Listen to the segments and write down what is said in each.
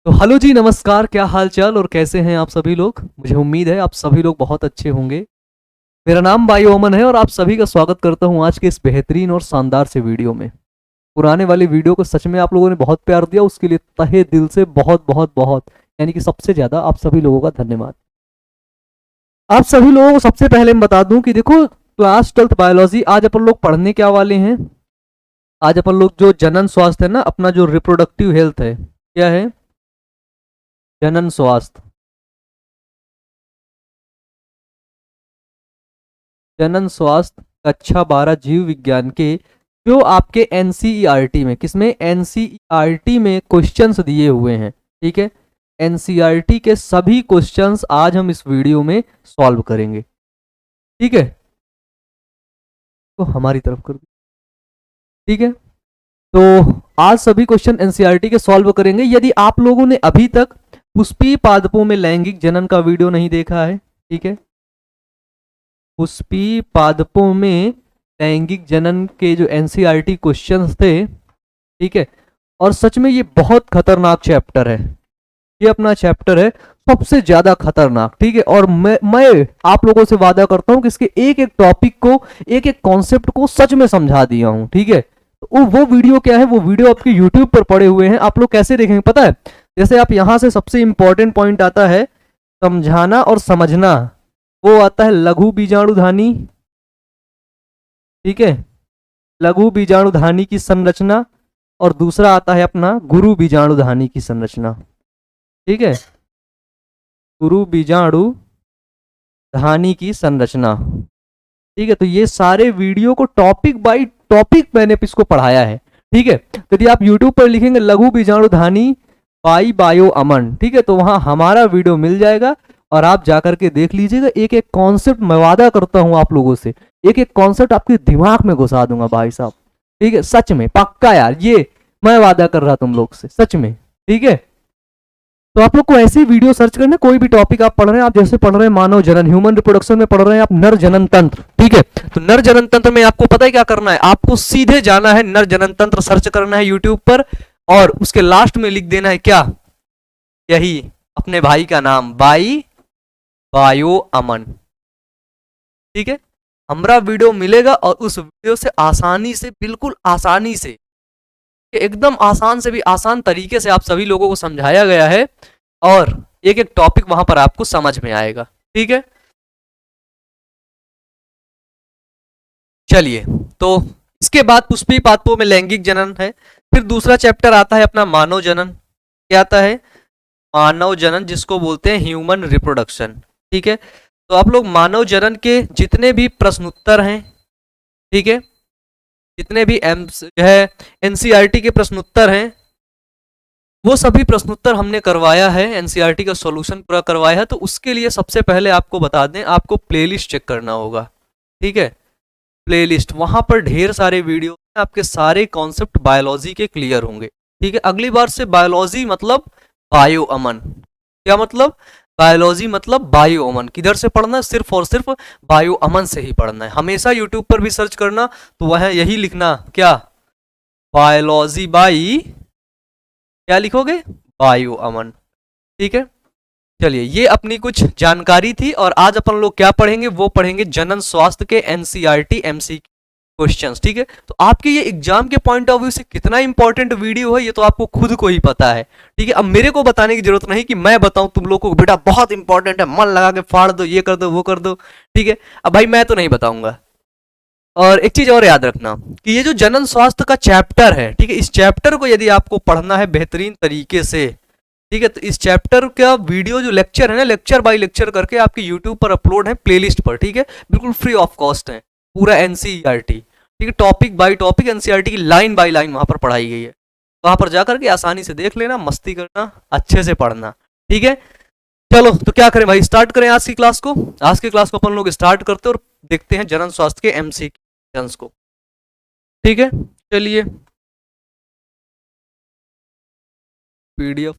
तो हेलो जी, नमस्कार। क्या हाल चाल और कैसे हैं आप सभी लोग? मुझे उम्मीद है आप सभी लोग बहुत अच्छे होंगे। मेरा नाम बायो अमन है और आप सभी का स्वागत करता हूं आज के इस बेहतरीन और शानदार से वीडियो में। पुराने वाली वीडियो को सच में आप लोगों ने बहुत प्यार दिया, उसके लिए तहे दिल से बहुत बहुत बहुत यानी कि सबसे ज़्यादा आप सभी लोगों का धन्यवाद। आप सभी लोगों को सबसे पहले मैं बता दूं कि देखो, क्लास 12th बायोलॉजी आज अपन लोग पढ़ने क्या वाले हैं। आज अपन लोग जो जनन स्वास्थ्य है ना, अपना जो रिप्रोडक्टिव हेल्थ है, क्या है? जनन स्वास्थ्य। जनन स्वास्थ्य कक्षा 12 जीव विज्ञान के जो आपके एनसीईआरटी में, किसमें? एनसीईआरटी में क्वेश्चंस दिए हुए हैं। ठीक है, एनसीईआरटी के सभी क्वेश्चंस आज हम इस वीडियो में सॉल्व करेंगे। ठीक है, तो हमारी तरफ कर दो। ठीक है, तो आज सभी क्वेश्चन एनसीईआरटी के सॉल्व करेंगे। यदि आप लोगों ने अभी तक पुष्पी पादपों में लैंगिक जनन का वीडियो नहीं देखा है, ठीक है, पुष्पी पादपों में लैंगिक जनन के जो एनसीईआरटी क्वेश्चंस थे, ठीक है, और सच में ये बहुत खतरनाक चैप्टर है। ये अपना चैप्टर है सबसे ज्यादा खतरनाक। ठीक है, और मैं आप लोगों से वादा करता हूं कि इसके एक एक टॉपिक को, एक एक कॉन्सेप्ट को सच में समझा दिया हूं। ठीक है, तो वो वीडियो क्या है? वो वीडियो आपके यूट्यूब पर पड़े हुए हैं। आप लोग कैसे देखेंगे पता है? जैसे आप यहां से सबसे इंपॉर्टेंट पॉइंट आता है समझाना और समझना, वो आता है लघु बीजाणुधानी। ठीक है, लघु बीजाणुधानी की संरचना, और दूसरा आता है अपना गुरु बीजाणुधानी की संरचना। ठीक है, गुरु बीजाणु धानी की संरचना। ठीक है, तो ये सारे वीडियो को टॉपिक बाय टॉपिक मैंने इसको पढ़ाया है। ठीक है, तो यदि आप यूट्यूब पर लिखेंगे लघु बीजाणु धानी बाई बायो अमन, ठीक है, तो वहां हमारा वीडियो मिल जाएगा और आप जाकर के देख लीजिएगा। एक एक कॉन्सेप्ट मैं वादा करता हूं आप लोगों से, एक एक कॉन्सेप्ट आपके दिमाग में घुसा दूंगा भाई साहब। ठीक है, सच में पक्का यार, ये मैं वादा कर रहा तुम लोग से, सच में। ठीक है, तो आप लोग को ऐसी वीडियो सर्च करना, कोई भी टॉपिक आप पढ़ रहे हैं। आप जैसे पढ़ रहे हैं मानव जनन, ह्यूमन रिप्रोडक्शन में पढ़ रहे हैं आप नर जनन तंत्र। ठीक है, तो नर जनन तंत्र में आपको पता है क्या करना है? आपको सीधे जाना है, नर जनन तंत्र सर्च करना है यूट्यूब पर, और उसके लास्ट में लिख देना है क्या? यही अपने भाई का नाम, बाई बायो अमन। ठीक है, हमारा वीडियो मिलेगा और उस वीडियो से आसानी से, बिल्कुल आसानी से, एकदम आसान से भी आसान तरीके से आप सभी लोगों को समझाया गया है, और एक एक टॉपिक वहां पर आपको समझ में आएगा। ठीक है, चलिए, तो इसके बाद पुष्पी पादपों में लैंगिक जनन है। फिर दूसरा चैप्टर आता है अपना मानव जनन। क्या आता है? मानव जनन, जिसको बोलते हैं ह्यूमन रिप्रोडक्शन। ठीक है, तो आप लोग मानव जनन के जितने भी प्रश्नोत्तर हैं, ठीक है, जितने भी एम जो है एनसीईआरटी के प्रश्नोत्तर हैं, वो सभी प्रश्नोत्तर हमने करवाया है, एनसीईआरटी का सॉल्यूशन पूरा करवाया है। तो उसके लिए सबसे पहले आपको बता दें, आपको प्लेलिस्ट चेक करना होगा। ठीक है, प्लेलिस्ट, वहां पर ढेर सारे वीडियो आपके सारे कॉन्सेप्ट बायोलॉजी के क्लियर होंगे। ठीक है, अगली बार से बायोलॉजी मतलब बायो अमन। क्या मतलब? बायोलॉजी मतलब बायो अमन। किधर से पढ़ना है? सिर्फ और सिर्फ बायो अमन से ही पढ़ना है। हमेशा यूट्यूब पर भी सर्च करना, तो वह यही लिखना, क्या? बायोलॉजी बाई, क्या लिखोगे? बायो अमन। ठीक है, चलिए, ये अपनी कुछ जानकारी थी, और आज अपन लोग क्या पढ़ेंगे? वो पढ़ेंगे जनन स्वास्थ्य के एनसीईआरटी एमसी क्वेश्चंस। ठीक है, तो आपके ये एग्जाम के पॉइंट ऑफ व्यू से कितना इंपॉर्टेंट वीडियो है, ये तो आपको खुद को ही पता है। ठीक है, अब मेरे को बताने की जरूरत नहीं कि मैं बताऊं तुम लोग को, बेटा बहुत इंपॉर्टेंट है, मन लगा के फाड़ दो, ये कर दो, वो कर दो। ठीक है, अब भाई मैं तो नहीं बताऊंगा। और एक चीज और याद रखना कि ये जो जनन स्वास्थ्य का चैप्टर है, ठीक है, इस चैप्टर को यदि आपको पढ़ना है बेहतरीन तरीके से, ठीक है, तो इस चैप्टर का वीडियो जो लेक्चर है ना, लेक्चर बाय लेक्चर करके आपके यूट्यूब पर अपलोड है प्लेलिस्ट पर। ठीक है, बिल्कुल फ्री ऑफ कॉस्ट है, पूरा एनसीईआरटी। ठीक है, टॉपिक बाय टॉपिक एनसीईआरटी की लाइन बाय लाइन वहां पर पढ़ाई गई है। वहां पर जाकर के आसानी से देख लेना, मस्ती करना, अच्छे से पढ़ना। ठीक है, चलो, तो क्या करें भाई, स्टार्ट करें आज की क्लास को। आज की क्लास को अपन लोग स्टार्ट करते हैं और देखते हैं जनन स्वास्थ्य के एमसी को। ठीक है, चलिए, पीडीएफ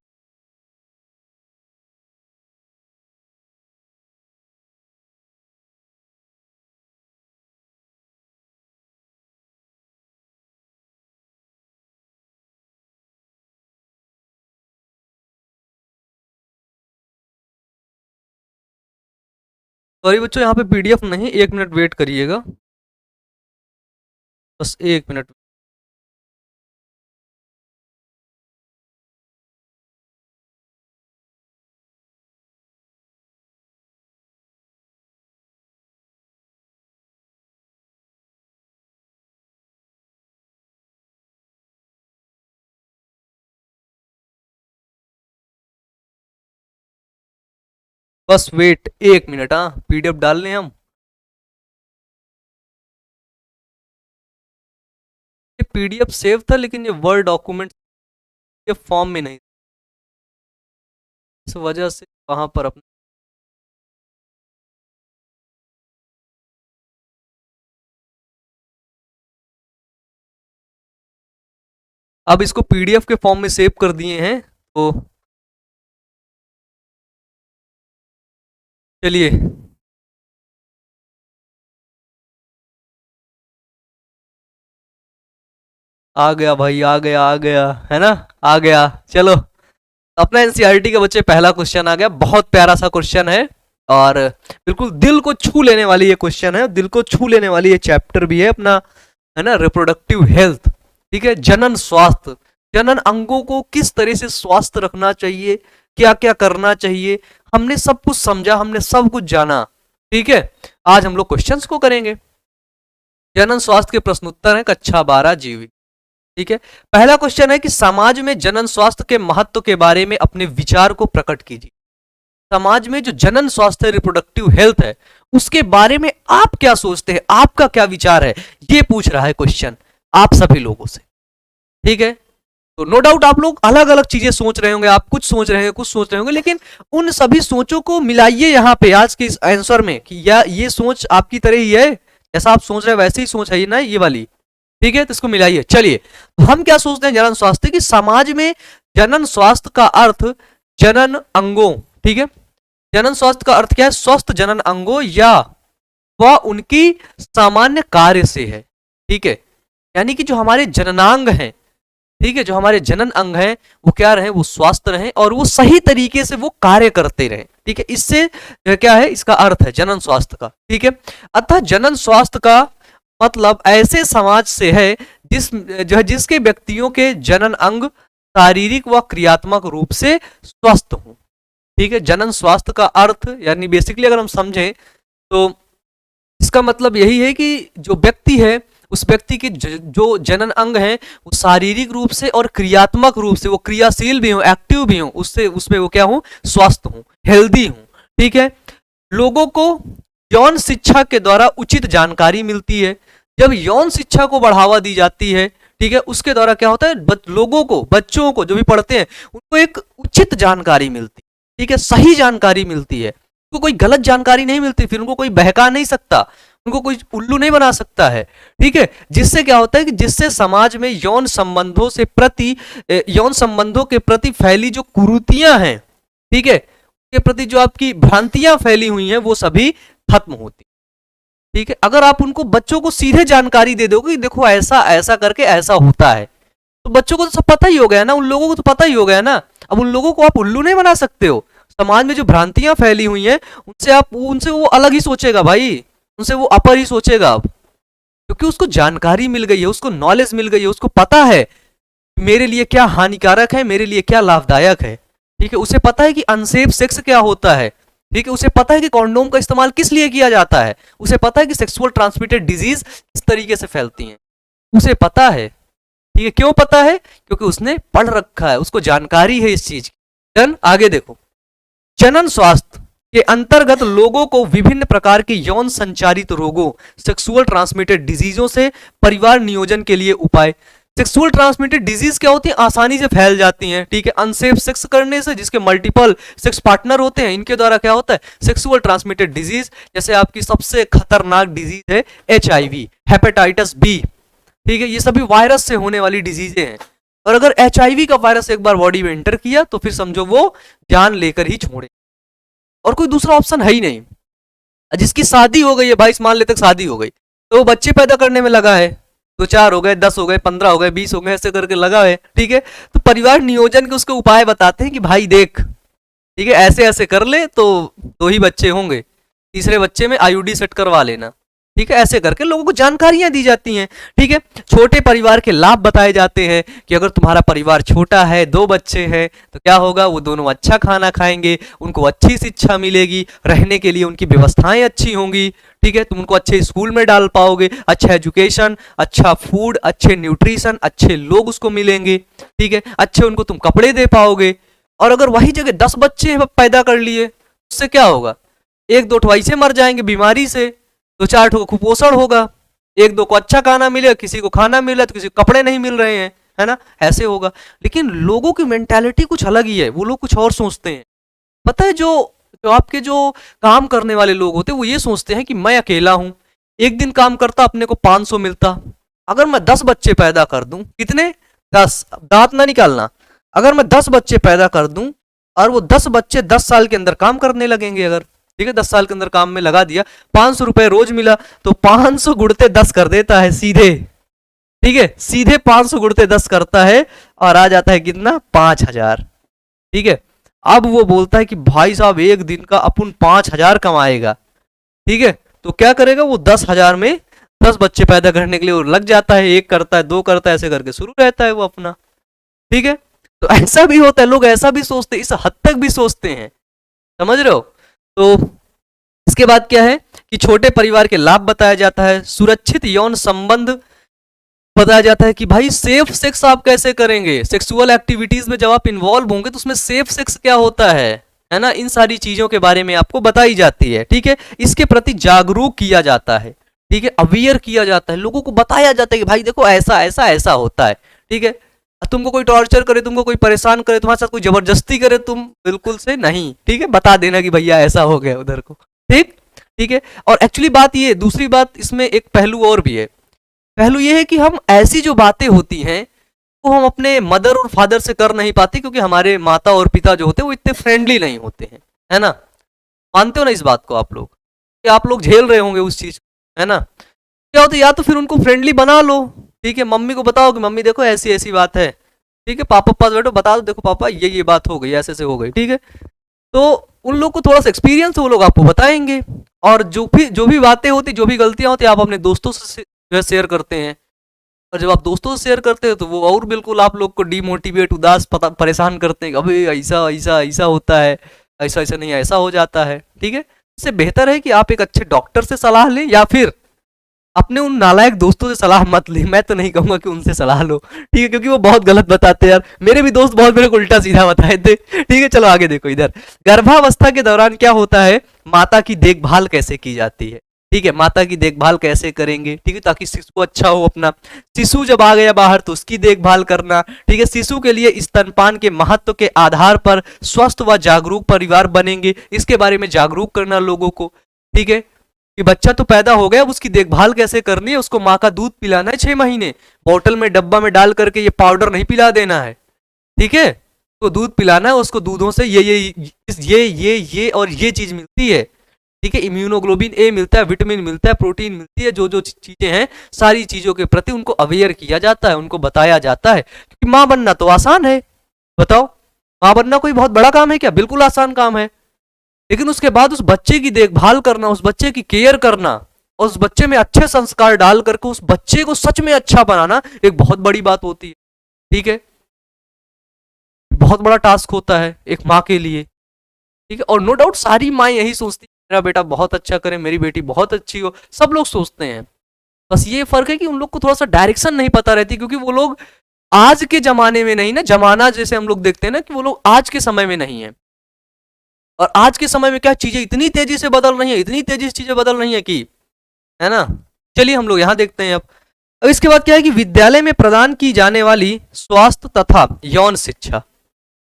सॉरी बच्चों, यहाँ पे पीडीएफ नहीं, 1 मिनट वेट करिएगा, बस 1 मिनट। बस वेट 1 मिनट, हाँ पीडीएफ डाल लें हम। ये पीडीएफ सेव था लेकिन ये वर्ड डॉक्यूमेंट ये फॉर्म में नहीं, इस वजह से वहां पर अपना अब इसको पीडीएफ के फॉर्म में सेव कर दिए हैं, तो चलिए आ गया भाई, आ गया, आ गया है ना, आ गया। चलो अपना एनसीईआरटी के बच्चे पहला क्वेश्चन आ गया, बहुत प्यारा सा क्वेश्चन है और बिल्कुल दिल को छू लेने वाली ये क्वेश्चन है, दिल को छू लेने वाली ये चैप्टर भी है अपना, है ना, रिप्रोडक्टिव हेल्थ। ठीक है, जनन स्वास्थ्य, जनन अंगों को किस तरह से स्वास्थ्य रखना चाहिए, क्या क्या करना चाहिए, हमने सब कुछ समझा, हमने सब कुछ जाना। ठीक है, आज हम लोग क्वेश्चंस को करेंगे। जनन स्वास्थ्य के प्रश्नोत्तर है कक्षा 12 जीवित। ठीक है, पहला क्वेश्चन है कि समाज में जनन स्वास्थ्य के महत्व के बारे में अपने विचार को प्रकट कीजिए। समाज में जो जनन स्वास्थ्य रिप्रोडक्टिव हेल्थ है उसके बारे में आप क्या सोचते हैं, आपका क्या विचार है, ये पूछ रहा है क्वेश्चन आप सभी लोगों से। ठीक है, तो नो डाउट आप लोग अलग अलग चीजें सोच रहे होंगे, आप कुछ सोच रहे हैं, कुछ सोच रहे होंगे, लेकिन उन सभी सोचों को मिलाइए यहाँ पे आज के इस आंसर में कि या ये सोच आपकी तरह ही है, जैसा आप सोच रहे हैं वैसे ही सोच है ना ये वाली। ठीक है, तो इसको मिलाइए। चलिए, तो हम क्या सोचते हैं जनन स्वास्थ्य कि समाज में जनन स्वास्थ्य का अर्थ जनन अंगों, ठीक है, जनन स्वास्थ्य का अर्थ क्या है, स्वस्थ जनन अंगों या वह उनकी सामान्य कार्य से है। ठीक है, यानी कि जो हमारे जननांग हैं, ठीक है, जो हमारे जनन अंग हैं वो क्या रहे, वो स्वस्थ रहे और वो सही तरीके से वो कार्य करते रहे। ठीक है, इससे क्या है, इसका अर्थ है जनन स्वास्थ्य का। ठीक है, अतः जनन स्वास्थ्य का मतलब ऐसे समाज से है जिसके व्यक्तियों के जनन अंग शारीरिक व क्रियात्मक रूप से स्वस्थ हों। ठीक है, जनन स्वास्थ्य का अर्थ यानी बेसिकली अगर हम समझें तो इसका मतलब यही है कि जो व्यक्ति है उस व्यक्ति के जो जनन अंग हैं वो शारीरिक रूप से और क्रियात्मक रूप से वो क्रियाशील भी हो, एक्टिव भी हो, उससे उसमें वो क्या हो, स्वस्थ हो, हेल्दी हो। ठीक है, लोगों को यौन शिक्षा के द्वारा उचित जानकारी मिलती है। जब यौन शिक्षा को बढ़ावा दी जाती है, ठीक है, उसके द्वारा क्या होता है, लोगों को, बच्चों को जो भी पढ़ते हैं उनको एक उचित जानकारी मिलती है। ठीक है, सही जानकारी मिलती है, उनको कोई गलत जानकारी नहीं मिलती, फिर उनको कोई बहका नहीं सकता, उनको कोई उल्लू नहीं बना सकता है। ठीक है, जिससे क्या होता है कि जिससे समाज में यौन संबंधों के प्रति फैली जो कुरीतियां हैं, ठीक है, के प्रति जो आपकी भ्रांतियां फैली हुई हैं वो सभी खत्म होती। ठीक है, अगर आप उनको बच्चों को सीधे जानकारी दे दोगे कि देखो ऐसा ऐसा करके ऐसा होता है, तो बच्चों को तो सब पता ही हो गया ना, उन लोगों को तो पता ही हो गया ना। अब उन लोगों को आप उल्लू नहीं बना सकते हो। समाज में जो भ्रांतियां फैली हुई हैं उनसे वो अलग ही सोचेगा भाई, उनसे वो अपर ही सोचेगा अब, क्योंकि उसको जानकारी मिल गई है, उसको नॉलेज मिल गई है, उसको पता है मेरे लिए क्या हानिकारक है, मेरे लिए क्या लाभदायक है। ठीक है, उसे पता है कि अनसेफ सेक्स क्या होता है। ठीक है, उसे पता है कि कॉन्डोम का इस्तेमाल किस लिए किया जाता है, उसे पता है कि सेक्सुअल ट्रांसमिटेड डिजीज किस तरीके से फैलती हैं, उसे पता है। ठीक है, क्यों पता है, क्योंकि उसने पढ़ रखा है, उसको जानकारी है इस चीज की। देन आगे देखो, जनन स्वास्थ्य के अंतर्गत लोगों को विभिन्न प्रकार के यौन संचारित रोगों, सेक्सुअल ट्रांसमिटेड डिजीजों से परिवार नियोजन के लिए उपाय। सेक्सुअल ट्रांसमिटेड डिजीज क्या होती है, आसानी से फैल जाती हैं। ठीक है, अनसेफ सेक्स करने से, जिसके मल्टीपल सेक्स पार्टनर होते हैं, इनके द्वारा क्या होता है, सेक्सुअल ट्रांसमिटेड डिजीज। जैसे आपकी सबसे खतरनाक डिजीज है HIV, हेपेटाइटिस बी। ठीक है, ये सभी वायरस से होने वाली डिजीजें हैं, और अगर HIV का वायरस एक बार बॉडी में एंटर किया तो फिर समझो वो जान लेकर ही छोड़े, और कोई दूसरा ऑप्शन है ही नहीं। जिसकी शादी हो गई है भाई, मान लेते शादी हो गई तो वो बच्चे पैदा करने में लगा है, 2-4 हो गए, 10 हो गए, 15 हो गए, 20 हो गए, ऐसे करके लगा है। ठीक है, तो परिवार नियोजन के उसके उपाय बताते हैं कि भाई देख, ठीक है, ऐसे ऐसे कर ले तो 2 ही बच्चे होंगे, तीसरे बच्चे में आईयूडी सेट करवा लेना। ठीक है, ऐसे करके लोगों को जानकारियां दी जाती हैं। ठीक है, छोटे परिवार के लाभ बताए जाते हैं कि अगर तुम्हारा परिवार छोटा है, 2 बच्चे हैं, तो क्या होगा, वो दोनों अच्छा खाना खाएंगे, उनको अच्छी शिक्षा मिलेगी, रहने के लिए उनकी व्यवस्थाएं अच्छी होंगी। ठीक है, तुम उनको अच्छे स्कूल में डाल पाओगे, अच्छा एजुकेशन, अच्छा फूड, अच्छे न्यूट्रिशन, अच्छे लोग उसको मिलेंगे। ठीक है, अच्छे उनको तुम कपड़े दे पाओगे। और अगर वही जगह 10 बच्चे पैदा कर लिए, उससे क्या होगा, 1-2 ठो ऐसे मर जाएंगे बीमारी से, 2-4 ठो कुपोषण होगा, 1-2 को अच्छा खाना मिलेगा, किसी को खाना मिला तो किसी को कपड़े नहीं मिल रहे हैं, है ना, ऐसे होगा। लेकिन लोगों की मेंटालिटी कुछ अलग ही है, वो लोग कुछ और सोचते हैं। पता है, जो आपके जो काम करने वाले लोग होते हैं वो ये सोचते हैं कि मैं अकेला हूं, एक दिन काम करता अपने को 500 मिलता, अगर मैं 10 बच्चे पैदा कर दूं, कितने, 10, दांत ना निकालना, अगर मैं 10 बच्चे पैदा कर दूं और वो 10 बच्चे 10 साल के अंदर काम करने लगेंगे, अगर ठीक है 10 साल के अंदर काम में लगा दिया, 500 रुपए रोज मिला, तो 500 गुणते 10 कर देता है सीधे। ठीक है, सीधे 500 गुणते 10 करता है और आ जाता है कितना, 5000। ठीक है, अब वो बोलता है कि भाई साहब एक दिन का अपन 5000 कमाएगा। ठीक है, तो क्या करेगा वो, 10,000 में 10 बच्चे पैदा करने के लिए वो लग जाता है, 1 करता है, 2 करता है, ऐसे करके शुरू रहता है वो अपना। ठीक है, तो ऐसा भी होता है, लोग ऐसा भी सोचते हैं, इस हद तक भी सोचते हैं, समझ रहे हो। तो इसके बाद क्या है कि छोटे परिवार के लाभ बताया जाता है, सुरक्षित यौन संबंध बताया जाता है कि भाई सेफ सेक्स आप कैसे करेंगे, सेक्सुअल एक्टिविटीज में जब आप इन्वॉल्व होंगे तो उसमें सेफ सेक्स क्या होता है ना, इन सारी चीजों के बारे में आपको बताई जाती है। ठीक है, इसके प्रति जागरूक किया जाता है। ठीक है, अवेयर किया जाता है, लोगों को बताया जाता है कि भाई देखो ऐसा ऐसा ऐसा होता है। ठीक है, तुमको कोई टॉर्चर करे, तुमको कोई परेशान करे, तुम्हारे साथ कोई जबरदस्ती करे, तुम बिल्कुल से नहीं, ठीक है, बता देना कि भैया ऐसा हो गया उधर को। ठीक ठीक है, और एक्चुअली बात ये, दूसरी बात इसमें एक पहलू और भी है। पहलू ये है कि हम ऐसी जो बातें होती हैं वो हम अपने मदर और फादर से कर नहीं पाते, क्योंकि हमारे माता और पिता जो होते हैं वो इतने फ्रेंडली नहीं होते हैं, है ना। मानते हो ना इस बात को आप लोग, कि आप लोग झेल रहे होंगे उस चीज को, है ना। क्या होता है, या तो फिर उनको फ्रेंडली बना लो। ठीक है, मम्मी को बताओ कि मम्मी देखो ऐसी ऐसी बात है। ठीक है, पापा पास बैठो, बता दो देखो पापा ये बात हो गई, ऐसे ऐसे हो गई। ठीक है, तो उन लोग को थोड़ा सा एक्सपीरियंस, वो लोग आपको बताएंगे। और जो भी बातें होती, जो भी गलतियां होती, आप अपने दोस्तों से जो है शेयर करते हैं। और जब आप दोस्तों से शेयर करते हो तो वो और बिल्कुल आप लोग को डिमोटिवेट, उदास, परेशान करते हैं, अबे ऐसा ऐसा ऐसा होता है, ऐसा ऐसा नहीं, ऐसा हो जाता है। ठीक है, इससे बेहतर है कि आप एक अच्छे डॉक्टर से सलाह लें, या फिर अपने उन नालायक दोस्तों से सलाह मत लें। मैं तो नहीं कहूंगा कि उनसे सलाह लो, ठीक है, क्योंकि वो बहुत गलत बताते हैं यार। मेरे भी दोस्त बहुत मेरे को उल्टा सीधा बताए थे। ठीक है, चलो आगे देखो इधर, गर्भावस्था के दौरान क्या होता है, माता की देखभाल कैसे की जाती है। ठीक है, माता की देखभाल कैसे करेंगे, ठीक है, ताकि शिशु अच्छा हो अपना। शिशु जब आ गया बाहर तो उसकी देखभाल करना। ठीक है, शिशु के लिए स्तनपान के महत्व के आधार पर स्वस्थ व जागरूक परिवार बनेंगे, इसके बारे में जागरूक करना लोगों को। ठीक है, कि बच्चा तो पैदा हो गया, अब उसकी देखभाल कैसे करनी है, उसको माँ का दूध पिलाना है 6 महीने, बोतल में डब्बा में डाल करके, ये पाउडर नहीं पिला देना है। ठीक है, तो दूध पिलाना है उसको, दूधों से ये और ये चीज मिलती है। ठीक है, इम्यूनोग्लोबिन ए मिलता है, विटामिन मिलता है, प्रोटीन मिलती है, जो जो चीजें हैं सारी चीजों के प्रति उनको अवेयर किया जाता है, उनको बताया जाता है। क्योंकि माँ बनना तो आसान है, बताओ माँ बनना कोई बहुत बड़ा काम है क्या, बिल्कुल आसान काम है। लेकिन उसके बाद उस बच्चे की देखभाल करना, उस बच्चे की केयर करना, और उस बच्चे में अच्छे संस्कार डाल करके उस बच्चे को सच में अच्छा बनाना एक बहुत बड़ी बात होती है। ठीक है, बहुत बड़ा टास्क होता है एक माँ के लिए। ठीक है, और नो डाउट सारी माँ यही सोचती है मेरा बेटा बहुत अच्छा करे, मेरी बेटी बहुत अच्छी हो, सब लोग सोचते हैं। बस ये फर्क है कि उन लोग को थोड़ा सा डायरेक्शन नहीं पता रहती, क्योंकि वो लोग आज के जमाने में नहीं ना, जमाना जैसे हम लोग देखते हैं ना, कि वो लोग आज के समय में नहीं है। और आज के समय में क्या चीजें इतनी तेजी से बदल रही है, इतनी तेजी से चीजें बदल रही है कि, है ना। चलिए हम लोग यहां देखते हैं अब इसके बाद क्या है कि विद्यालय में प्रदान की जाने वाली स्वास्थ्य तथा यौन शिक्षा।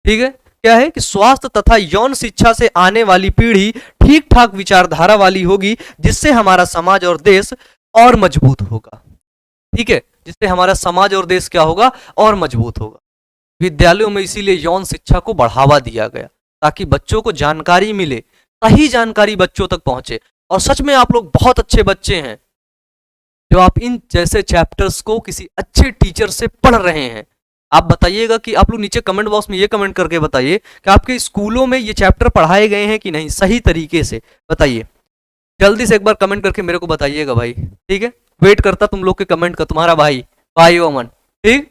ठीक है, क्या है कि स्वास्थ्य तथा यौन शिक्षा से आने वाली पीढ़ी ठीक ठाक विचारधारा वाली होगी, जिससे हमारा समाज और देश और मजबूत होगा। ठीक है, जिससे हमारा समाज और देश क्या होगा, और मजबूत होगा। विद्यालयों में इसीलिए यौन शिक्षा को बढ़ावा दिया गया, ताकि बच्चों को जानकारी मिले, सही जानकारी बच्चों तक पहुंचे। और सच में आप लोग बहुत अच्छे बच्चे हैं जो आप इन जैसे चैप्टर्स को किसी अच्छे टीचर से पढ़ रहे हैं। आप बताइएगा कि आप लोग नीचे कमेंट बॉक्स में ये कमेंट करके बताइए कि आपके स्कूलों में ये चैप्टर पढ़ाए गए हैं कि नहीं, सही तरीके से बताइए। जल्दी से एक बार कमेंट करके मेरे को बताइएगा भाई, ठीक है, वेट करता तुम लोग के कमेंट का, तुम्हारा भाई भाई ओमन, ठीक।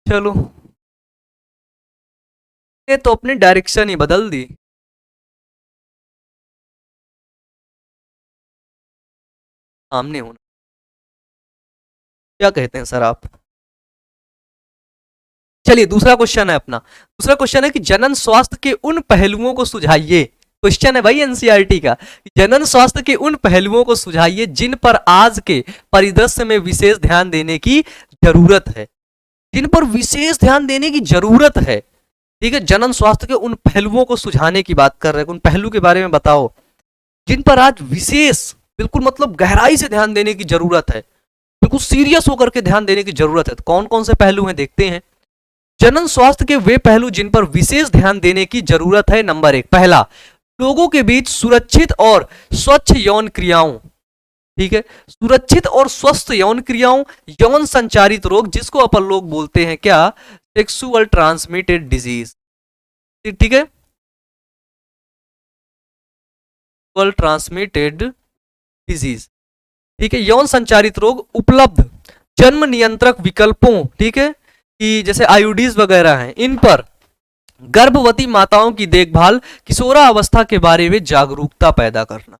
चलो, ये तो अपनी डायरेक्शन ही बदल दी। सामने होना, क्या कहते हैं सर आप? चलिए दूसरा क्वेश्चन है अपना। दूसरा क्वेश्चन है कि जनन स्वास्थ्य के उन पहलुओं को सुझाइए। क्वेश्चन है भाई एनसीईआरटी का, जनन स्वास्थ्य के उन पहलुओं को सुझाइए जिन पर आज के परिदृश्य में विशेष ध्यान देने की जरूरत है। जिन पर विशेष ध्यान देने की जरूरत है, ठीक है, जनन स्वास्थ्य के उन पहलुओं को सुझाने की बात कर रहे हैं। उन पहलू के बारे में बताओ जिन पर आज विशेष, बिल्कुल मतलब गहराई से ध्यान देने की जरूरत है, बिल्कुल सीरियस होकर के ध्यान देने की जरूरत है। तो कौन कौन से पहलू हैं देखते हैं। जनन स्वास्थ्य के वे पहलू जिन पर विशेष ध्यान देने की जरूरत है। नंबर 1, पहला, लोगों के बीच सुरक्षित और स्वच्छ यौन क्रियाओं, ठीक है, सुरक्षित और स्वस्थ यौन क्रियाओं, यौन संचारित रोग जिसको अपन लोग बोलते हैं क्या, सेक्सुअल ट्रांसमिटेड डिजीज, ठीक है, सेक्सुअल ट्रांसमिटेड डिजीज, ठीक है, यौन संचारित रोग उपलब्ध जन्म नियंत्रक विकल्पों, ठीक है, कि जैसे आईयूडीज वगैरह हैं, इन पर गर्भवती माताओं की देखभाल, किशोरावस्था के बारे में जागरूकता पैदा करना,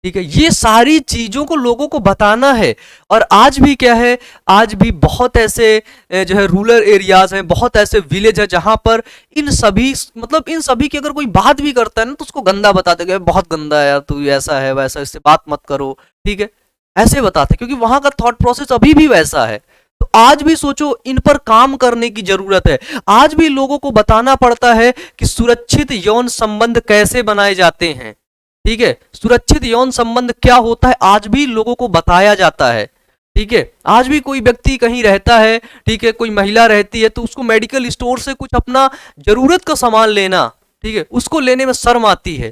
ठीक है, ये सारी चीजों को लोगों को बताना है। और आज भी क्या है, आज भी बहुत ऐसे जो है रूरल एरियाज हैं, बहुत ऐसे विलेज है जहां पर इन सभी, मतलब इन सभी की अगर कोई बात भी करता है ना तो उसको गंदा बताते गए, बहुत गंदा है यार तू, ऐसा है वैसा, इससे बात मत करो, ठीक है, ऐसे बताते, क्योंकि वहां का थॉट प्रोसेस अभी भी वैसा है। तो आज भी सोचो, इन पर काम करने की जरूरत है। आज भी लोगों को बताना पड़ता है कि सुरक्षित यौन संबंध कैसे बनाए जाते हैं, ठीक है, सुरक्षित यौन संबंध क्या होता है, आज भी लोगों को बताया जाता है, ठीक है। आज भी कोई व्यक्ति कहीं रहता है, ठीक है, कोई महिला रहती है तो उसको मेडिकल स्टोर से कुछ अपना जरूरत का सामान लेना, ठीक है, उसको लेने में शर्म आती है।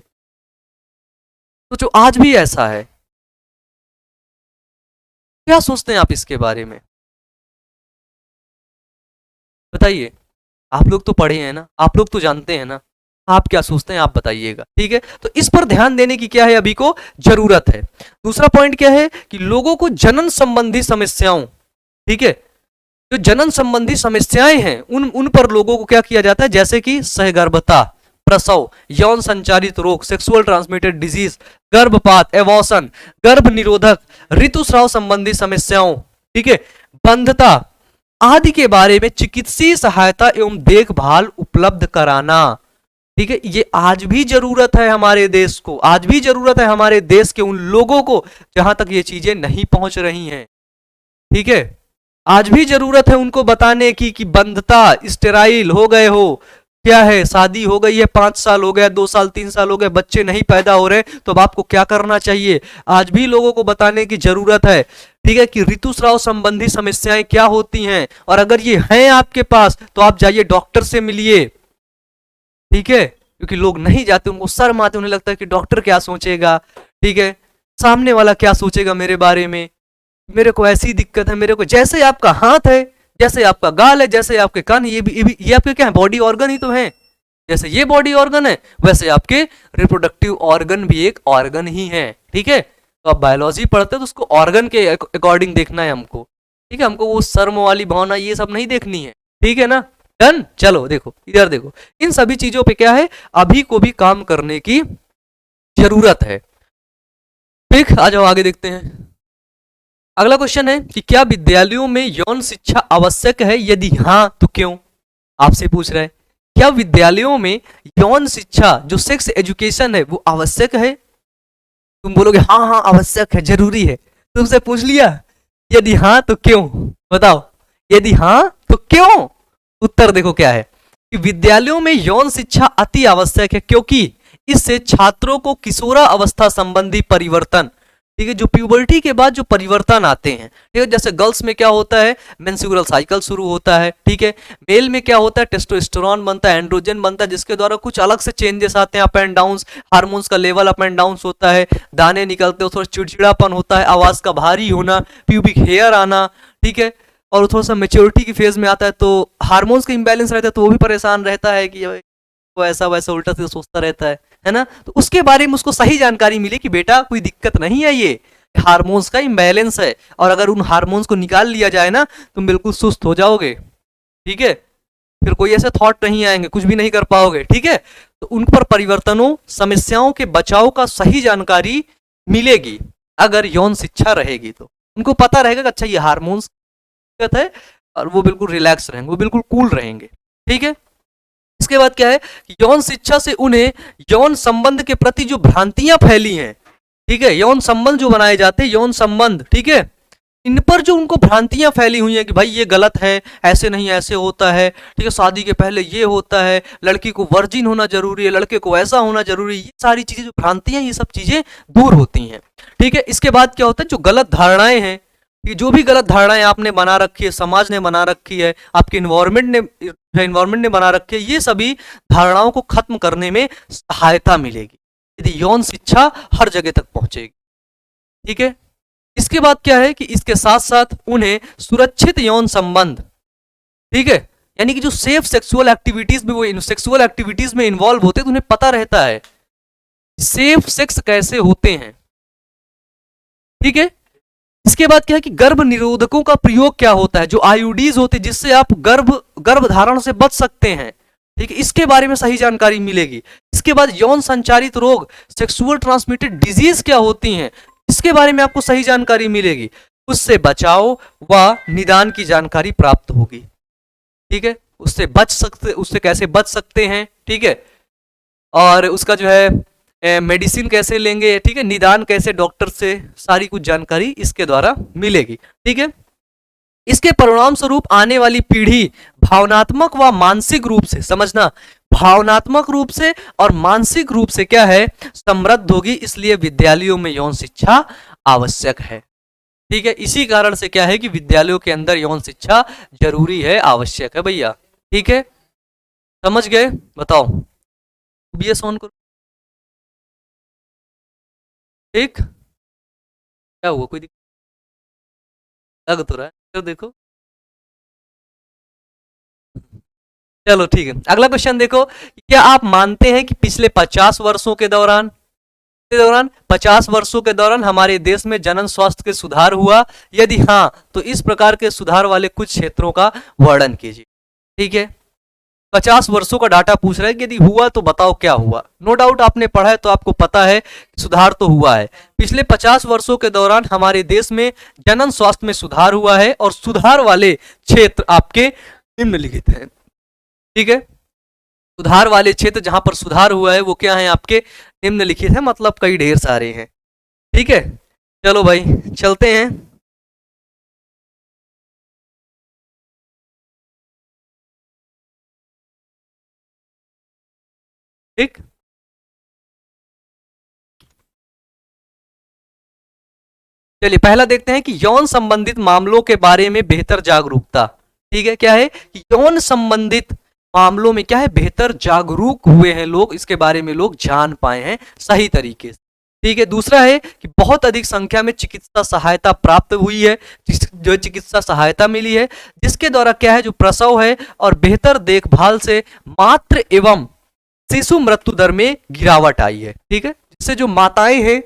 तो जो आज भी ऐसा है, क्या सोचते हैं आप इसके बारे में, बताइए। आप लोग तो पढ़े हैं ना, आप लोग तो जानते हैं ना, आप क्या सोचते हैं आप बताइएगा, ठीक है। तो इस पर ध्यान देने की क्या है अभी को जरूरत है। दूसरा पॉइंट क्या है कि लोगों को जनन संबंधी समस्याओं, ठीक है, जो जनन संबंधी समस्याएं हैं उन पर लोगों को क्या किया जाता है, जैसे कि सहगर्भता, प्रसव, यौन संचारित रोग, सेक्सुअल ट्रांसमिटेड डिजीज, गर्भपात, एवॉर्शन, गर्भ निरोधक, ऋतुस्राव संबंधी समस्याओं, ठीक है, बंधता आदि के बारे में चिकित्सीय सहायता एवं देखभाल उपलब्ध कराना, ठीक है। ये आज भी जरूरत है हमारे देश को, आज भी जरूरत है हमारे देश के उन लोगों को जहां तक ये चीजें नहीं पहुंच रही हैं, ठीक है। आज भी जरूरत है उनको बताने की कि बंधता, स्टेराइल हो गए हो, क्या है, शादी हो गई है, 5 साल हो गया, 2 साल 3 साल हो गए, बच्चे नहीं पैदा हो रहे, तो अब आपको क्या करना चाहिए। आज भी लोगों को बताने की जरूरत है, ठीक है, कि ऋतुस्राव संबंधी समस्याएं क्या होती हैं, और अगर ये हैं आपके पास तो आप जाइए डॉक्टर से मिलिए, ठीक है, क्योंकि लोग नहीं जाते, उनको शर्म आती, उन्हें लगता है कि डॉक्टर क्या सोचेगा, ठीक है, सामने वाला क्या सोचेगा मेरे बारे में, मेरे को ऐसी दिक्कत है, मेरे को, जैसे आपका हाथ है, जैसे आपका गाल है, जैसे आपके कान, ये आपके क्या है, बॉडी ऑर्गन ही तो है। जैसे ये बॉडी ऑर्गन है वैसे आपके रिप्रोडक्टिव ऑर्गन भी एक ऑर्गन ही है, ठीक है। तो आप बायोलॉजी पढ़ते हैं तो उसको ऑर्गन के अकॉर्डिंग देखना है हमको, ठीक है, हमको वो शर्म वाली भावना ये सब नहीं देखनी है, ठीक है ना। डन। चलो देखो इधर देखो, इन सभी चीजों पे क्या है, अभी को भी काम करने की जरूरत है। ठीक, आ जाओ आगे देखते हैं। अगला क्वेश्चन है कि क्या विद्यालयों में यौन शिक्षा आवश्यक है, यदि हाँ तो क्यों। आपसे पूछ रहा है क्या विद्यालयों में यौन शिक्षा जो सेक्स एजुकेशन है वो आवश्यक है। तुम बोलोगे हाँ हाँ आवश्यक है, जरूरी है। तुमसे पूछ लिया यदि हाँ तो क्यों, बताओ यदि हाँ तो क्यों। उत्तर देखो क्या है कि विद्यालयों में यौन शिक्षा अति आवश्यक है क्योंकि इससे छात्रों को किशोरा अवस्था संबंधी परिवर्तन, ठीक है, जो प्यूबर्टी के बाद जो परिवर्तन आते हैं, ठीक है, जैसे गर्ल्स में क्या होता है, मेंस्ट्रुअल साइकिल शुरू होता है, ठीक है, मेल में क्या होता है, टेस्टोस्टेरोन बनता है, एंड्रोजन बनता है, जिसके द्वारा कुछ अलग से चेंजेस आते हैं, अप एंड डाउन, हार्मोन्स का लेवल अप एंड डाउन होता है, दाने निकलते हैं, थोड़ा चिड़चिड़ापन होता है, आवाज का भारी होना, प्यूबिक हेयर आना, ठीक है, और थोड़ा सा मेच्योरिटी की फेज में आता है तो हार्मोन्स का इम्बैलेंस रहता है तो वो भी परेशान रहता है कि वो ऐसा वैसा उल्टा सीधा सोचता रहता है, है ना। तो उसके बारे में उसको सही जानकारी मिले कि बेटा कोई दिक्कत नहीं है, ये हार्मोन्स का इम्बैलेंस है, और अगर उन हार्मोन्स को निकाल लिया जाए ना तुम बिल्कुल सुस्त हो जाओगे, ठीक है, फिर कोई ऐसे थॉट नहीं आएंगे, कुछ भी नहीं कर पाओगे, ठीक है। तो उन पर परिवर्तनों, समस्याओं के बचाव का सही जानकारी मिलेगी अगर यौन शिक्षा रहेगी। तो उनको पता रहेगा कि अच्छा ये हार्मोन्स है, और वो बिल्कुल रिलैक्स रहेंगे, वो बिल्कुल कूल रहेंगे, ठीक है। इसके बाद क्या है कि यौन शिक्षा से उन्हें यौन संबंध के प्रति जो भ्रांतियां फैली हैं, ठीक है, यौन संबंध जो बनाए जाते हैं, यौन संबंध, ठीक है, इन पर जो उनको भ्रांतियां फैली हुई हैं कि भाई ये गलत है, ऐसे नहीं ऐसे होता है, ठीक है, शादी के पहले ये होता है, लड़की को वर्जिन होना जरूरी है, लड़के को ऐसा होना जरूरी है, ये सारी चीजें जो भ्रांतियां, ये सब चीजें दूर होती हैं, ठीक है। इसके बाद क्या होता है, जो गलत धारणाएं हैं, ये जो भी गलत धारणाएं आपने बना रखी है, समाज ने बना रखी है, आपके इन्वायरमेंट ने बना रखी है, ये सभी धारणाओं को खत्म करने में सहायता मिलेगी यदि यौन शिक्षा हर जगह तक पहुंचेगी, ठीक है। इसके बाद क्या है कि इसके साथ साथ उन्हें सुरक्षित यौन संबंध, ठीक है, यानी कि जो सेफ सेक्सुअल एक्टिविटीज में, वो सेक्सुअल एक्टिविटीज में इन्वॉल्व होते हैं, तो उन्हें पता रहता है सेफ सेक्स कैसे होते हैं, ठीक है। इसके बाद क्या है कि गर्भ निरोधकों का प्रयोग क्या होता है, जो आईयूडीज होते हैं जिससे आप गर्भ धारण से बच सकते हैं, ठीक है, इसके बारे में सही जानकारी मिलेगी। इसके बाद यौन संचारित रोग, सेक्सुअल ट्रांसमिटेड डिजीज क्या होती हैं, इसके बारे में आपको सही जानकारी मिलेगी, उससे बचाव व निदान की जानकारी प्राप्त होगी, ठीक है, उससे कैसे बच सकते हैं, ठीक है, और उसका जो है मेडिसिन कैसे लेंगे, ठीक है, निदान कैसे डॉक्टर से, सारी कुछ जानकारी इसके द्वारा मिलेगी, ठीक है। इसके परिणाम स्वरूप आने वाली पीढ़ी भावनात्मक व मानसिक रूप से, समझना, भावनात्मक रूप से और मानसिक रूप से क्या है, समृद्ध होगी, इसलिए विद्यालयों में यौन शिक्षा आवश्यक है, ठीक है। इसी कारण से क्या है कि विद्यालयों के अंदर यौन शिक्षा जरूरी है, आवश्यक है भैया, ठीक है, समझ गए, बताओ, बीएस ऑन करो, ठीक, क्या हुआ, कोई दिक्कत लग तो रहा है, तो देखो, चलो ठीक है। अगला क्वेश्चन देखो, क्या आप मानते हैं कि पिछले 50 वर्षों के दौरान 50 वर्षों के दौरान हमारे देश में जनन स्वास्थ्य के सुधार हुआ, यदि हाँ तो इस प्रकार के सुधार वाले कुछ क्षेत्रों का वर्णन कीजिए, ठीक है। 50 वर्षों का डाटा पूछ रहा है कि यदि हुआ तो बताओ क्या हुआ। नो डाउट आपने पढ़ा है तो आपको पता है कि सुधार तो हुआ है। पिछले 50 वर्षों के दौरान हमारे देश में जनन स्वास्थ्य में सुधार हुआ है, और सुधार वाले क्षेत्र आपके निम्नलिखित हैं, ठीक है। सुधार वाले क्षेत्र जहां पर सुधार हुआ है वो क्या है, आपके निम्नलिखित है, मतलब कई ढेर सारे हैं, ठीक है। चलो भाई चलते हैं, ठीक। चलिए पहला देखते हैं कि यौन संबंधित मामलों के बारे में बेहतर जागरूकता, ठीक है। क्या है कि यौन संबंधित मामलों में क्या है, बेहतर जागरूक हुए हैं लोग, इसके बारे में लोग जान पाए हैं सही तरीके से, ठीक है। दूसरा है कि बहुत अधिक संख्या में चिकित्सा सहायता प्राप्त हुई है, जो चिकित्सा सहायता मिली है, जिसके द्वारा क्या है, जो प्रसव है और बेहतर देखभाल से मातृ एवं शिशु मृत्यु दर में गिरावट आई है, ठीक है। जिससे जो माताएं हैं,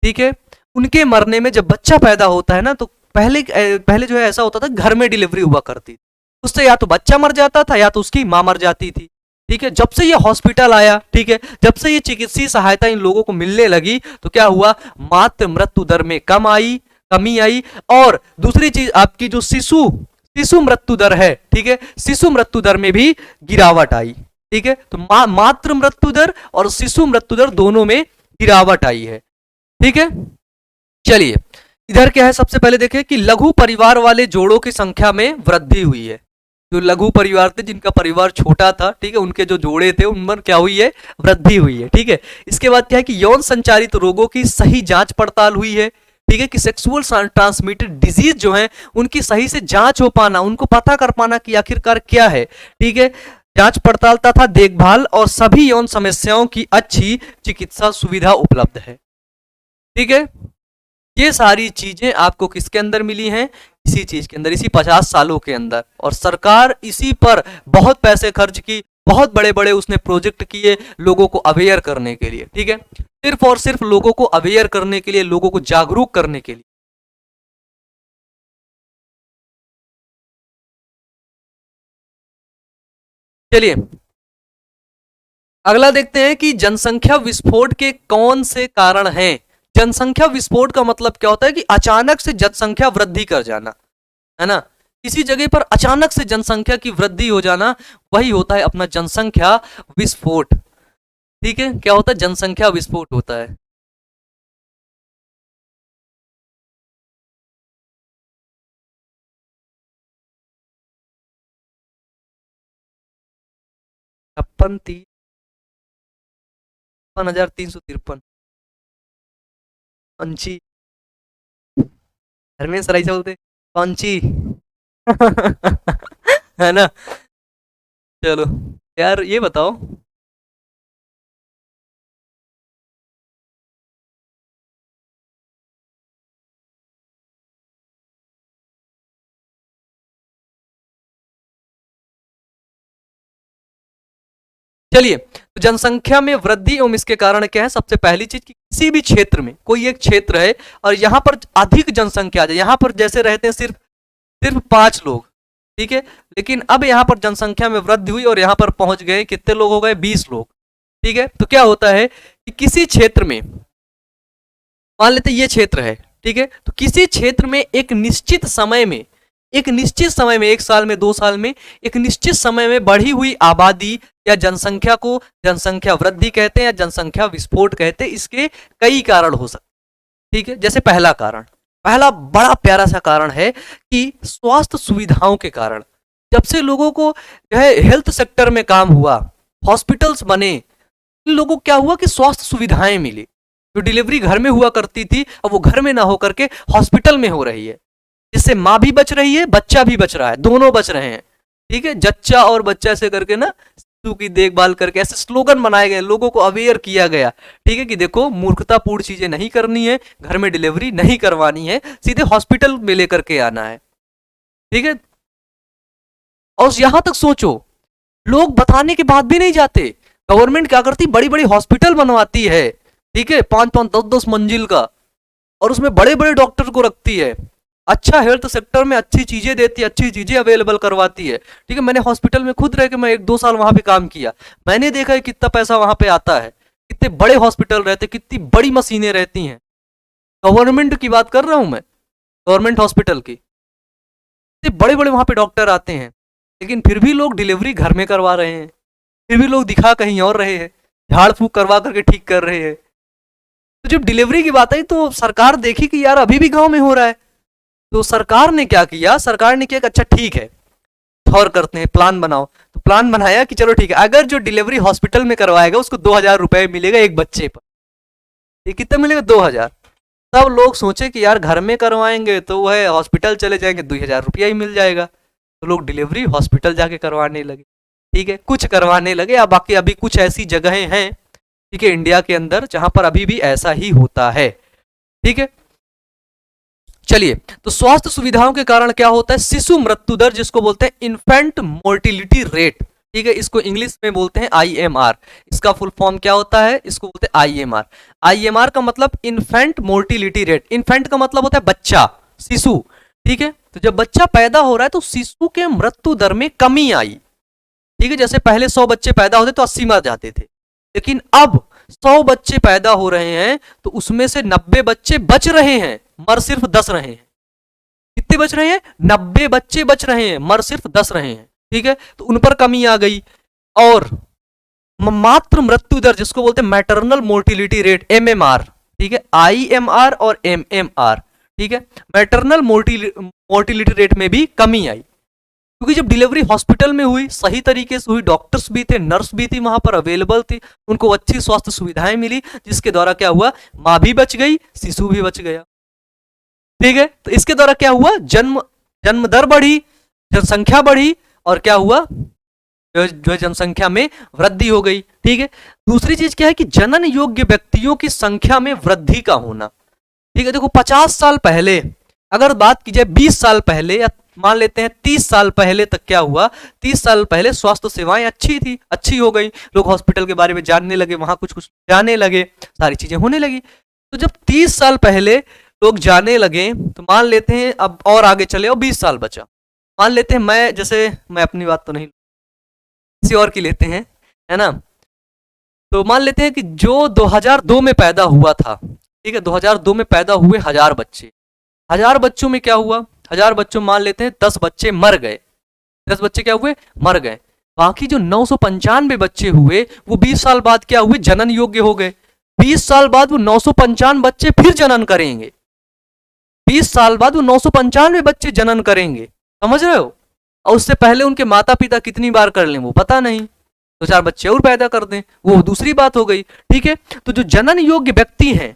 ठीक है, उनके मरने में, जब बच्चा पैदा होता है ना, तो पहले जो है ऐसा होता था घर में डिलीवरी हुआ करती, उससे या तो बच्चा मर जाता था या तो उसकी मां मर जाती थी, ठीक है। जब से ये हॉस्पिटल आया, ठीक है, जब से ये चिकित्सीय सहायता इन लोगों को मिलने लगी, तो क्या हुआ, मातृ मृत्यु दर में कमी आई, और दूसरी चीज आपकी जो शिशु मृत्यु दर है, ठीक है, शिशु मृत्यु दर में भी गिरावट आई, ठीक है। तो मातृ मृत्यु दर और शिशु मृत्यु दर दोनों में गिरावट आई है, ठीक है। चलिए इधर क्या है, सबसे पहले देखें कि लघु परिवार वाले जोड़ों की संख्या में वृद्धि हुई है। जो लघु परिवार थे, जिनका परिवार छोटा था, ठीक है, उनके जो जोड़े थे उनमें क्या हुई है, वृद्धि हुई है, ठीक है। इसके बाद क्या है कि यौन संचारित रोगों की सही जांच पड़ताल हुई है, ठीक है, कि सेक्सुअल ट्रांसमिटेड डिजीज जो है उनकी सही से जांच हो पाना, उनको पता कर पाना कि आखिरकार क्या है, ठीक है, जांच पड़ताल तथा देखभाल और सभी यौन समस्याओं की अच्छी चिकित्सा सुविधा उपलब्ध है, ठीक है। ये सारी चीजें आपको किसके अंदर मिली हैं, इसी चीज के अंदर, इसी 50 सालों के अंदर, और सरकार इसी पर बहुत पैसे खर्च की, बहुत बड़े बड़े उसने प्रोजेक्ट किए लोगों को अवेयर करने के लिए, ठीक है, सिर्फ और सिर्फ लोगों को अवेयर करने के लिए, लोगों को जागरूक करने के लिए। चलिए अगला देखते हैं कि जनसंख्या विस्फोट के कौन से कारण हैं। जनसंख्या विस्फोट का मतलब क्या होता है कि अचानक से जनसंख्या वृद्धि कर जाना, है ना, किसी जगह पर अचानक से जनसंख्या की वृद्धि हो जाना, वही होता है अपना जनसंख्या विस्फोट। ठीक है, क्या होता है, जनसंख्या विस्फोट होता है। छप्पन 53,353 पंची, धर्मेंद्र सराई बोलते पंची है ना। चलो यार ये बताओ, चलिए तो जनसंख्या में वृद्धि एवं इसके कारण क्या है। सबसे पहली चीज कि किसी भी क्षेत्र में कोई एक क्षेत्र है और यहाँ पर अधिक जनसंख्या आ जाए, यहाँ पर जैसे रहते हैं सिर्फ सिर्फ 5 लोग, ठीक है, लेकिन अब यहाँ पर जनसंख्या में वृद्धि हुई और यहाँ पर पहुंच गए, कितने लोग हो गए, 20 लोग, ठीक है। तो क्या होता है कि किसी क्षेत्र में, मान लेते ये क्षेत्र है, ठीक है, तो किसी क्षेत्र में एक निश्चित समय में, एक निश्चित समय में, 1 साल में, 2 साल में, एक निश्चित समय में बढ़ी हुई आबादी या जनसंख्या को जनसंख्या वृद्धि कहते हैं या जनसंख्या विस्फोट कहते हैं। इसके कई कारण हो सकते, ठीक है। जैसे पहला कारण, पहला बड़ा प्यारा सा कारण है कि स्वास्थ्य सुविधाओं के कारण, जब से लोगों को जो है हेल्थ सेक्टर में काम हुआ, हॉस्पिटल्स बने, इन लोगों को क्या हुआ कि स्वास्थ्य सुविधाएं मिली। जो डिलीवरी घर में हुआ करती थी अब वो घर में ना होकर के हॉस्पिटल में हो रही है, जिससे माँ भी बच रही है, बच्चा भी बच रहा है, दोनों बच रहे हैं, ठीक है। जच्चा और बच्चा से करके ना शिशु की देखभाल करके ऐसे स्लोगन बनाए गए, लोगों को अवेयर किया गया, ठीक है, कि देखो मूर्खतापूर्ण चीजें नहीं करनी है, घर में डिलीवरी नहीं करवानी है, सीधे हॉस्पिटल में लेकर के आना है, ठीक है। और यहां तक सोचो, लोग बताने के बाद भी नहीं जाते, गवर्नमेंट क्या करती, बड़ी बड़ी हॉस्पिटल बनवाती है, ठीक है, 5-5 10-10 मंजिल का, और उसमें बड़े बड़े डॉक्टर को रखती है, अच्छा हेल्थ सेक्टर में अच्छी चीजें देती है, अच्छी चीजें अवेलेबल करवाती है, ठीक है। मैंने हॉस्पिटल में खुद रह के मैं 1-2 साल वहां पे काम किया, मैंने देखा है कितना पैसा वहां पे आता है, कितने बड़े हॉस्पिटल रहते, कितनी बड़ी मशीनें रहती हैं। गवर्नमेंट की बात कर रहा हूं मैं, गवर्नमेंट हॉस्पिटल की, इतने बड़े बड़े वहां पे डॉक्टर आते हैं, लेकिन फिर भी लोग डिलीवरी घर में करवा रहे हैं, फिर भी लोग दिखा कहीं और रहे हैं, झाड़ फूक करवा करके ठीक कर रहे हैं। तो जब डिलीवरी की बात आई तो सरकार देखी कि यार अभी भी गांव में हो रहा है, तो सरकार ने क्या किया, सरकार ने किया कि अच्छा ठीक है, और करते हैं, प्लान बनाओ। तो प्लान बनाया कि चलो ठीक है, अगर जो डिलीवरी हॉस्पिटल में करवाएगा उसको 2,000 रुपए मिलेगा एक बच्चे पर। ये कितना मिलेगा, 2,000। तब लोग सोचे कि यार घर में करवाएंगे तो वह हॉस्पिटल चले जाएंगे, 2,000 रुपया ही मिल जाएगा, तो लोग डिलीवरी हॉस्पिटल जाके करवाने लगे, ठीक है, कुछ करवाने लगे। या बाकी अभी कुछ ऐसी जगहें हैं, ठीक है, इंडिया के अंदर जहां पर अभी भी ऐसा ही होता है, ठीक है। चलिए तो स्वास्थ्य सुविधाओं के कारण क्या होता है, शिशु मृत्यु दर, जिसको बोलते हैं इन्फेंट मोर्टिलिटी रेट, ठीक है, इसको इंग्लिश में बोलते हैं IMR। इसका फुल फॉर्म क्या होता है, इसको बोलते हैं IMR। IMR का मतलब इन्फेंट मोर्टिलिटी रेट, इन्फेंट का मतलब होता है बच्चा, शिशु, ठीक है। तो जब बच्चा पैदा हो रहा है तो शिशु के मृत्यु दर में कमी आई, ठीक है। जैसे पहले 100 बच्चे पैदा होते तो 80 मर जाते थे, लेकिन अब 100 बच्चे पैदा हो रहे हैं तो उसमें से 90 बच्चे बच रहे हैं, मर सिर्फ 10 रहे हैं। कितने बच रहे हैं, 90 बच्चे बच रहे हैं, मर सिर्फ 10 रहे हैं, ठीक है। तो उन पर कमी आ गई। और मातृ मृत्यु दर, जिसको बोलते हैं मैटरनल मोर्टिलिटी रेट, MMR, ठीक है, IMR और MMR, ठीक है, मैटरनल मोर्टिलिटी रेट में भी कमी आई, क्योंकि जब डिलीवरी हॉस्पिटल में हुई, सही तरीके से हुई, डॉक्टर्स भी थे, नर्स भी थी वहां पर अवेलेबल थी, उनको अच्छी स्वास्थ्य सुविधाएं मिली, जिसके द्वारा क्या हुआ, माँ भी बच गई, शिशु भी बच गया, ठीक है। तो इसके द्वारा क्या हुआ, जन्म दर बढ़ी, जनसंख्या बढ़ी, और क्या हुआ, जो जनसंख्या में वृद्धि हो गई, ठीक है। दूसरी चीज क्या है कि जनन योग्य व्यक्तियों की संख्या में वृद्धि का होना, ठीक है। देखो 50 साल पहले अगर बात की जाए, 20 साल पहले या मान लेते हैं 30 साल पहले तक क्या हुआ, 30 साल पहले स्वास्थ्य सेवाएं अच्छी थी, अच्छी हो गई, लोग हॉस्पिटल के बारे में जानने लगे, वहां कुछ कुछ जाने लगे, सारी चीजें होने लगी। तो जब 30 साल पहले लोग जाने लगे तो मान लेते हैं अब और आगे चले और 20 साल बचा। मान लेते हैं मैं अपनी बात तो नहीं, किसी और की लेते हैं, है ना। तो मान लेते हैं कि जो 2002 में पैदा हुआ था, ठीक है, 2002 में पैदा हुए 1000 बच्चे, 1000 बच्चों में क्या हुआ, 1000 बच्चों मान लेते हैं 10 बच्चे मर गए, 10 बच्चे क्या हुए, मर गए। बाकी जो 995 बच्चे हुए वो 20 साल बाद क्या हुए, जनन योग्य हो गए। 20 साल बाद वो 995 बच्चे फिर जनन करेंगे, 20 साल बाद वो 995 बच्चे जनन करेंगे, समझ रहे हो। और उससे पहले उनके माता पिता कितनी बार कर लें वो पता नहीं, 2-4 बच्चे और पैदा कर दें, वो दूसरी बात हो गई, ठीक है। तो जो जनन योग्य व्यक्ति हैं,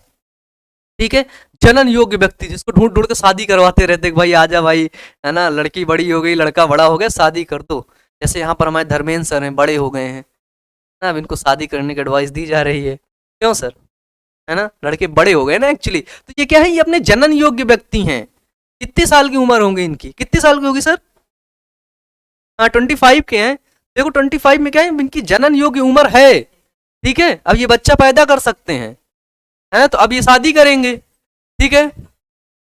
ठीक है, जनन योग्य व्यक्ति जिसको ढूंढ ढूंढ के शादी करवाते रहते कि भाई आजा भाई, है ना, लड़की बड़ी हो गई, लड़का बड़ा हो गया, शादी कर दो। जैसे यहाँ पर हमारे धर्मेंद्र सर हैं, बड़े हो गए हैं ना, अब इनको शादी करने की एडवाइस दी जा रही है, क्यों सर, है ना, लड़के बड़े हो गए ना एक्चुअली। तो ये क्या है, ये अपने जनन योग्य व्यक्ति हैं। कितने साल की उम्र होंगी इनकी, कितने साल की होगी सर, हाँ 25 के हैं। देखो 25 में क्या है, इनकी जनन योग्य उम्र है, ठीक है, अब ये बच्चा पैदा कर सकते हैं, है ना। तो अब ये शादी करेंगे, ठीक है।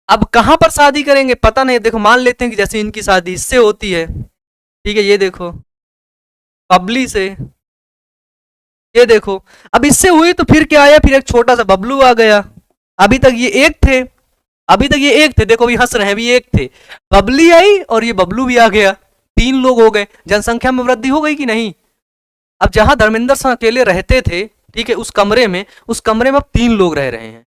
अब कहां पर शादी करेंगे पता नहीं, देखो मान लेते हैं कि जैसे इनकी शादी इससे होती है, ठीक है, ये देखो बबली से, ये देखो अब इससे हुई तो फिर क्या आया, फिर एक छोटा सा बबलू आ गया। अभी तक ये एक थे, अभी तक ये एक थे, देखो अभी हंस रहे हैं, अभी एक थे, बबली आई और ये बबलू भी आ गया, 3 लोग हो गए। जनसंख्या में वृद्धि हो गई कि नहीं। अब जहां धर्मेंद्र सिंह अकेले रहते थे, ठीक है, उस कमरे में अब 3 लोग रह रहे हैं,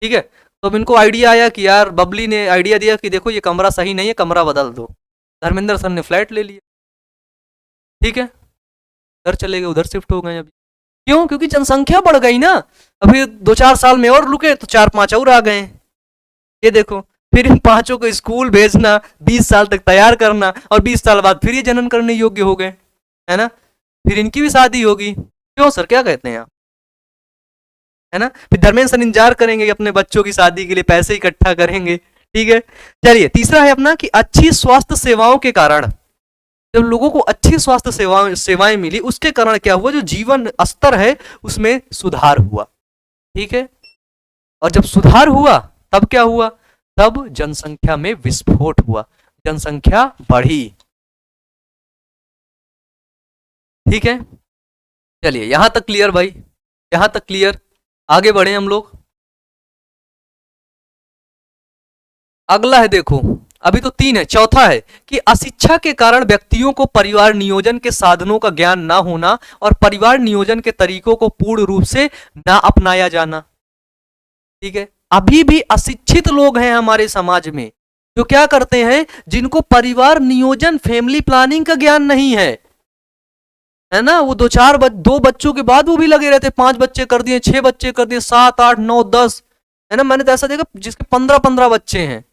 ठीक है। तो अब इनको आइडिया आया कि यार, बबली ने आइडिया दिया कि देखो ये कमरा सही नहीं है, कमरा बदल दो। धर्मेंद्र सर ने फ्लैट ले लिया, ठीक है, उधर चले गए, उधर शिफ्ट हो गए। अभी क्यों, क्योंकि जनसंख्या बढ़ गई ना। अभी 2-4 साल में और रुके तो 4-5 और आ गए, ये देखो। फिर इन 5 को स्कूल भेजना, 20 साल तक तैयार करना, और 20 साल बाद फिर ये जनन करने योग्य हो गए, है ना। फिर इनकी भी शादी होगी, क्यों सर, क्या कहते हैं आप, है ना। फिर धर्मेंद्र सर इंतजार करेंगे अपने बच्चों की शादी के लिए, पैसे इकट्ठा करेंगे, ठीक है। चलिए तीसरा है अपना कि अच्छी स्वास्थ्य सेवाओं के कारण, जब लोगों को अच्छी स्वास्थ्य सेवाएं मिली, उसके कारण क्या हुआ, जो जीवन स्तर है उसमें सुधार हुआ, ठीक है। और जब सुधार हुआ तब क्या हुआ, तब जनसंख्या में विस्फोट हुआ, जनसंख्या बढ़ी, ठीक है। चलिए यहां तक क्लियर भाई, यहां तक क्लियर। आगे बढ़े हम लोग। अगला है, देखो अभी तो 3 है, चौथा है कि अशिक्षा के कारण व्यक्तियों को परिवार नियोजन के साधनों का ज्ञान ना होना और परिवार नियोजन के तरीकों को पूर्ण रूप से ना अपनाया जाना, ठीक है। अभी भी अशिक्षित लोग हैं हमारे समाज में जो क्या करते हैं, जिनको परिवार नियोजन, फैमिली प्लानिंग का ज्ञान नहीं है ना। वो 2 बच्चों के बाद वो भी लगे रहते, 5 बच्चे कर दिए, 6 बच्चे कर दिए, 7, 8, 9, 10, है ना। मैंने तो ऐसा देखा जिसके 15-15 बच्चे हैं,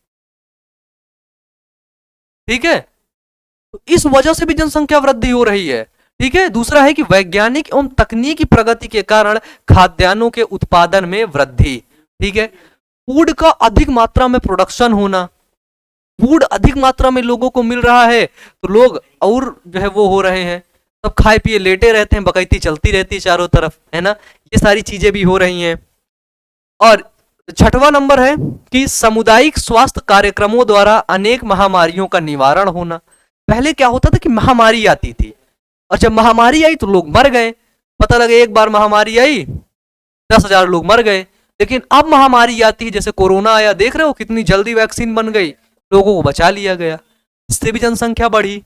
ठीक है। तो इस वजह से भी जनसंख्या वृद्धि हो रही है, ठीक है। दूसरा है कि वैज्ञानिक एवं तकनीकी प्रगति के कारण खाद्यान्नों के उत्पादन में वृद्धि, ठीक है। फूड का अधिक मात्रा में प्रोडक्शन होना, फूड अधिक मात्रा में लोगों को मिल रहा है तो लोग और जो है वो हो रहे हैं, सब खाए पिए लेटे रहते हैं, बकैती चलती रहती है चारों तरफ, है ना। ये सारी चीजें भी हो रही हैं। और 6वां नंबर है कि सामुदायिक स्वास्थ्य कार्यक्रमों द्वारा अनेक महामारियों का निवारण होना। पहले क्या होता था कि महामारी आती थी, और जब महामारी आई तो लोग मर गए, पता लगे एक बार महामारी आई 10,000 लोग मर गए। लेकिन अब महामारी आती है, जैसे कोरोना आया, देख रहे हो कितनी जल्दी वैक्सीन बन गई, लोगों को बचा लिया गया, इससे भी जनसंख्या बढ़ी।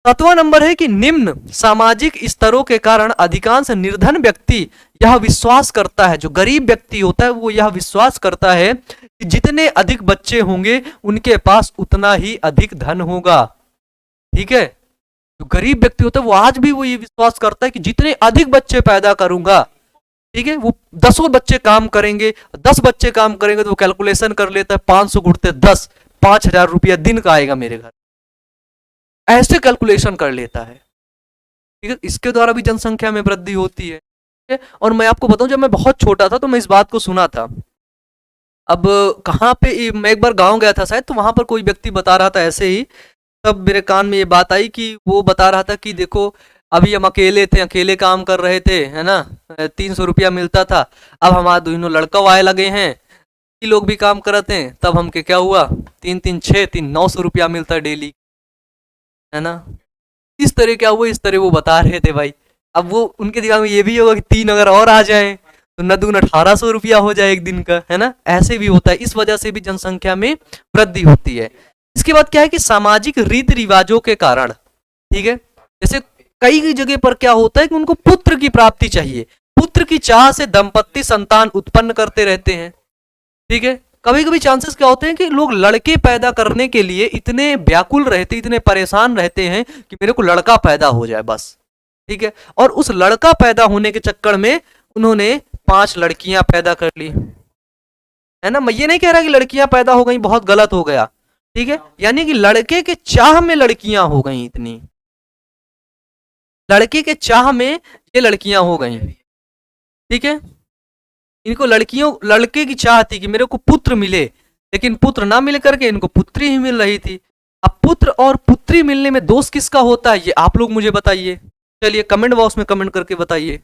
7वां नंबर है कि निम्न सामाजिक स्तरों के कारण अधिकांश निर्धन व्यक्ति यह विश्वास करता है, जो गरीब व्यक्ति होता है वो यह विश्वास करता है कि जितने अधिक बच्चे होंगे उनके पास उतना ही अधिक धन होगा, ठीक है। जो गरीब व्यक्ति होता है वो आज भी वो ये विश्वास करता है कि जितने अधिक बच्चे पैदा करूंगा, ठीक है, वो 10 बच्चे काम करेंगे, 10 बच्चे काम करेंगे तो वो कैलकुलेशन कर लेता है, 500 गुणते 10, 5,000 रुपया दिन का आएगा मेरे घर, ऐसे कैलकुलेशन कर लेता है, ठीक है। इसके द्वारा भी जनसंख्या में वृद्धि होती है, ठीक है। और मैं आपको बताऊं, जब मैं बहुत छोटा था तो मैं इस बात को सुना था, अब कहाँ पे मैं एक बार गांव गया था शायद, तो वहां पर कोई व्यक्ति बता रहा था ऐसे ही, तब मेरे कान में ये बात आई कि वो बता रहा था कि देखो अभी हम अकेले थे, अकेले काम कर रहे थे, है ना, 300 रुपया मिलता था। अब हमारे दोनों लड़का आए लगे हैं, ये लोग भी काम करते हैं, तब हमके क्या हुआ, 900 रुपया मिलता है डेली, है ना। इस तरह क्या हुआ, इस तरह वो बता रहे थे भाई। अब वो उनके दिमाग में ये भी होगा कि 3 अगर और आ जाए तो न दून 1800 रुपया हो जाए एक दिन का, है ना। ऐसे भी होता है, इस वजह से भी जनसंख्या में वृद्धि होती है। इसके बाद क्या है कि सामाजिक रीति रिवाजों के कारण, ठीक है, जैसे कई जगह पर क्या होता है कि उनको पुत्र की प्राप्ति चाहिए, पुत्र की चाह से दंपत्ति संतान उत्पन्न करते रहते हैं, ठीक है। कभी कभी चांसेस क्या होते हैं कि लोग लड़के पैदा करने के लिए इतने व्याकुल रहते, इतने परेशान रहते हैं कि मेरे को लड़का पैदा हो जाए बस, ठीक है। और उस लड़का पैदा होने के चक्कर में उन्होंने 5 लड़कियां पैदा कर ली, है ना। मैं ये नहीं कह रहा कि लड़कियां पैदा हो गई बहुत गलत हो गया, ठीक है, यानी कि लड़के के चाह में लड़कियां हो गई, इतनी लड़के के चाह में ये लड़कियां हो गई, ठीक है। इनको लड़के की चाह थी कि मेरे को पुत्र मिले, लेकिन पुत्र ना मिल करके इनको पुत्री ही मिल रही थी। अब पुत्र और पुत्री मिलने में दोष किसका होता है, ये आप लोग मुझे बताइए। चलिए कमेंट बॉक्स में कमेंट करके बताइए।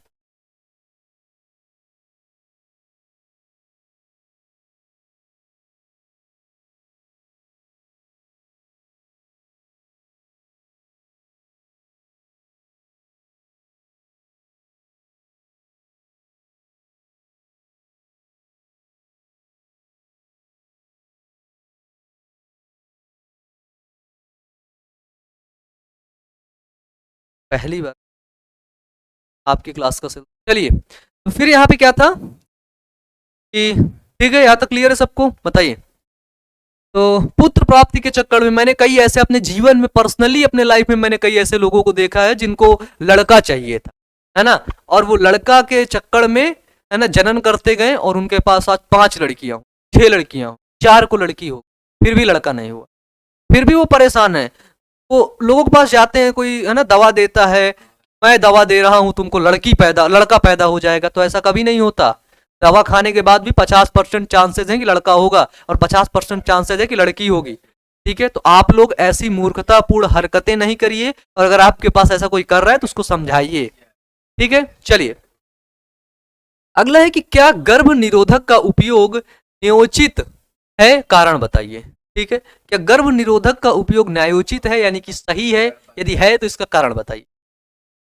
पहली बार आपकी क्लास का चलिए, तो फिर यहाँ पे क्या था कि, ठीक है, यहाँ तक क्लियर है सबको, बताइए। तो पुत्र प्राप्ति के चक्कर में मैंने कई ऐसे अपने जीवन में, पर्सनली अपने लाइफ में मैंने कई ऐसे लोगों को देखा है जिनको लड़का चाहिए था, है ना, और वो लड़का के चक्कर में, है ना, जनन करते गए और उनके पास आज 5 लड़कियां हो, 6 लड़कियां हो, 4 को लड़की हो, फिर भी लड़का नहीं हुआ, फिर भी वो परेशान है। वो लोगों के पास जाते हैं, कोई, है ना, दवा देता है, मैं दवा दे रहा हूं तुमको लड़का पैदा हो जाएगा, तो ऐसा कभी नहीं होता। दवा खाने के बाद भी 50% चांसेस हैं कि लड़का होगा और 50% चांसेस है कि लड़की होगी, ठीक है। तो आप लोग ऐसी मूर्खतापूर्ण हरकतें नहीं करिए, और अगर आपके पास ऐसा कोई कर रहा है तो उसको समझाइए, ठीक है। चलिए अगला है कि क्या गर्भ निरोधक का उपयोग न्यायोचित है, कारण बताइए, ठीक है। क्या गर्भ निरोधक का उपयोग न्यायोचित है, यानी कि सही है, यदि है तो इसका कारण बताइए,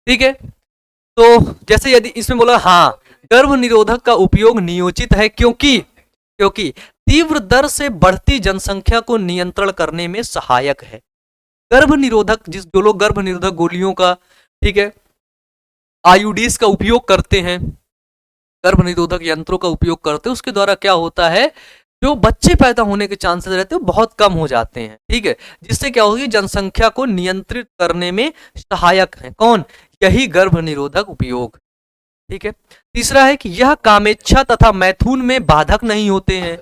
ठीक है। तो जैसे यदि इसमें बोला हाँ, गर्भ निरोधक का उपयोग नियोजित है, क्योंकि तीव्र दर से बढ़ती जनसंख्या को नियंत्रण करने में सहायक है। गर्भ निरोधक, जो लोग गर्भ निरोधक गोलियों का, ठीक है, आईयूडीज का उपयोग करते हैं, गर्भ निरोधक यंत्रों का उपयोग करते हैं, उसके द्वारा क्या होता है, जो बच्चे पैदा होने के चांसेस रहते हैं वो बहुत कम हो जाते हैं, ठीक है, जिससे क्या होगी, जनसंख्या को नियंत्रित करने में सहायक है कौन, यही गर्भ निरोधक उपयोग, ठीक है। तीसरा है कि यह कामेच्छा तथा मैथुन में बाधक नहीं होते हैं,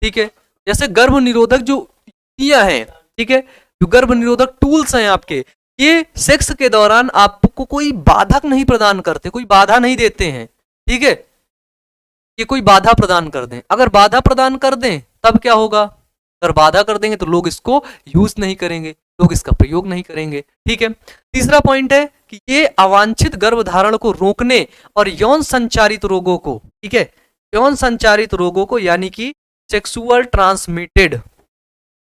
ठीक है। जैसे गर्भ निरोधक जो युक्तियां हैं, ठीक है, जो गर्भ निरोधक टूल्स हैं आपके, ये सेक्स के दौरान आपको कोई बाधक नहीं प्रदान करते, कोई बाधा नहीं देते हैं, ठीक है। ये कोई बाधा प्रदान कर दें, अगर बाधा प्रदान कर दें तब क्या होगा, अगर बाधा कर देंगे तो लोग इसको यूज नहीं करेंगे, लोग इसका प्रयोग नहीं करेंगे, ठीक है। तीसरा पॉइंट है कि ये अवांछित गर्भधारण को रोकने और यौन संचारित रोगों को, ठीक है, यौन संचारित रोगों को, यानी कि सेक्सुअल ट्रांसमिटेड,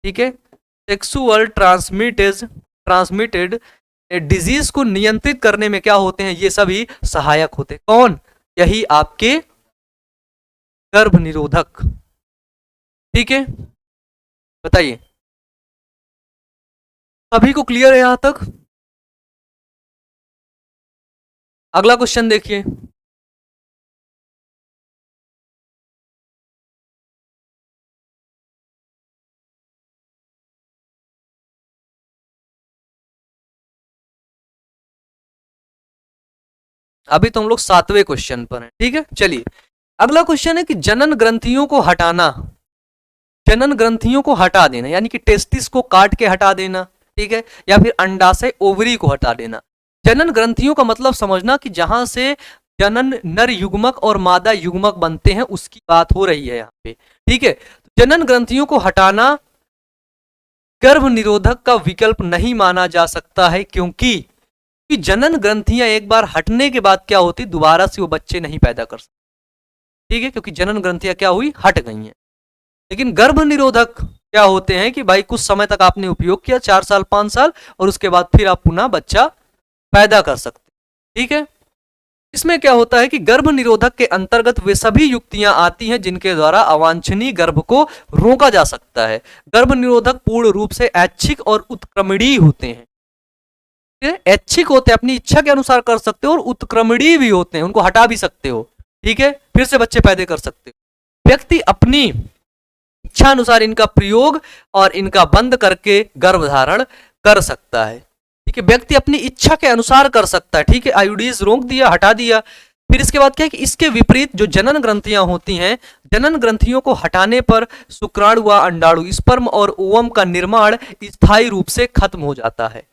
ठीक है, सेक्सुअल ट्रांसमिटेड डिजीज को नियंत्रित करने में क्या होते हैं, ये सभी सहायक होते हैं, कौन, यही आपके गर्भ निरोधक, ठीक है। बताइए सभी को क्लियर है यहां तक। अगला क्वेश्चन देखिए, अभी तो हम लोग 7वें क्वेश्चन पर हैं, ठीक है। चलिए अगला क्वेश्चन है कि जनन ग्रंथियों को हटाना, जनन ग्रंथियों को हटा देना, यानी कि टेस्टिस को काट के हटा देना, ठीक है, या फिर अंडाशय ओवरी को हटा देना। जनन ग्रंथियों का मतलब समझना कि जहां से जनन नर युग्मक और मादा युग्मक बनते हैं, उसकी बात हो रही है यहाँ पे, ठीक है, जनन ग्रंथियों को हटाना गर्भ निरोधक का विकल्प नहीं माना जा सकता है, क्योंकि कि जनन ग्रंथियां एक बार हटने के बाद क्या होती, दोबारा से वो बच्चे नहीं पैदा कर सकते। ठीक है, क्योंकि जनन ग्रंथियां क्या हुई, हट गई हैं। लेकिन गर्भ निरोधक क्या होते हैं कि भाई कुछ समय तक आपने उपयोग किया, 4 साल 5 साल, और उसके बाद फिर आप पुनः बच्चा पैदा कर सकते। ठीक है, इसमें क्या होता है कि गर्भ निरोधक के अंतर्गत वे सभी युक्तियां आती हैं जिनके द्वारा अवांछनीय गर्भ को रोका जा सकता है। गर्भ निरोधक पूर्ण रूप से ऐच्छिक और उत्क्रमणीय होते हैं। ऐच्छिक होते हैं, अपनी इच्छा के अनुसार कर सकते हो, और उत्क्रमणीय भी होते हैं, उनको हटा भी सकते हो। ठीक है, फिर से बच्चे पैदा कर सकते हो। व्यक्ति अपनी इच्छा अनुसार इनका प्रयोग और इनका बंद करके गर्भधारण कर सकता है। ठीक है, व्यक्ति अपनी इच्छा के अनुसार कर सकता है। ठीक है, आईयूडीज रोक दिया, हटा दिया। फिर इसके बाद क्या है कि इसके विपरीत जो जनन ग्रंथियां होती हैं, जनन ग्रंथियों को हटाने पर शुक्राणु व अंडाणु, स्पर्म और ओवम का निर्माण स्थायी रूप से खत्म हो जाता है।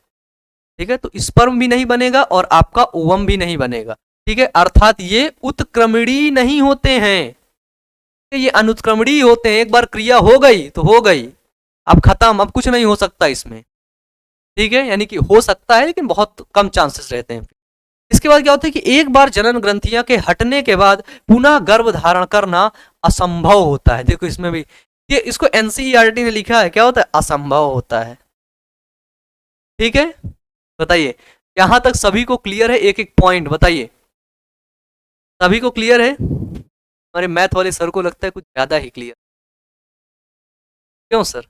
ठीक है, तो स्पर्म भी नहीं बनेगा और आपका ओवम भी नहीं बनेगा। ठीक है, अर्थात ये उत्क्रमणीय नहीं होते हैं, ये अनुत्क्रमणीय होते हैं। एक बार क्रिया हो गई तो हो गई, अब खत्म, अब कुछ नहीं हो सकता इसमें। ठीक है, यानी कि हो सकता है लेकिन बहुत कम चांसेस रहते हैं। इसके बाद क्या होता है कि एक बार जनन ग्रंथियां के हटने के बाद पुनः गर्भ धारण करना असंभव होता है। देखो इसमें भी ये, इसको एनसीईआरटी ने लिखा है, क्या होता है, असंभव होता है। ठीक है, बताइए यहां तक सभी को क्लियर है? एक एक पॉइंट बताइए, सभी को क्लियर है? हमारे मैथ वाले सर को लगता है कुछ ज्यादा ही क्लियर। क्यों सर?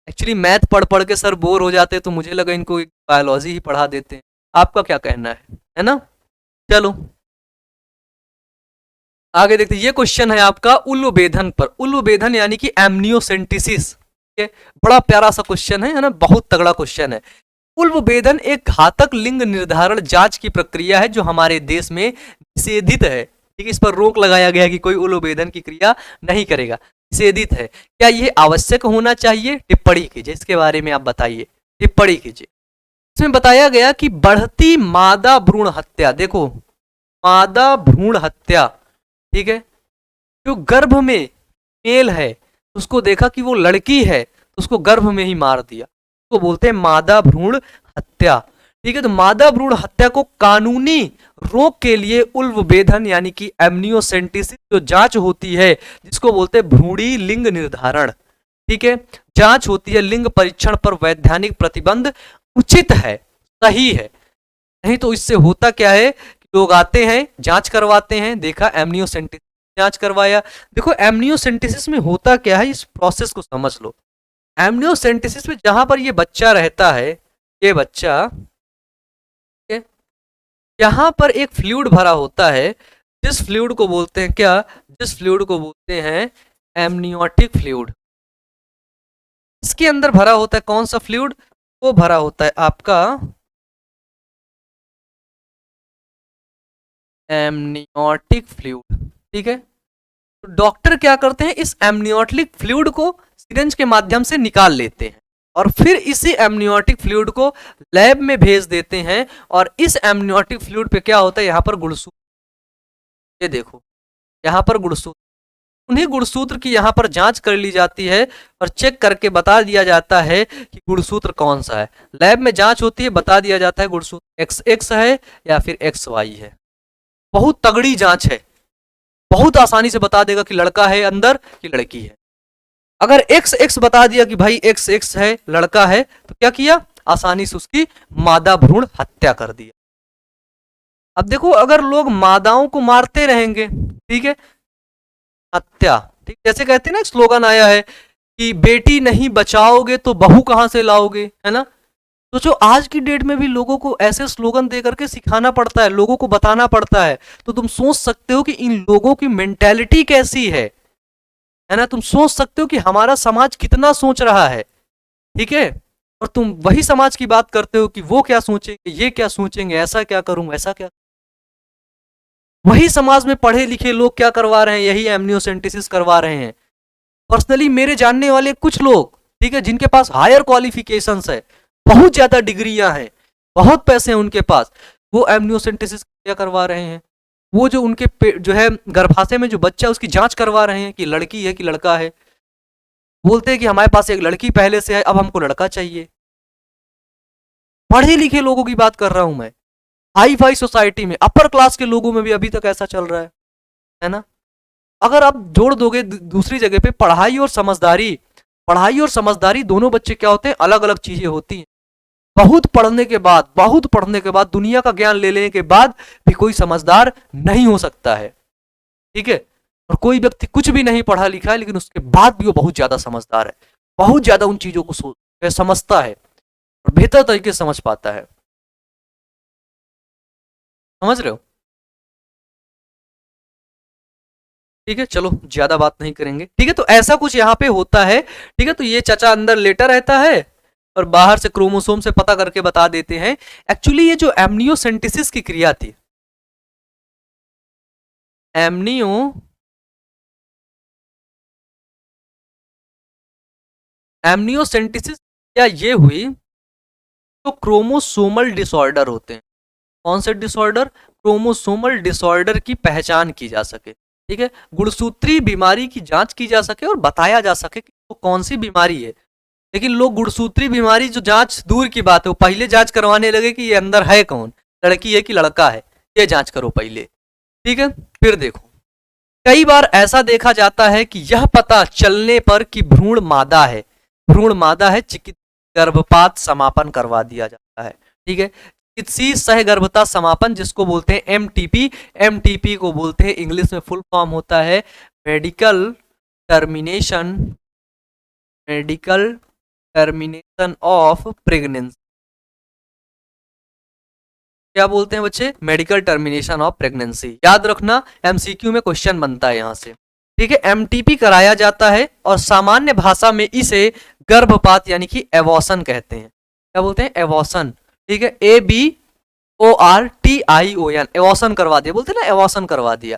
एक्चुअली मैथ पढ़ पढ़ के सर बोर हो जाते, तो मुझे लगा इनको बायोलॉजी ही पढ़ा देते हैं। आपका क्या कहना है ना? चलो आगे देखते हैं। ये क्वेश्चन है आपका उल्वबेधन पर। उल्वबेधन यानी कि एमनियोसेंटिसिस। बड़ा प्यारा सा क्वेश्चन है ना, बहुत तगड़ा क्वेश्चन है। उल्वबेधन एक घातक लिंग निर्धारण जांच की प्रक्रिया है जो हमारे देश में निषेधित है। ठीक है, इस पर रोक लगाया गया है कि कोई उल्वबेधन की क्रिया नहीं करेगा, निषेधित है। क्या यह आवश्यक होना चाहिए? टिप्पणी कीजिए, इसके बारे में आप बताइए, टिप्पणी कीजिए। इसमें बताया गया कि बढ़ती मादा भ्रूण हत्या, देखो मादा भ्रूण हत्या, ठीक है, जो गर्भ में मेल है उसको देखा कि वो लड़की है तो उसको गर्भ में ही मार दिया, उसको बोलते हैं मादा भ्रूण हत्या। ठीक है, तो मादा भ्रूण हत्या को कानूनी रोक के लिए उल्वबेधन यानी कि एमनियोसेंटिसिस जो जांच होती है, जिसको बोलते हैं भ्रूणी लिंग निर्धारण, ठीक है, जांच होती है, लिंग परीक्षण पर वैधानिक प्रतिबंध उचित है, सही है। नहीं तो इससे होता क्या है, लोग आते हैं जांच करवाते हैं, देखा एमनियोसेंटिसिस जांच करवाया। देखो एमनियोसेंटिसिस में होता क्या है, इस प्रोसेस को समझ लो। एमनियोसेंटिसिस में जहां पर ये बच्चा रहता है, ये बच्चा, यहां पर एक फ्लूइड भरा होता है, जिस फ्लूइड को बोलते हैं क्या, जिस फ्लूइड को बोलते हैं एमनियोटिक फ्लूइड। इसके अंदर भरा होता है कौन सा फ्लूइड? वो भरा होता है आपका एमनियोटिक फ्लूइड। ठीक है, तो डॉक्टर क्या करते हैं, इस एमनियोटिक फ्लूइड को सिरिंज के माध्यम से निकाल लेते हैं और फिर इसी एमनियोटिक फ्लूइड को लैब में भेज देते हैं। और इस एमनियोटिक फ्लूइड पे क्या होता है, यहाँ पर गुणसूत्र, ये देखो यहाँ पर गुणसूत्र, उन्हीं गुणसूत्र की यहाँ पर जांच कर ली जाती है और चेक करके बता दिया जाता है कि गुणसूत्र कौन सा है। लैब में जांच होती है, बता दिया जाता है गुणसूत्र XX है या फिर XY है। बहुत तगड़ी जांच है, बहुत आसानी से बता देगा कि लड़का है अंदर कि लड़की है। अगर XX बता दिया कि भाई XX है, लड़का है, तो क्या किया, आसानी से उसकी मादा भ्रूण हत्या कर दिया। अब देखो अगर लोग मादाओं को मारते रहेंगे, ठीक है, हत्या, ठीक, जैसे कहते हैं ना, स्लोगन आया है कि बेटी नहीं बचाओगे तो बहू कहां से लाओगे, है ना। तो जो आज की डेट में भी लोगों को ऐसे स्लोगन दे करके सिखाना पड़ता है, लोगों को बताना पड़ता है, तो तुम सोच सकते हो कि इन लोगों की मेंटेलिटी कैसी है ना। तुम सोच सकते हो कि हमारा समाज कितना सोच रहा है, ठीक है, और तुम वही समाज की बात करते हो कि वो क्या सोचेंगे, ये क्या सोचेंगे, ऐसा क्या करूं, ऐसा क्या। वही समाज में पढ़े लिखे लोग क्या करवा रहे हैं, यही एमनियोसेंटिसिस करवा रहे हैं। पर्सनली मेरे जानने वाले कुछ लोग, ठीक है, जिनके पास हायर क्वालिफिकेशंस है, बहुत ज्यादा डिग्रियां हैं, बहुत पैसे हैं उनके पास, वो एमनियोसेंटिसिस क्या करवा रहे हैं। वो जो उनके जो है गर्भाशय में जो बच्चा है उसकी जांच करवा रहे हैं कि लड़की है कि लड़का है। बोलते हैं कि हमारे पास एक लड़की पहले से है, अब हमको लड़का चाहिए। पढ़े लिखे लोगों की बात कर रहा हूं मैं, हाई फाई सोसाइटी में, अपर क्लास के लोगों में भी अभी तक ऐसा चल रहा है ना। अगर आप जोड़ दोगे दूसरी जगह पे पढ़ाई और समझदारी दोनों बच्चे क्या होते हैं, अलग अलग चीजें होती हैं। बहुत पढ़ने के बाद दुनिया का ज्ञान ले लेने के बाद भी कोई समझदार नहीं हो सकता है, ठीक है। और कोई व्यक्ति कुछ भी नहीं पढ़ा लिखा है लेकिन उसके बाद भी वो बहुत ज्यादा समझदार है, बहुत ज्यादा उन चीजों को समझता है और बेहतर तरीके से समझ पाता है। समझ रहे हो? ठीक है, चलो ज्यादा बात नहीं करेंगे। ठीक है, तो ऐसा कुछ यहाँ पे होता है। ठीक है, तो ये चाचा अंदर लेटा रहता है और बाहर से क्रोमोसोम से पता करके बता देते हैं। एक्चुअली ये जो एमनियोसेंटेसिस की क्रिया थी, एमनियो एमनियोसेंटेसिस क्या ये हुई तो क्रोमोसोमल डिसऑर्डर होते हैं। कौन से डिसऑर्डर? क्रोमोसोमल डिसऑर्डर की पहचान की जा सके। ठीक है, गुणसूत्री बीमारी की जांच की जा सके और बताया जा सके कि वो कौन सी बीमारी है। लेकिन लोग गुणसूत्री बीमारी जो जांच दूर की बात है, वो पहले जांच करवाने लगे कि ये अंदर है कौन, लड़की है कि लड़का है, ये जांच करो पहले। ठीक है, फिर देखो, कई बार ऐसा देखा जाता है कि यह पता चलने पर कि भ्रूण मादा है, चिकित्सा गर्भपात समापन करवा दिया जाता है। ठीक है, चिकित्सीय सहगर्भता समापन जिसको बोलते हैं एमटीपी। एमटीपी को बोलते हैं, इंग्लिश में फुल फॉर्म होता है मेडिकल टर्मिनेशन ऑफ प्रेगनेंसी। क्या बोलते हैं बच्चे? Medical termination of pregnancy. याद रखना, एमसीक्यू में क्वेश्चन बनता है यहां से। ठीक है, एमटीपी कराया जाता है और सामान्य भाषा में इसे गर्भपात यानी कि एवॉशन कहते हैं। क्या बोलते हैं? एवॉशन। ठीक है, ABORTION, एवॉशन करवा दिया, बोलते हैं ना, एवॉशन करवा दिया।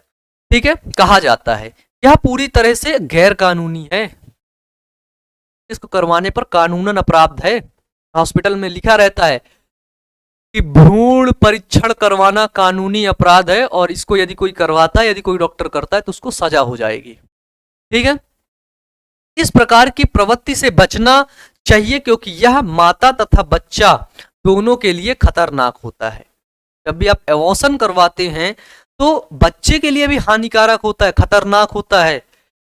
ठीक है, कहा जाता है यह पूरी तरह से गैर कानूनी है, इसको करवाने पर कानूनन अपराध है। हॉस्पिटल में लिखा रहता है कि भ्रूण परीक्षण करवाना कानूनी अपराध है और इसको यदि कोई करवाता है, यदि कोई डॉक्टर करता है तो उसको सजा हो जाएगी। ठीक है, इस प्रकार की प्रवृत्ति से बचना चाहिए क्योंकि यह माता तथा बच्चा दोनों के लिए खतरनाक होता है। जब भी आप एवॉशन करवाते हैं तो बच्चे के लिए भी हानिकारक होता है, खतरनाक होता है,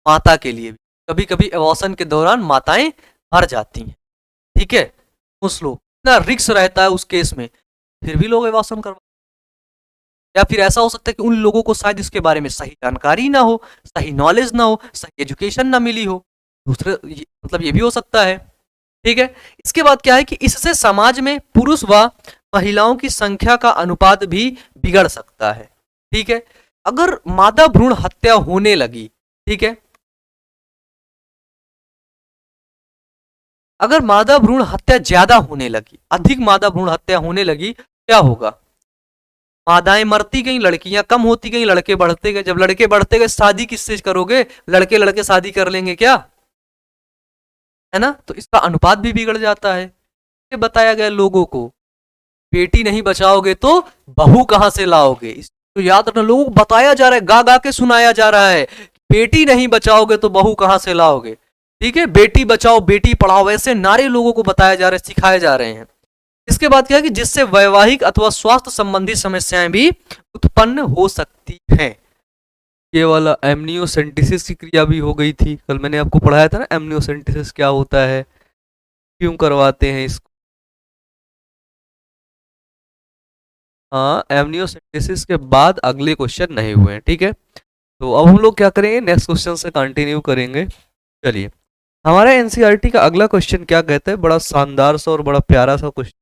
माता के लिए भी। कभी कभी एवॉशन के दौरान माताएं मर जाती हैं। ठीक है, उस लोग इतना रिस्क रहता है उस केस में, फिर भी लोग एवॉशन करवा। या फिर ऐसा हो सकता है कि उन लोगों को शायद इसके बारे में सही जानकारी ना हो, सही नॉलेज ना हो, सही एजुकेशन ना मिली हो। दूसरे मतलब ये भी हो सकता है। ठीक है, इसके बाद क्या है कि इससे समाज में पुरुष व महिलाओं की संख्या का अनुपात भी बिगड़ सकता है। ठीक है, अगर मादा भ्रूण हत्या होने लगी, ठीक है, अगर मादा भ्रूण हत्या ज्यादा होने लगी, अधिक मादा भ्रूण हत्या होने लगी, क्या होगा? मादाएं मरती गई, लड़कियां कम होती गई, लड़के बढ़ते गए। जब लड़के बढ़ते गए, शादी किससे करोगे? लड़के लड़के शादी कर लेंगे क्या? है ना, तो इसका अनुपात भी बिगड़ जाता है। ये बताया गया लोगों को, बेटी नहीं बचाओगे तो बहू कहां से लाओगे। तो याद रखना, लोगों को बताया जा रहा है, गा गा के सुनाया जा रहा है, बेटी नहीं बचाओगे तो बहू कहां से लाओगे। ठीक है, बेटी बचाओ बेटी पढ़ाओ, ऐसे नारे लोगों को बताया जा रहे हैं, सिखाए जा रहे हैं। इसके बाद क्या है कि जिससे वैवाहिक अथवा स्वास्थ्य संबंधी समस्याएं भी उत्पन्न हो सकती हैं। ये वाला एमनियोसेंटेसिस की क्रिया भी हो गई थी, कल मैंने आपको पढ़ाया था ना एमनियोसेंटेसिस क्या होता है, क्यों करवाते हैं इसको। हाँ, एमनियोसेंटेसिस के बाद अगले क्वेश्चन नहीं हुए हैं। ठीक है, तो अब हम लोग क्या करेंगे, नेक्स्ट क्वेश्चन से कंटिन्यू करेंगे। चलिए, हमारा एनसीईआरटी का अगला क्वेश्चन क्या कहता है, बड़ा शानदार सा और बड़ा प्यारा सा क्वेश्चन,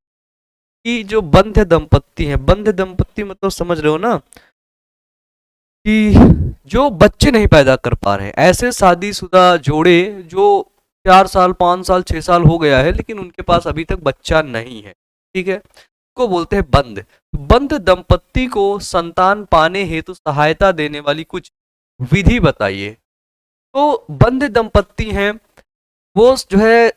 कि जो बंध्य दंपत्ति है, बंध्य दंपत्ति मतलब समझ रहे हो ना, कि जो बच्चे नहीं पैदा कर पा रहे हैं, ऐसे शादीशुदा जोड़े जो 4 साल 5 साल 6 साल हो गया है लेकिन उनके पास अभी तक बच्चा नहीं है। ठीक है, को बोलते हैं बंध। बंध दंपत्ति को संतान पाने हेतु सहायता देने वाली कुछ विधि बताइए। तो बंध दंपत्ति हैं, वो जो है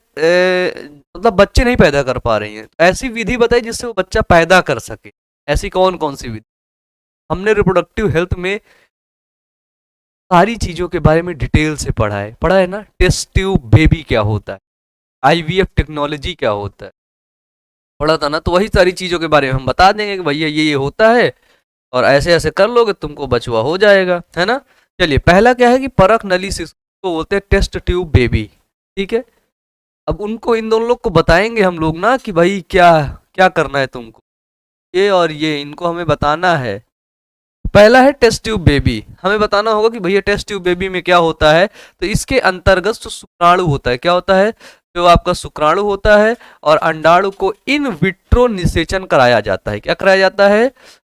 मतलब बच्चे नहीं पैदा कर पा रही हैं, तो ऐसी विधि बताइए जिससे वो बच्चा पैदा कर सके। ऐसी कौन कौन सी विधि? हमने रिप्रोडक्टिव हेल्थ में सारी चीजों के बारे में डिटेल से पढ़ा है ना। टेस्ट ट्यूब बेबी क्या होता है, आईवीएफ टेक्नोलॉजी क्या होता है, पढ़ा था ना। तो वही सारी चीजों के बारे में हम बता देंगे कि भैया ये होता है और ऐसे ऐसे कर लोगे तुमको बचवा हो जाएगा, है ना। चलिए, पहला क्या है कि परख नली शिशु को बोलते हैं टेस्ट ट्यूब बेबी, ठीक है। अब उनको, इन दोनों लोग को बताएंगे हम लोग ना कि भाई क्या क्या करना है तुमको, ये और ये इनको हमें बताना है। पहला है टेस्ट ट्यूब बेबी, हमें बताना होगा कि भैया टेस्ट ट्यूब बेबी में क्या होता है। तो इसके अंतर्गत जो शुक्राणु होता है, क्या होता है, जो आपका शुक्राणु होता है और अंडाणु को इन विट्रो निषेचन कराया जाता है। क्या कराया जाता है,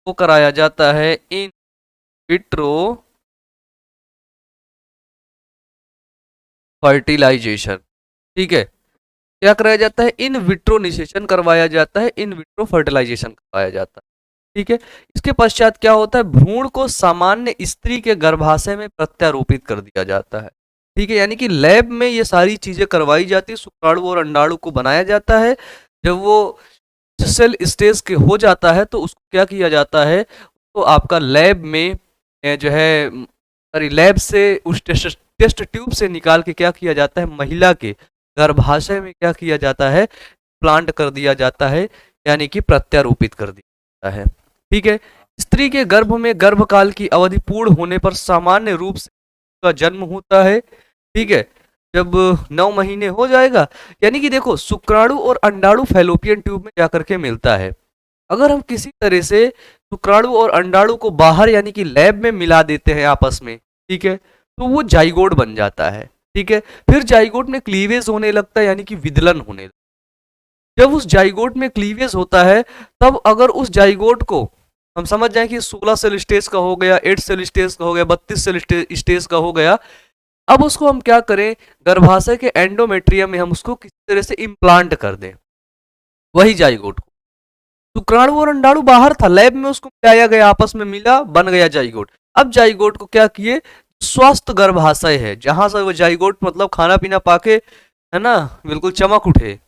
वो कराया जाता है इन विट्रो फर्टिलाइजेशन, ठीक है। क्या कराया जाता है, इन विट्रो निषेचन करवाया जाता है, इन विट्रो फर्टिलाइजेशन करवाया जाता है, ठीक है। इसके पश्चात क्या होता है, भ्रूण को सामान्य स्त्री के गर्भाशय में प्रत्यारोपित कर दिया जाता है, ठीक है। यानी कि लैब में ये सारी चीजें करवाई जाती है, शुक्राणु और अंडाणु को बनाया जाता है। जब वो सेल स्टेज के हो जाता है तो उसको क्या किया जाता है, तो आपका लैब में जो है, सॉरी, लैब से उस टेस्ट ट्यूब से निकाल के क्या किया जाता है, महिला के गर्भाशय में क्या किया जाता है, प्लांट कर दिया जाता है, यानी कि प्रत्यारोपित कर दिया जाता है, ठीक है। स्त्री के गर्भ में गर्भकाल की अवधि पूर्ण होने पर सामान्य रूप से का जन्म होता है, ठीक है। जब 9 महीने हो जाएगा, यानी कि देखो, शुक्राणु और अंडाणु फैलोपियन ट्यूब में जाकर के मिलता है। अगर हम किसी तरह से शुक्राणु और अंडाणु को बाहर यानी कि लैब में मिला देते हैं आपस में, ठीक है, तो वो जाइगोट बन जाता है, ठीक है। फिर जाइगोट में क्लीवेज होने लगता है, यानी कि विदलन होने लगता है। जब उस जाइगोट में क्लीवेज होता है, तब अगर उस जाइगोट को हम समझ जाएं कि 16 सेल स्टेज का हो गया, 8 सेल स्टेज का हो गया, 32 सेल स्टेज का हो गया, अब उसको हम क्या करें, गर्भाशय के एंडोमेट्रियम में हम उसको किसी तरह से इम्प्लांट कर दें, वही जाइगोट को। शुक्राणु और अंडाणु बाहर था, लैब में उसको मिलाया गया, आपस में मिला, बन गया जाइगोट। अब जाइगोट को क्या किए, स्वस्थ गर्भाशय है जहां से वो जाइगोट मतलब खाना पीना पाके, है ना, बिल्कुल चमक उठे,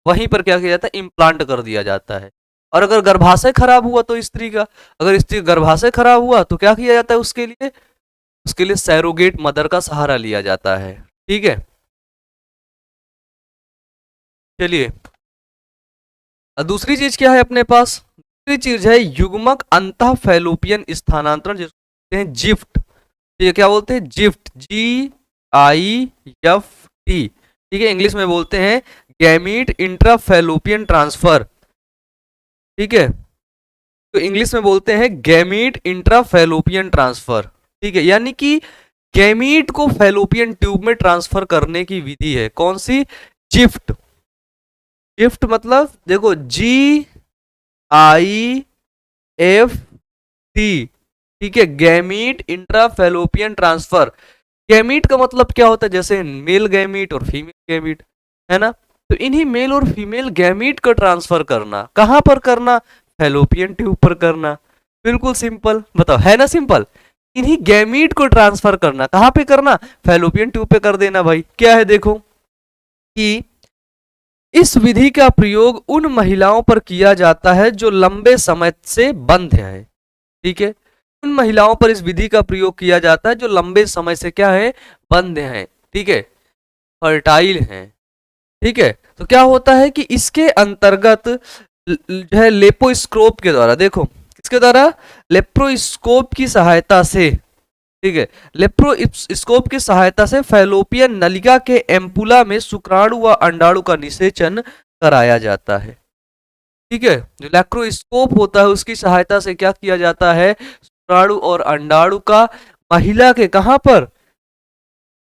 वहीं पर क्या किया जाता है, इम्प्लांट कर दिया जाता है। और अगर गर्भाशय खराब हुआ तो स्त्री का, अगर स्त्री गर्भाशय खराब हुआ तो क्या किया जाता है, उसके लिए सैरोगेट मदर का सहारा लिया जाता है, ठीक है। चलिए, दूसरी चीज क्या है अपने पास, दूसरी चीज है युग्मक अंतः फैलोपियन स्थानांतरण, जिसको बोलते हैं जिफ्ट। ये क्या बोलते हैं, जिफ्ट, GIFT, ठीक है। इंग्लिश में बोलते हैं गैमीट इंट्रा फैलोपियन ट्रांसफर, ठीक है। तो इंग्लिश में बोलते हैं गैमीट इंट्रा फैलोपियन ट्रांसफर, ठीक है। यानी कि गैमीट को फैलोपियन ट्यूब में ट्रांसफर करने की विधि है, कौन सी, जिफ्ट। जिफ्ट मतलब देखो, GIFT, ठीक है, gamete intra fallopian transfer. Gamete का मतलब क्या होता है, जैसे मेल गैमीट और फीमेल गैमीट, है ना। तो इन्हीं मेल और फीमेल गैमीट का ट्रांसफर करना, कहां पर करना, फैलोपियन ट्यूब पर करना। बिल्कुल सिंपल, बताओ, है ना सिंपल। इन्हीं गैमीट को ट्रांसफर करना, कहां पे करना, फैलोपियन ट्यूब पे कर देना। भाई क्या है, देखो कि इस विधि का प्रयोग उन महिलाओं पर किया जाता है जो लंबे समय से बंध है, ठीक है। उन महिलाओं पर इस विधि का प्रयोग किया जाता है जो लंबे समय से क्या है, बंध हैं, ठीक है, फर्टाइल हैं, ठीक है। तो क्या होता है कि इसके अंतर्गत जो है लेप्रोस्कोप के द्वारा, देखो किसके द्वारा, लेप्रोस्कोप की सहायता से, ठीक है, लेप्रोस्कोप की सहायता से फैलोपियन नलिका के एम्पुला में शुक्राणु व अंडाणु का निषेचन कराया जाता है, ठीक है। जो लेप्रोस्कोप होता है उसकी सहायता से क्या किया जाता है, शुक्राणु और अंडाणु का महिला के कहां पर,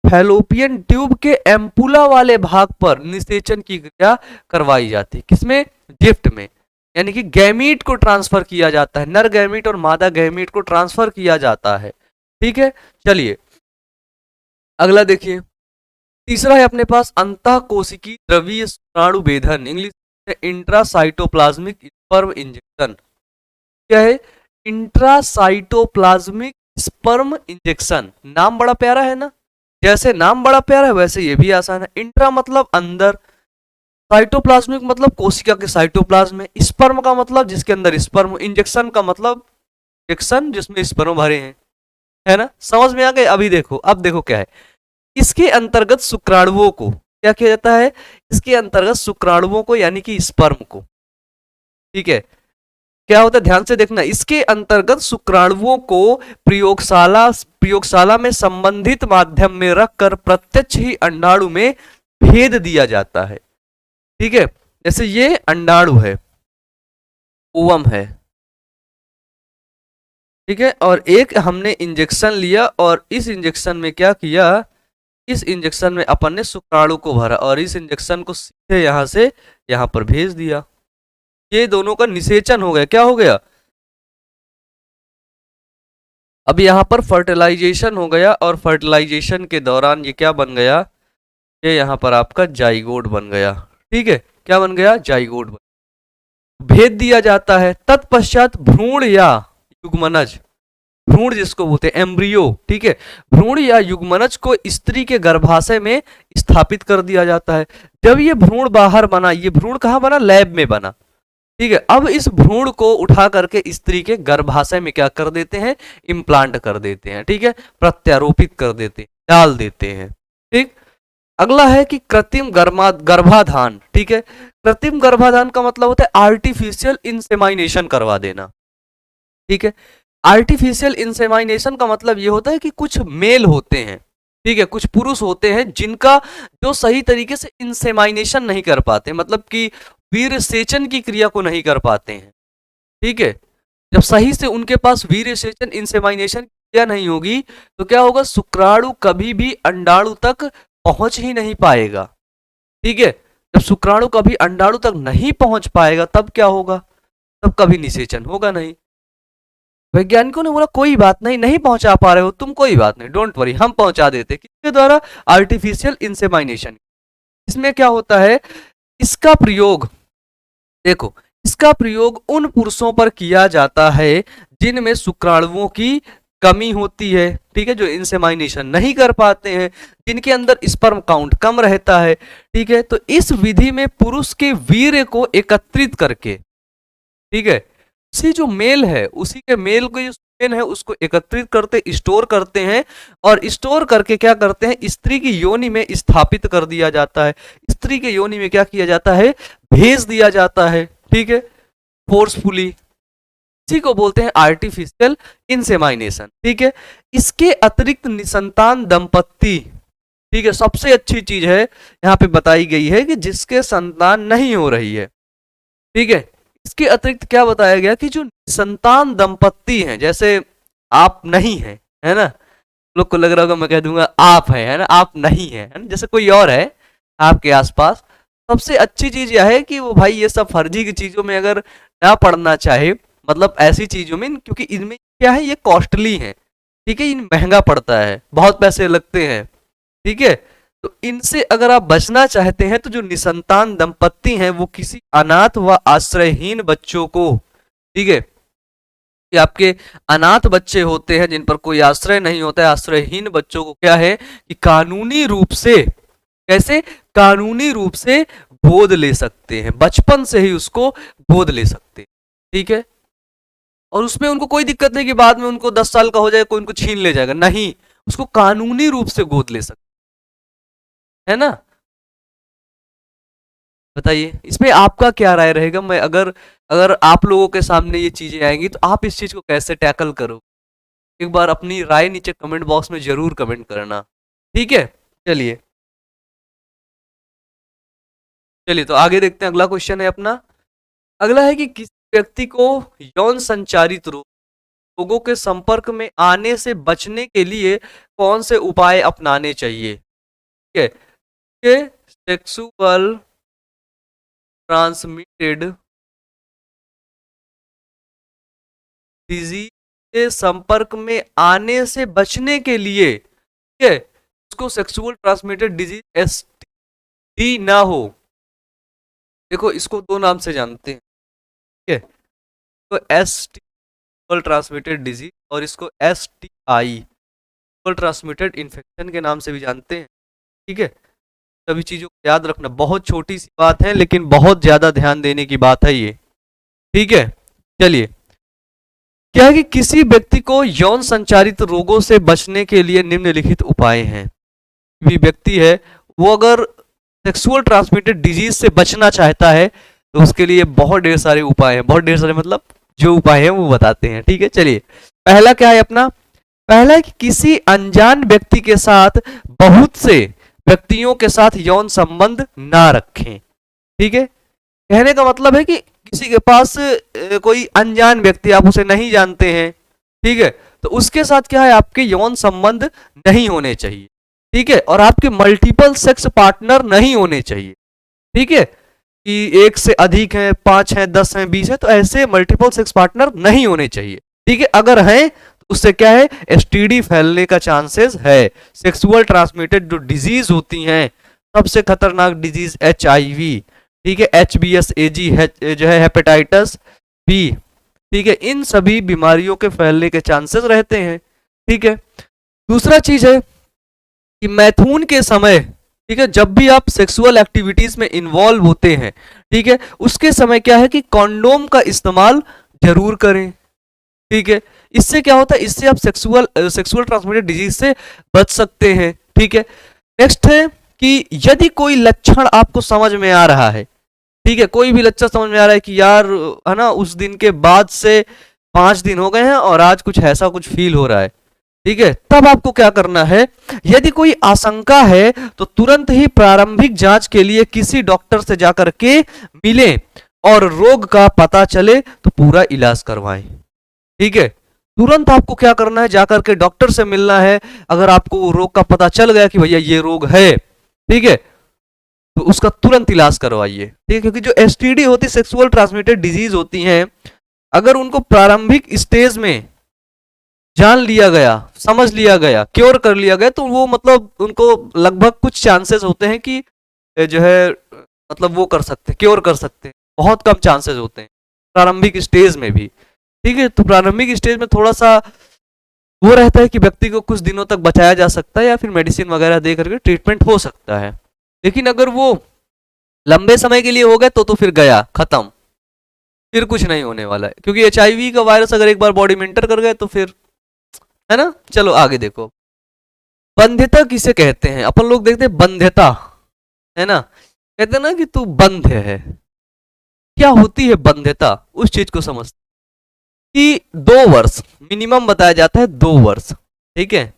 फैलोपियन ट्यूब के एम्पुला वाले भाग पर निषेचन की क्रिया करवाई जाती है, किसमें, जिफ्ट में। यानी कि गैमीट को ट्रांसफर किया जाता है, नर गैमीट और मादा गैमीट को ट्रांसफर किया जाता है, ठीक है। चलिए अगला देखिए, तीसरा है अपने पास अंतः कोशिकी द्रवीय शुक्राणु भेदन, इंग्लिश में इंट्रासाइटोप्लाज्मिक स्पर्म इंजेक्शन। क्या है, इंट्रासाइटोप्लाज्मिक स्पर्म इंजेक्शन। नाम बड़ा प्यारा है ना, जैसे नाम बड़ा प्यारा है वैसे ये भी आसान है। इंट्रा मतलब अंदर, साइटोप्लाज्मिक मतलब कोशिका के साइटोप्लाज्म में, स्पर्म का मतलब जिसके अंदर स्पर्म, इंजेक्शन का मतलब इंजेक्शन जिसमें स्पर्म भरे हैं, है ना, समझ में आ गए। अभी देखो, अब देखो क्या है, इसके अंतर्गत शुक्राणुओं को क्या किया जाता है, इसके अंतर्गत शुक्राणुओं को यानी कि स्पर्म को, ठीक है, क्या होता है ध्यान से देखना, इसके अंतर्गत शुक्राणुओं को प्रयोगशाला प्रयोगशाला में संबंधित माध्यम में रखकर प्रत्यक्ष ही अंडाणु में भेद दिया जाता है, ठीक है। जैसे ये अंडाणु है, ओवम है, ठीक है, और एक हमने इंजेक्शन लिया और इस इंजेक्शन में क्या किया, इस इंजेक्शन में अपन ने शुक्राणु को भरा और इस इंजेक्शन को सीधे यहां से यहां पर भेज दिया। ये दोनों का निषेचन हो गया, क्या हो गया, अब यहां पर फर्टिलाइजेशन हो गया और फर्टिलाइजेशन के दौरान ये क्या बन गया, ये यहां पर आपका जाइगोट बन गया, ठीक है, क्या बन गया, जाइगोट बन, भेद दिया जाता है। तत्पश्चात भ्रूण या युग्मनज, भ्रूण जिसको बोलते हैं एम्ब्रियो, ठीक है, भ्रूण या युग्मनज को स्त्री के गर्भाशय में स्थापित कर दिया जाता है। जब ये भ्रूण बाहर बना, ये भ्रूण कहाँ बना, लैब में बना, ठीक है। अब इस भ्रूण को उठा करके स्त्री के गर्भाशय में क्या कर देते हैं, इम्प्लांट कर देते हैं, ठीक है, प्रत्यारोपित कर देते हैं, डाल देते हैं, ठीक। अगला है कि कृत्रिम गर्भाधान, ठीक है, कृत्रिम गर्भाधान का मतलब होता है आर्टिफिशियल इंसेमाइनेशन करवा देना, ठीक है। आर्टिफिशियल इंसेमाइनेशन का मतलब ये होता है कि कुछ मेल होते हैं, ठीक है, कुछ पुरुष होते हैं जिनका जो सही तरीके से इंसेमाइनेशन नहीं कर पाते, मतलब कि वीर्य सेचन की क्रिया को नहीं कर पाते हैं, ठीक है। जब सही से उनके पास वीर्य सेचन इंसेमाइनेशन क्रिया नहीं होगी तो क्या होगा, शुक्राणु कभी भी अंडाणु तक पहुंच ही नहीं पाएगा, ठीक है। जब शुक्राणु कभी अंडाणु तक नहीं पहुंच पाएगा तब क्या होगा, तब कभी निषेचन होगा नहीं। वैज्ञानिकों ने बोला कोई बात नहीं, नहीं पहुंचा पा रहे हो तुम, कोई बात नहीं, डोंट वरी, हम पहुंचा देते, किसके द्वारा, आर्टिफिशियल इंसेमाइनेशन। इसमें क्या होता है, इसका प्रयोग देखो, इसका प्रयोग उन पुरुषों पर किया जाता है जिनमें शुक्राणुओं की कमी होती है, ठीक है, जो इंसेमाइनेशन नहीं कर पाते हैं, जिनके अंदर स्पर्म काउंट कम रहता है, ठीक है। तो इस विधि में पुरुष के वीर्य को एकत्रित करके, ठीक है, उसी जो मेल है, उसी के मेल को जो मेल है उसको एकत्रित करते, स्टोर करते हैं और स्टोर करके क्या करते हैं, स्त्री की योनि में स्थापित कर दिया जाता है, स्त्री के योनि में क्या किया जाता है, भेज दिया जाता है, ठीक है, फोर्सफुली, इसी को बोलते हैं आर्टिफिशियल इंसेमाइनेशन, ठीक है। इसके अतिरिक्त निसंतान दंपत्ति, ठीक है, सबसे अच्छी चीज है यहाँ पे बताई गई है कि जिसके संतान नहीं हो रही है, ठीक है, इसके अतिरिक्त क्या बताया गया कि जो संतान दंपत्ति हैं, जैसे आप नहीं हैं, है ना, लोग को लग रहा होगा मैं कह दूंगा आप हैं, है ना, आप नहीं है ना, जैसे कोई और है आपके आसपास, सबसे अच्छी चीज यह है कि वो भाई ये सब फर्जी की चीजों में अगर ना पढ़ना चाहे, मतलब ऐसी चीजों में, क्योंकि इनमें क्या है, ये कॉस्टली है, ठीक है, इन महंगा पड़ता है, बहुत पैसे लगते हैं, ठीक है। तो इनसे अगर आप बचना चाहते हैं तो जो निसंतान दंपत्ति हैं वो किसी अनाथ व आश्रयहीन बच्चों को, ठीक है, कि आपके अनाथ बच्चे होते हैं जिन पर कोई आश्रय नहीं होता है, आश्रयहीन बच्चों को क्या है कि कानूनी रूप से, कैसे, कानूनी रूप से गोद ले सकते हैं, बचपन से ही उसको गोद ले सकते हैं, ठीक है। और उसमें उनको कोई दिक्कत नहीं कि बाद में उनको 10 साल का हो जाए कोई उनको छीन ले जाएगा, नहीं, उसको कानूनी रूप से गोद ले सकते, है ना। बताइए इसमें आपका क्या राय रहेगा, मैं अगर अगर आप लोगों के सामने ये चीजें आएंगी तो आप इस चीज को कैसे टैकल करो, एक बार अपनी राय नीचे कमेंट बॉक्स में जरूर कमेंट करना, ठीक है। चलिए चलिए तो आगे देखते हैं, अगला क्वेश्चन है अपना, अगला है कि किसी व्यक्ति को यौन संचारित रोगों के संपर्क में आने से बचने के लिए कौन से उपाय अपनाने चाहिए, ठीक है, सेक्सुअल ट्रांसमिटेड डिजीज के संपर्क में आने से बचने के लिए, ठीक है, उसको सेक्सुअल ट्रांसमिटेड डिजीज एसटीडी ना हो। देखो इसको दो नाम से जानते हैं, ठीक है, तो एसटी ट्रांसमिटेड डिजीज और इसको एसटीआई ट्रांसमिटेड इन्फेक्शन के नाम से भी जानते हैं, ठीक है। सभी चीजों को याद रखना, बहुत छोटी सी बात है लेकिन बहुत ज्यादा ध्यान देने की बात है ये, ठीक है। चलिए क्या है कि किसी व्यक्ति को यौन संचारित रोगों से बचने के लिए निम्नलिखित उपाय हैं। भी व्यक्ति है वो अगर सेक्सुअल ट्रांसमिटेड डिजीज से बचना चाहता है तो उसके लिए बहुत ढेर सारे उपाय हैं, बहुत ढेर सारे मतलब जो उपाय हैं वो बताते हैं। ठीक है, चलिए पहला क्या है अपना, पहला है कि किसी अनजान व्यक्ति के साथ बहुत से व्यक्तियों के साथ यौन संबंध ना रखें। ठीक है, कहने का मतलब है कि किसी के पास कोई अनजान व्यक्ति, आप उसे नहीं जानते हैं, ठीक है, तो उसके साथ क्या है आपके यौन संबंध नहीं होने चाहिए। ठीक है, और आपके मल्टीपल सेक्स पार्टनर नहीं होने चाहिए। ठीक है, कि एक से अधिक हैं, 5 हैं, 10 हैं, 20 हैं, तो ऐसे मल्टीपल सेक्स पार्टनर नहीं होने चाहिए। ठीक है, अगर हैं तो उससे क्या है एसटीडी फैलने का चांसेस है। सेक्सुअल ट्रांसमिटेड जो डिजीज होती हैं, सबसे खतरनाक डिजीज HIV, ठीक है, HBsAg जो है हेपेटाइटिस बी, ठीक है, इन सभी बीमारियों के फैलने के चांसेस रहते हैं। ठीक है, दूसरा चीज है कि मैथुन के समय, ठीक है, जब भी आप सेक्सुअल एक्टिविटीज में इन्वॉल्व होते हैं, ठीक है, उसके समय क्या है कि कॉन्डोम का इस्तेमाल जरूर करें। ठीक है, इससे क्या होता है, इससे आप सेक्सुअल ट्रांसमिटेड डिजीज से बच सकते हैं। ठीक है, नेक्स्ट है कि यदि कोई लक्षण आपको समझ में आ रहा है, ठीक है, कोई भी लक्षण समझ में आ रहा है कि यार है ना उस दिन के बाद से 5 दिन हो गए हैं और आज कुछ ऐसा कुछ फील हो रहा है, ठीक है, तब आपको क्या करना है, यदि कोई आशंका है तो तुरंत ही प्रारंभिक जांच के लिए किसी डॉक्टर से जाकर के मिलें और रोग का पता चले तो पूरा इलाज करवाएं। ठीक है, तुरंत आपको क्या करना है, जाकर के डॉक्टर से मिलना है। अगर आपको रोग का पता चल गया कि भैया ये रोग है, ठीक है, तो उसका तुरंत इलाज करवाइए। ठीक है, क्योंकि जो एसटीडी होती है, सेक्सुअल ट्रांसमिटेड डिजीज होती हैं, अगर उनको प्रारंभिक स्टेज में जान लिया गया, समझ लिया गया, क्योर कर लिया गया, तो वो मतलब उनको लगभग कुछ चांसेस होते हैं कि जो है मतलब वो कर सकते हैं, क्योर कर सकते हैं, बहुत कम चांसेस होते हैं प्रारंभिक स्टेज में भी। ठीक है, तो प्रारंभिक स्टेज में थोड़ा सा वो रहता है कि व्यक्ति को कुछ दिनों तक बचाया जा सकता है या फिर मेडिसिन वगैरह दे करके ट्रीटमेंट हो सकता है। लेकिन अगर वो लंबे समय के लिए हो गए तो फिर गया, खत्म, फिर कुछ नहीं होने वाला है, क्योंकि HIV का वायरस अगर एक बार बॉडी में एंटर कर गए तो फिर है ना। चलो आगे देखो, बंध्यता किसे कहते हैं, अपन लोग देखते हैं बंध्यता, है ना, कहते हैं ना कि तू बंध है। क्या होती है बंध्यता, उस चीज को समझते कि 2 वर्ष मिनिमम बताया जाता है, 2 वर्ष। ठीक है,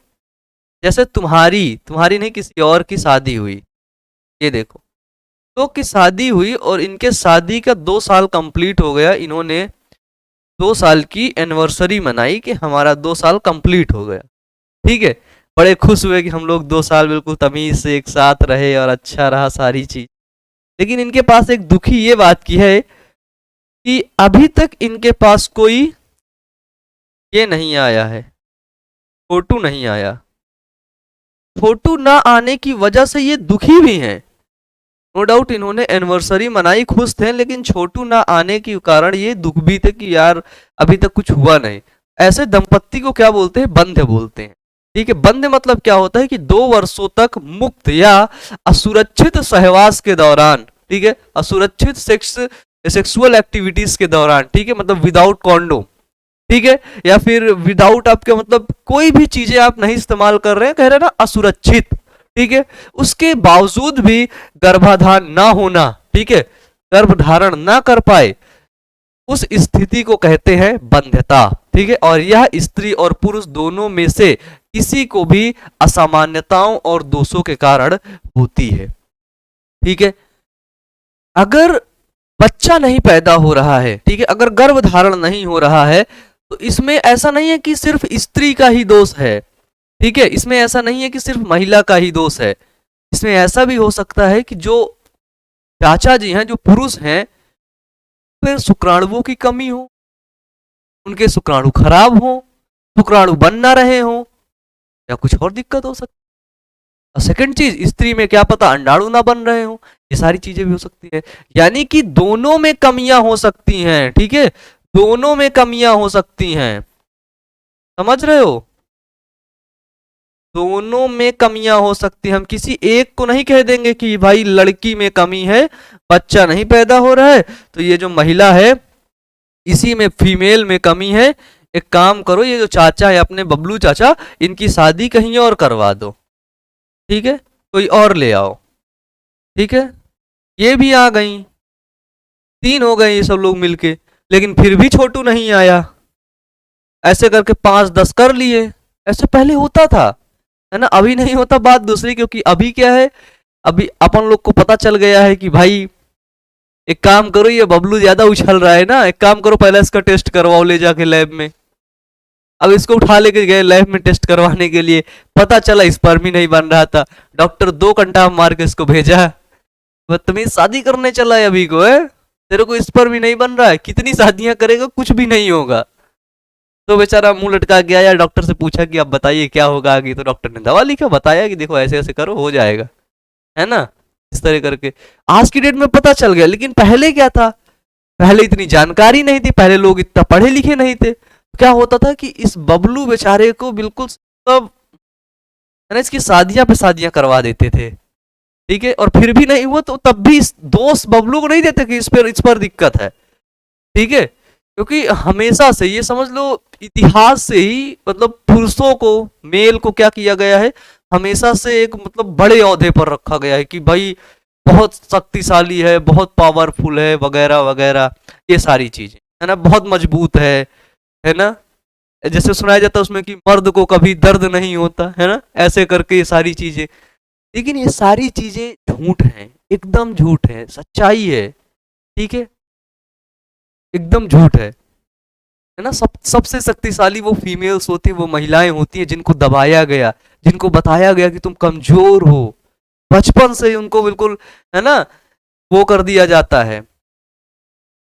जैसे तुम्हारी नहीं किसी और की शादी हुई, ये देखो, तो की शादी हुई और इनके शादी का 2 साल कंप्लीट हो गया, इन्होंने 2 साल की एनिवर्सरी मनाई कि हमारा 2 साल कंप्लीट हो गया। ठीक है, बड़े खुश हुए कि हम लोग 2 साल बिल्कुल तमीज से एक साथ रहे और अच्छा रहा सारी चीज। लेकिन इनके पास एक दुखी ये बात की है कि अभी तक इनके पास कोई ये नहीं आया है, फोटो नहीं आया। फोटो ना आने की वजह से ये दुखी भी हैं। नो डाउट इन्होंने एनिवर्सरी मनाई, खुश थे, लेकिन छोटू ना आने के कारण ये दुख भी थे कि यार अभी तक कुछ हुआ नहीं। ऐसे दंपत्ति को क्या बोलते हैं, बंध्य बोलते हैं। ठीक है, बंध्य मतलब क्या होता है कि 2 वर्षों तक मुक्त या असुरक्षित सहवास के दौरान, ठीक है, असुरक्षित सेक्सुअल एक्टिविटीज के दौरान, ठीक है, मतलब विदाउट कॉन्डोम, ठीक है, या फिर विदाउट आपके मतलब कोई भी चीजें आप नहीं इस्तेमाल कर रहे हैं, कह रहे हैं ना असुरक्षित, ठीक है, उसके बावजूद भी गर्भाधान ना होना, ठीक है, गर्भधारण ना कर पाए, उस स्थिति को कहते हैं बंध्यता। ठीक है, और यह स्त्री और पुरुष दोनों में से किसी को भी असामान्यताओं और दोषों के कारण होती है। ठीक है, अगर बच्चा नहीं पैदा हो रहा है, ठीक है, अगर गर्भधारण नहीं हो रहा है, तो इसमें ऐसा नहीं है कि सिर्फ स्त्री का ही दोष है। ठीक है, इसमें ऐसा नहीं है कि सिर्फ महिला का ही दोष है। इसमें ऐसा भी हो सकता है कि जो चाचा जी हैं, जो पुरुष हैं, फिर शुक्राणुओं की कमी हो, उनके शुक्राणु खराब हो, शुक्राणु बन ना रहे हो, या कुछ और दिक्कत हो सकती है। और सेकंड चीज, स्त्री में क्या पता अंडाणु ना बन रहे हो, ये सारी चीजें भी हो सकती है। यानी कि दोनों में कमियां हो सकती हैं। ठीक है, दोनों में कमियां हो सकती हैं, समझ रहे हो, दोनों में कमियां हो सकती हैं। हम किसी एक को नहीं कह देंगे कि भाई लड़की में कमी है, बच्चा नहीं पैदा हो रहा है, तो ये जो महिला है इसी में फीमेल में कमी है, एक काम करो, ये जो चाचा है अपने बबलू चाचा, इनकी शादी कहीं और करवा दो, ठीक है, कोई और ले आओ, ठीक है। ये भी आ गई, 3 हो गए ये सब लोग मिलके, लेकिन फिर भी छोटू नहीं आया। ऐसे करके 5-10 कर लिए। ऐसे पहले होता था, है ना, अभी नहीं होता। बात दूसरी, क्योंकि अभी क्या है, अभी अपन लोग को पता चल गया है कि भाई एक काम करो, ये बबलू ज्यादा उछल रहा है ना, एक काम करो पहले इसका टेस्ट करवाओ ले जाके लैब में। अब इसको उठा लेके गए लैब में टेस्ट करवाने के लिए, पता चला स्पर्म ही नहीं बन रहा था। डॉक्टर 2 घंटा मार के इसको भेजा। बदतमीज, शादी करने चला है अभी को, है तेरे को स्पर्म ही नहीं बन रहा है, कितनी शादियां करेगा, कुछ भी नहीं होगा। तो बेचारा मुंह लटका के आया, डॉक्टर से पूछा कि अब बताइए क्या होगा आगे। तो डॉक्टर ने दवा लिखा, बताया कि देखो ऐसे ऐसे करो, हो जाएगा, है ना, इस तरह करके। आज की डेट में पता चल गया, लेकिन पहले क्या था, पहले इतनी जानकारी नहीं थी, पहले लोग इतना पढ़े लिखे नहीं थे। क्या होता था कि इस बबलू बेचारे को बिल्कुल सब, है ना, इसकी शादियां पे शादियां करवा देते थे, ठीक है। और फिर भी नहीं हुआ तो तब भी दोस्त बबलू को नहीं देते कि इस पर दिक्कत है, ठीक है। क्योंकि हमेशा से ये समझ लो, इतिहास से ही, मतलब पुरुषों को, मेल को क्या किया गया है, हमेशा से एक मतलब बड़े ओहदे पर रखा गया है कि भाई बहुत शक्तिशाली है, बहुत पावरफुल है, वगैरह वगैरह, ये सारी चीजें, है ना, बहुत मजबूत है ना। जैसे सुनाया जाता है उसमें कि मर्द को कभी दर्द नहीं होता, है ना, ऐसे करके ये सारी चीजें। लेकिन ये सारी चीजें झूठ हैं, एकदम झूठ है, सच्चाई है, ठीक है, एकदम झूठ है ना। सबसे शक्तिशाली वो फीमेल्स होती है, वो महिलाएं होती हैं जिनको दबाया गया, जिनको बताया गया कि तुम कमजोर हो, बचपन से उनको बिल्कुल, है ना, वो कर दिया जाता है।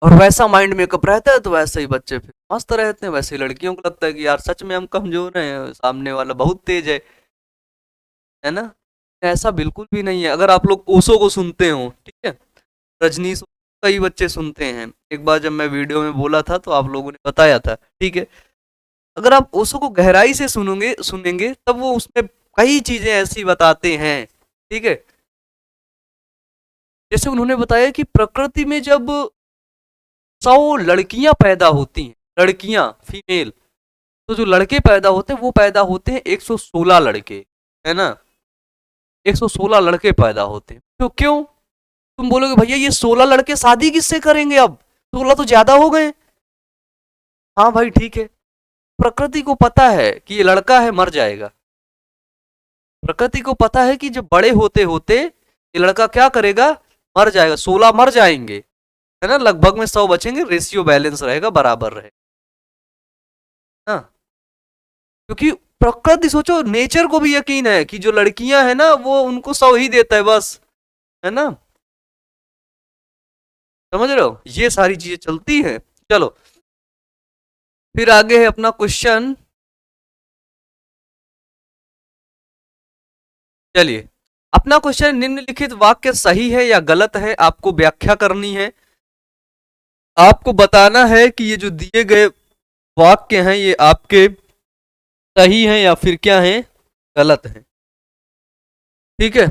और वैसा माइंड मेकअप रहता है तो वैसे ही बच्चे फिर मस्त रहते हैं, वैसे ही लड़कियों को लगता है कि यार सच में हम कमजोर हैं, सामने वाला बहुत तेज है ना। ऐसा बिल्कुल भी नहीं है। अगर आप लोग ओशो को सुनते हो, ठीक है, रजनीश, कई बच्चे सुनते हैं, एक बार जब मैं वीडियो में बोला था तो आप लोगों ने बताया था, ठीक है। अगर आप ओशो को गहराई से सुनेंगे तब वो उसमें कई चीजें ऐसी बताते हैं, ठीक है। जैसे उन्होंने बताया कि प्रकृति में जब 100 लड़कियां पैदा होती हैं, लड़कियां फीमेल, तो जो लड़के पैदा होते हैं वो पैदा होते हैं 116 लड़के, है ना, 116 लड़के पैदा होते हैं। तो क्यों, तुम बोलोगे भैया ये 16 लड़के शादी किससे करेंगे, अब 16 तो ज्यादा हो गए। हाँ भाई ठीक है, प्रकृति को पता है कि ये लड़का है मर जाएगा, प्रकृति को पता है कि जब बड़े होते होते ये लड़का क्या करेगा, मर जाएगा, 16 मर जाएंगे, है ना, लगभग में 100 बचेंगे, रेशियो बैलेंस रहेगा, बराबर रहे, हाँ। क्योंकि प्रकृति, सोचो नेचर को भी यकीन है कि जो लड़कियां है ना वो उनको 100 ही देता है बस, है ना, समझ रहे हो, ये सारी चीजें चलती हैं। चलो फिर आगे है अपना क्वेश्चन। चलिए, अपना क्वेश्चन, निम्नलिखित वाक्य सही है या गलत है, आपको व्याख्या करनी है। आपको बताना है कि ये जो दिए गए वाक्य हैं ये आपके सही हैं या फिर क्या हैं, गलत हैं, ठीक है।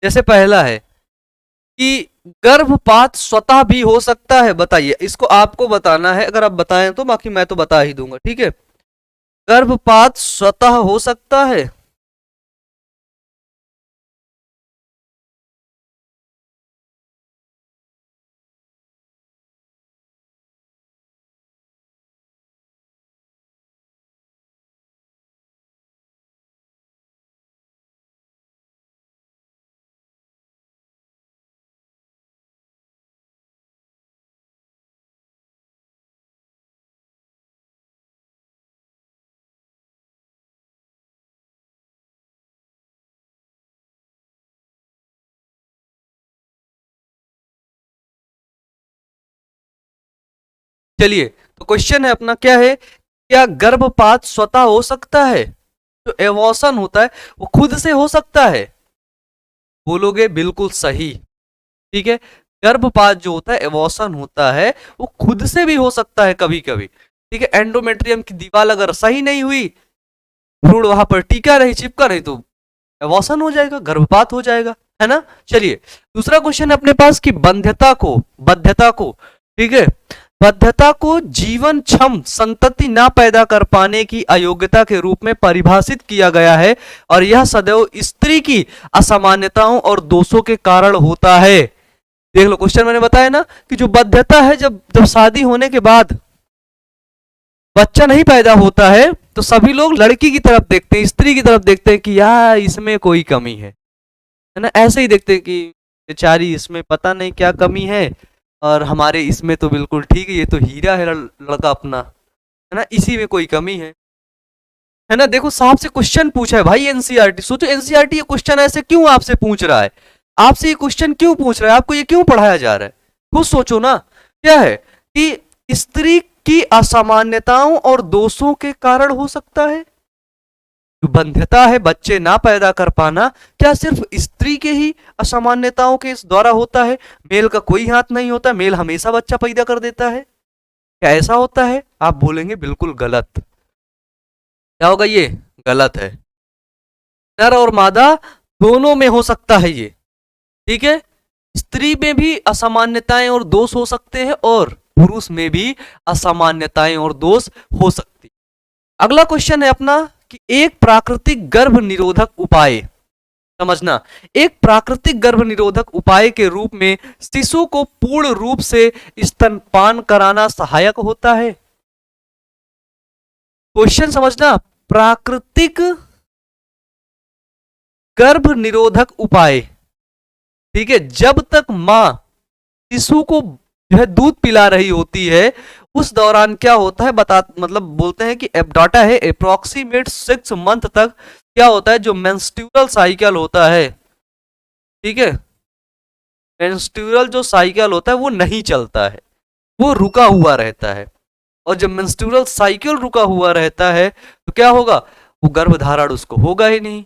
जैसे पहला है कि गर्भपात स्वतः भी हो सकता है, बताइए, इसको आपको बताना है, अगर आप बताएं तो, बाकी मैं तो बता ही दूंगा, ठीक है। गर्भपात स्वतः हो सकता है, चलिए। तो क्वेश्चन है अपना क्या है, क्या गर्भपात स्वतः हो सकता है, जो एवॉर्शन होता है वो खुद से हो सकता है, बोलोगे बिल्कुल सही, ठीक है। गर्भपात जो होता है, एवॉर्शन होता है, वो खुद से भी हो सकता है कभी कभी, ठीक है। एंडोमेट्रियम की दीवार अगर सही नहीं हुई, भ्रूण वहां पर टीका नहीं, चिपका नहीं, तो एवॉर्शन हो जाएगा, गर्भपात हो जाएगा, है ना। चलिए दूसरा क्वेश्चन है अपने पास कि बंध्यता को, ठीक है, बद्धता को जीवन क्षम संतति ना पैदा कर पाने की अयोग्यता के रूप में परिभाषित किया गया है और यह सदैव स्त्री की असामान्यताओं और दोषों के कारण होता है। देख लो क्वेश्चन मैंने बताया ना कि जो बद्धता है, जब जब शादी होने के बाद बच्चा नहीं पैदा होता है तो सभी लोग लड़की की तरफ देखते हैं, स्त्री की तरफ देखते हैं कि यार इसमें कोई कमी है ना। ऐसे ही देखते हैं कि बेचारी इसमें पता नहीं क्या कमी है और हमारे इसमें तो बिल्कुल ठीक है, ये तो हीरा है लड़का अपना, है ना, इसी में कोई कमी है ना। देखो साहब से क्वेश्चन पूछा है भाई एनसीईआरटी, सोचो एनसीईआरटी ये क्वेश्चन ऐसे क्यों आपसे पूछ रहा है, आपसे ये क्वेश्चन क्यों पूछ रहा है, आपको ये क्यों पढ़ाया जा रहा है, खुद सोचो ना। क्या है कि स्त्री की असामान्यताओं और दोषों के कारण हो सकता है। बंध्यता है, बच्चे ना पैदा कर पाना, क्या सिर्फ स्त्री के ही असामान्यताओं के द्वारा होता है? मेल का कोई हाथ नहीं होता, मेल हमेशा बच्चा पैदा कर देता है, क्या ऐसा होता है? आप बोलेंगे बिल्कुल गलत। क्या होगा? ये गलत है। नर और मादा दोनों में हो सकता है ये, ठीक है। स्त्री में भी असामान्यताएं और दोष हो सकते हैं और पुरुष में भी असामान्यताएं और दोष हो सकती। अगला क्वेश्चन है अपना कि एक प्राकृतिक गर्भ निरोधक उपाय, समझना, एक प्राकृतिक गर्भ निरोधक उपाय के रूप में शिशु को पूर्ण रूप से स्तनपान कराना सहायक होता है। क्वेश्चन समझना, प्राकृतिक गर्भ निरोधक उपाय, ठीक है, जब तक मां शिशु को जो है दूध पिला रही होती है उस दौरान क्या होता है मतलब बोलते हैं कि डाटा है अप्रोक्सीमेट 6 मंथ तक क्या होता है, जो मेंस्ट्रुअल साइकिल होता है, ठीक है, मेंस्ट्रुअल जो साइकिल होता है वो नहीं चलता है, वो रुका हुआ रहता है। और जब मेंस्ट्रुअल साइकिल रुका हुआ रहता है तो क्या होगा, वो गर्भधारण उसको होगा ही नहीं।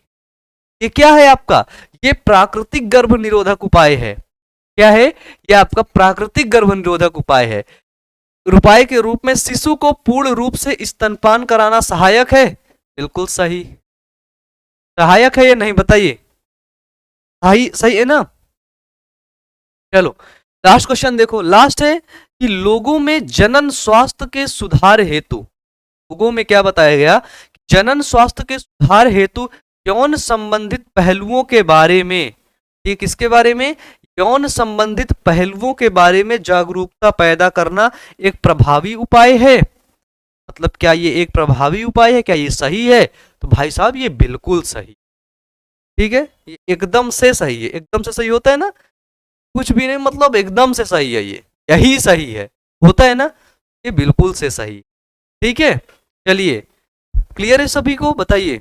ये क्या है आपका? ये प्राकृतिक गर्भ निरोधक उपाय है। क्या है? ये आपका प्राकृतिक गर्भ निरोधक उपाय है। उपाय के रूप में शिशु को पूर्ण रूप से स्तनपान कराना सहायक है। बिल्कुल सही, सहायक है या नहीं बताइए? सही, सही है ना। चलो लास्ट क्वेश्चन देखो, लास्ट है कि लोगों में जनन स्वास्थ्य के सुधार हेतु, लोगों में क्या बताया गया, जनन स्वास्थ्य के सुधार हेतु यौन संबंधित पहलुओं के बारे में, ये किसके बारे में? यौन संबंधित पहलुओं के बारे में जागरूकता पैदा करना एक प्रभावी उपाय है। मतलब क्या ये एक प्रभावी उपाय है? क्या ये सही है? तो भाई साहब ये बिल्कुल सही, ठीक है, ये एकदम से सही है। एकदम से सही होता है ना, कुछ भी नहीं, मतलब एकदम से सही है, ये यही सही है, होता है ना, ये बिल्कुल से सही, ठीक है। चलिए क्लियर है सभी को? बताइए।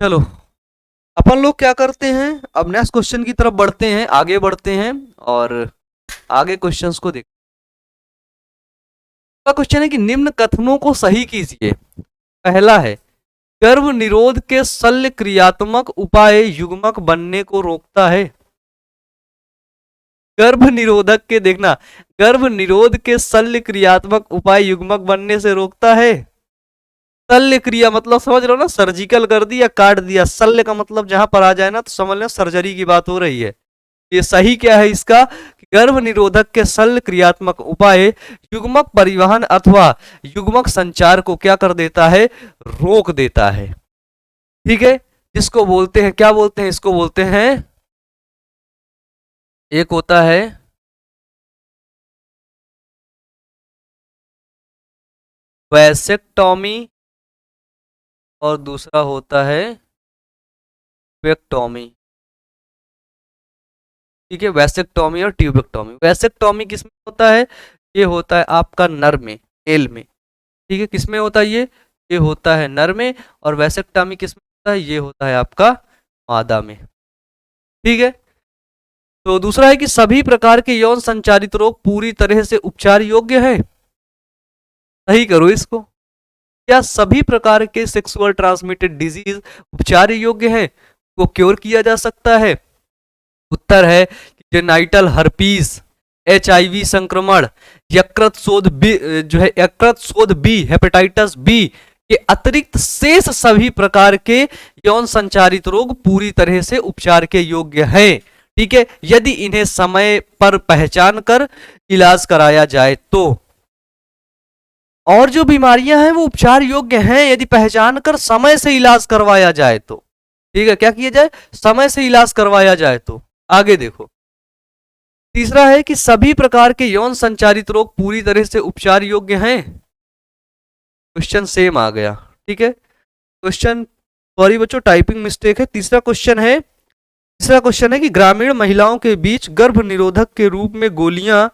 चलो अपन लोग क्या करते हैं, अब नेक्स्ट क्वेश्चन की तरफ बढ़ते हैं, आगे बढ़ते हैं और आगे क्वेश्चंस को देखते हैं। क्वेश्चन है कि निम्न कथनों को सही कीजिए। पहला है, गर्भ निरोध के शल्य क्रियात्मक उपाय युग्मक बनने को रोकता है। गर्भ निरोधक के, देखना, गर्भ निरोध के शल्य क्रियात्मक उपाय युग्मक बनने से रोकता है। शल्य क्रिया मतलब समझ रहे हो ना, सर्जिकल कर दिया, काट दिया। शल्य का मतलब जहां पर आ जाए ना तो समझ लें सर्जरी की बात हो रही है। ये सही क्या है इसका? गर्भ निरोधक के शल्य क्रियात्मक उपाय युग्मक परिवहन अथवा युग्मक संचार को क्या कर देता है? रोक देता है, ठीक है। जिसको बोलते हैं, क्या बोलते हैं इसको? बोलते हैं, एक होता है वैसेक्टॉमी और दूसरा होता है ट्यूबेक्टॉमी, ठीक है। वैसेक्टॉमी और ट्यूबेक्टॉमी। वैसेक्टॉमी किसमें होता है? ये होता है आपका नर में, मेल में, ठीक है। किसमें होता है ये होता है नर में। और वैसेक्टॉमी किसमें होता है? ये होता है आपका मादा में, ठीक है। तो दूसरा है कि सभी प्रकार के यौन संचारित रोग पूरी तरह से उपचार योग्य है। सही करो इसको। क्या सभी प्रकार के सेक्सुअल ट्रांसमिटेड डिजीज उपचार योग्य है, को क्योर किया जा सकता है? उत्तर है जेनाइटल हर्पीस, HIV संक्रमण, यकृत शोध बी, जो है यकृत शोध बी, हेपेटाइटिस बी के अतिरिक्त शेष सभी प्रकार के यौन संचारित रोग पूरी तरह से उपचार के योग्य है, ठीक है, यदि इन्हें समय पर पहचान कर इलाज कराया जाए तो। और जो बीमारियां हैं वो उपचार योग्य हैं यदि पहचान कर समय से इलाज करवाया जाए तो। ठीक है, क्या किया जाए, समय से इलाज करवाया जाए तो। आगे देखो, तीसरा है कि सभी प्रकार के यौन संचारित रोग पूरी तरह से उपचार योग्य हैं। क्वेश्चन सेम आ गया। ठीक है, क्वेश्चन, सॉरी बच्चों टाइपिंग मिस्टेक है। तीसरा क्वेश्चन है कि ग्रामीण महिलाओं के बीच गर्भ निरोधक के रूप में गोलियां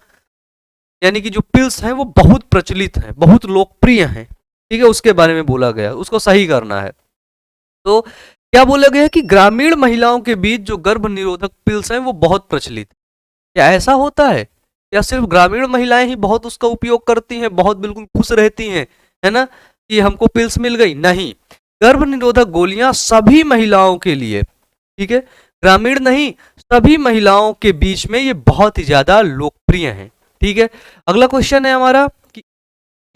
यानी कि जो पिल्स हैं वो बहुत प्रचलित हैं, बहुत लोकप्रिय हैं। ठीक है, उसके बारे में बोला गया, उसको सही करना है। तो क्या बोला गया है कि ग्रामीण महिलाओं के बीच जो गर्भ निरोधक पिल्स हैं वो बहुत प्रचलित है। क्या ऐसा होता है या सिर्फ ग्रामीण महिलाएं ही बहुत उसका उपयोग करती हैं, बहुत बिल्कुल खुश रहती हैं, है ना, कि हमको पिल्स मिल गई? नहीं, गर्भ निरोधक गोलियां सभी महिलाओं के लिए, ठीक है, ग्रामीण नहीं, सभी महिलाओं के बीच में ये बहुत ही ज्यादा लोकप्रिय है। ठीक है, अगला क्वेश्चन है हमारा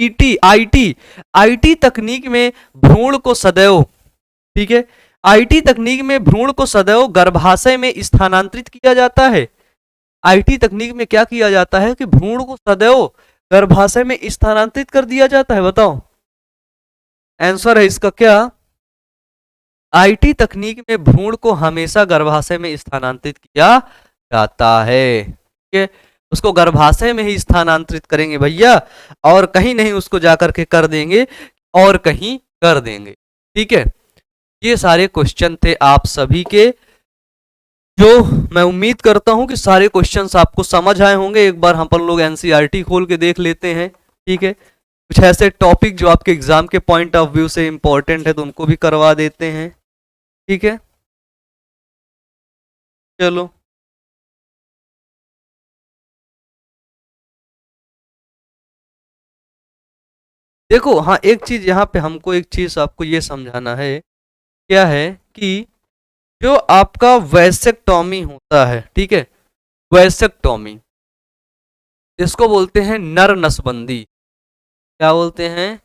कि आईटी तकनीक में भ्रूण को सदैव, ठीक है, आईटी तकनीक में भ्रूण को सदैव गर्भाशय में स्थानांतरित किया जाता है। आईटी तकनीक में क्या किया जाता है कि भ्रूण को सदैव गर्भाशय में स्थानांतरित कर दिया जाता है? बताओ, आंसर है इसका क्या? आईटी तकनीक में भ्रूण को हमेशा गर्भाशय में स्थानांतरित किया जाता है। ठीक है, उसको गर्भाशय में ही स्थानांतरित करेंगे भैया, और कहीं नहीं उसको जाकर के कर देंगे और कहीं कर देंगे। ठीक है, ये सारे क्वेश्चन थे आप सभी के, जो मैं उम्मीद करता हूं कि सारे क्वेश्चंस आपको समझ आए होंगे। एक बार हम अपन लोग एनसीईआरटी खोल के देख लेते हैं। ठीक है, कुछ ऐसे टॉपिक जो आपके एग्जाम के पॉइंट ऑफ व्यू से इंपॉर्टेंट है तो उनको भी करवा देते हैं। ठीक है, चलो, देखो हाँ, एक चीज यहाँ पे हमको एक चीज आपको ये समझाना है, क्या है कि जो आपका वैसेक्टॉमी होता है, ठीक है, वैसेक्टॉमी, इसको बोलते हैं नर नसबंदी। क्या बोलते हैं?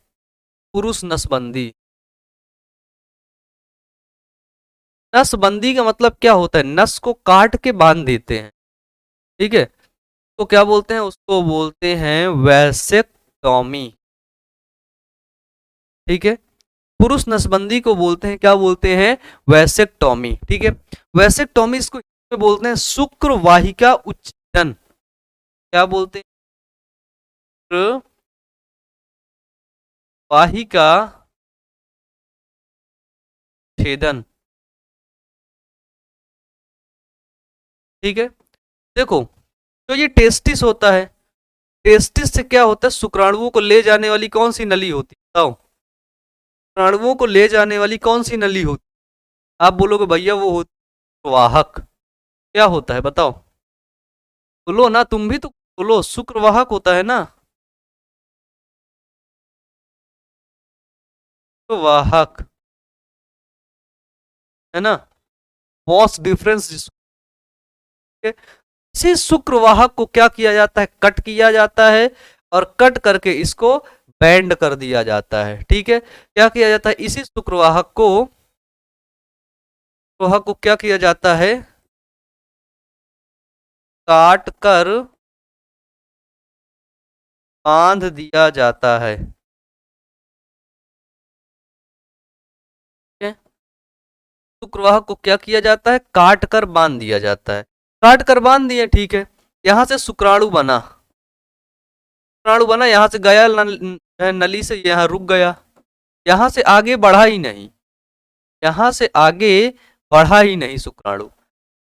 पुरुष नसबंदी। नसबंदी का मतलब क्या होता है? नस को काट के बांध देते हैं। ठीक है, तो क्या बोलते हैं? उसको बोलते हैं वैसेक्टॉमी। ठीक है, पुरुष नसबंदी को बोलते हैं, क्या बोलते हैं? वैसेक्टॉमी। ठीक है, वैसेक्टॉमी इसको बोलते हैं शुक्र वाहिका उच्छेदन। क्या बोलते हैं? शुक्र वाहिका छेदन। ठीक है, देखो, तो ये टेस्टिस होता है, टेस्टिस से क्या होता है? शुक्राणुओं को ले जाने वाली कौन सी नली होती है? बताओ, शुक्राणुओं को ले जाने वाली कौन सी नली होती है? आप बोलोगे भैया वो होती है वाहक। क्या होता है बताओ? बोलो ना, तुम भी तो बोलो, शुक्रवाहक होता है ना, तो वाहक, है ना, वॉस डिफरेंस। इसी शुक्रवाहक को क्या किया जाता है? कट किया जाता है, और कट करके इसको बैंड कर दिया जाता है। ठीक है, क्या किया जाता है? इसी शुक्रवाहक को क्या किया जाता है? काट कर बांध दिया जाता है। ठीक है, शुक्रवाहक को क्या किया जाता है? काट कर बांध दिया जाता है। काट कर बांध दिए, ठीक है, यहां से शुक्राणु बना, शुक्राणु बना, यहां से गया नली से, यहां रुक गया, यहां से आगे बढ़ा ही नहीं, यहां से आगे बढ़ा ही नहीं, शुक्राणु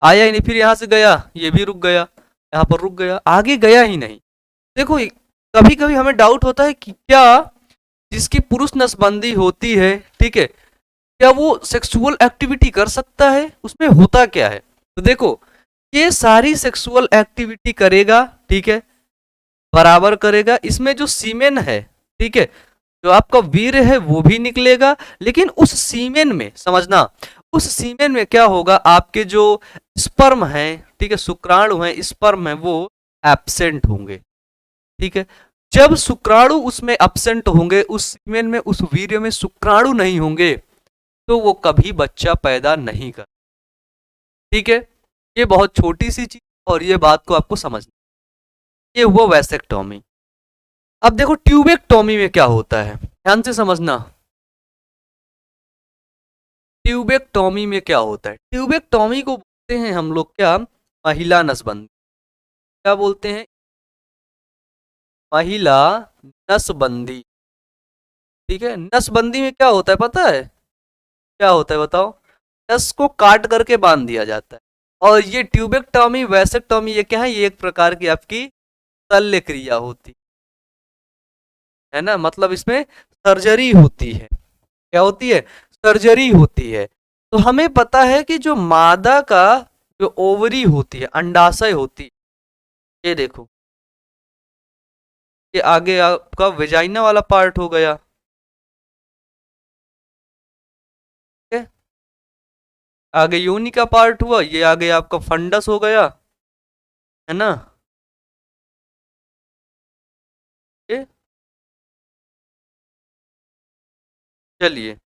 आया ही नहीं, फिर यहां से गया, ये भी रुक गया, यहां पर रुक गया, आगे गया ही नहीं। देखो, कभी कभी हमें डाउट होता है कि क्या जिसकी पुरुष नसबंदी होती है, ठीक है, क्या वो सेक्सुअल एक्टिविटी कर सकता है? उसमें होता क्या है? तो देखो, ये सारी सेक्सुअल एक्टिविटी करेगा, ठीक है, बराबर करेगा। इसमें जो सीमेन है, ठीक है, जो आपका वीर है वो भी निकलेगा, लेकिन उस सीमेन में, समझना, उस सीमेन में क्या होगा? आपके जो स्पर्म है, ठीक है, शुक्राणु है, स्पर्म है, वो एब्सेंट होंगे। ठीक है, जब शुक्राणु उसमें एब्सेंट होंगे, उस सीमेन में, उस वीर्य में शुक्राणु नहीं होंगे, तो वो कभी बच्चा पैदा नहीं कर। ठीक है, ये बहुत छोटी सी चीज और ये बात को आपको समझना, ये हुआ वैसेक्टोमी। अब देखो ट्यूबेक्टोमी में क्या होता है, ध्यान से समझना। ट्यूबेक्टोमी में क्या होता है, ट्यूबेक्टोमी को बोलते हैं हम लोग क्या, महिला नसबंदी। क्या बोलते हैं, महिला नसबंदी। ठीक है, नसबंदी में क्या होता है पता है, क्या होता है बताओ, नस को काट करके बांध दिया जाता है। और ये ट्यूबेक्टोमी वैसेक्टोमी ये क्या है, ये एक प्रकार की आपकी शल्य क्रिया होती है ना, मतलब इसमें सर्जरी होती है। क्या होती है, सर्जरी होती है। तो हमें पता है कि जो मादा का जो ओवरी होती है, अंडाशय होती है, ये देखो, ये आगे आपका वेजाइना वाला पार्ट हो गया, ठीक है? आगे योनि का पार्ट हुआ, ये आगे आपका फंडस हो गया, है ना। ये चलिए,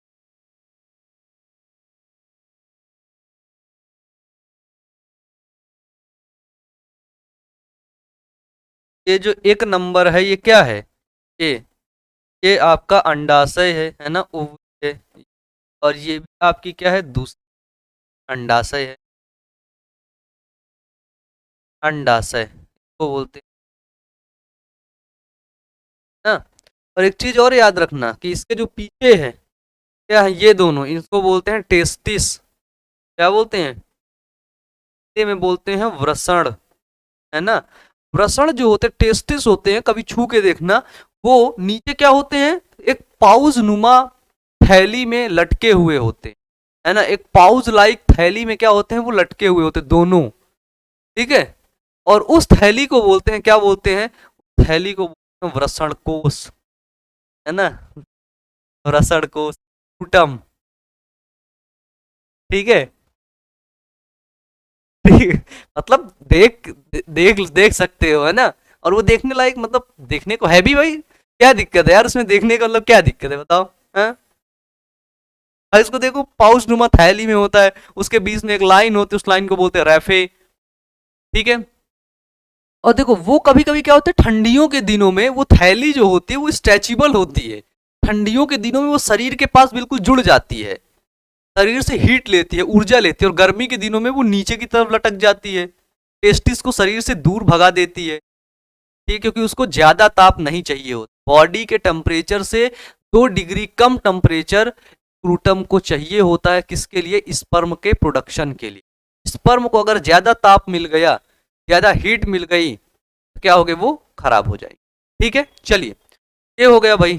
ये जो एक नंबर है ये क्या है, ये ये आपका अंडाशय है ना, ओवरी है। और ये भी आपकी क्या है, दूसरी अंडाशय है, अंडाशय को बोलते हैं ना। और एक चीज और याद रखना कि इसके जो पीछे है क्या है, ये दोनों इनको बोलते हैं टेस्टिस। क्या बोलते हैं, हिंदी में बोलते हैं वृषण, है ना। वृषण जो होते हैं, टेस्टिस होते हैं, कभी छू के देखना, वो नीचे क्या होते हैं, एक पाउज नुमा थैली में लटके हुए होते हैं, है ना। एक पाउज लाइक थैली में क्या होते हैं, वो लटके हुए होते हैं दोनों, ठीक है। और उस थैली को बोलते हैं, क्या बोलते हैं, थैली को बोलते हैं वृषण कोश, है ना, वृषण कोश, स्पूटम, ठीक है। मतलब देख सकते हो, है ना। और वो देखने लायक, मतलब देखने को है भी भाई, क्या दिक्कत है यार उसमें देखने का, मतलब क्या दिक्कत है बताओ, हाँ। और इसको देखो, पाउच नुमा थैली में होता है, उसके बीच में एक लाइन होती है, उस लाइन को बोलते हैं रैफे, ठीक है। और देखो वो कभी कभी क्या होता है, ठंडियों के दिनों में वो थैली जो होती है वो स्ट्रेचेबल होती है, ठंडियों के दिनों में वो शरीर के पास बिल्कुल जुड़ जाती है, शरीर से हीट लेती है, ऊर्जा लेती है। और गर्मी के दिनों में वो नीचे की तरफ लटक जाती है, टेस्टिस को शरीर से दूर भगा देती है, ठीक है, क्योंकि उसको ज्यादा ताप नहीं चाहिए होता, बॉडी के टेम्परेचर से 2 डिग्री कम टेम्परेचर स्क्रूटम को चाहिए होता है, किसके लिए, स्पर्म के प्रोडक्शन के लिए। स्पर्म को अगर ज्यादा ताप मिल गया, ज्यादा हीट मिल गई, तो क्या हो गया, वो खराब हो जाएगी, ठीक है। चलिए, ये हो गया भाई।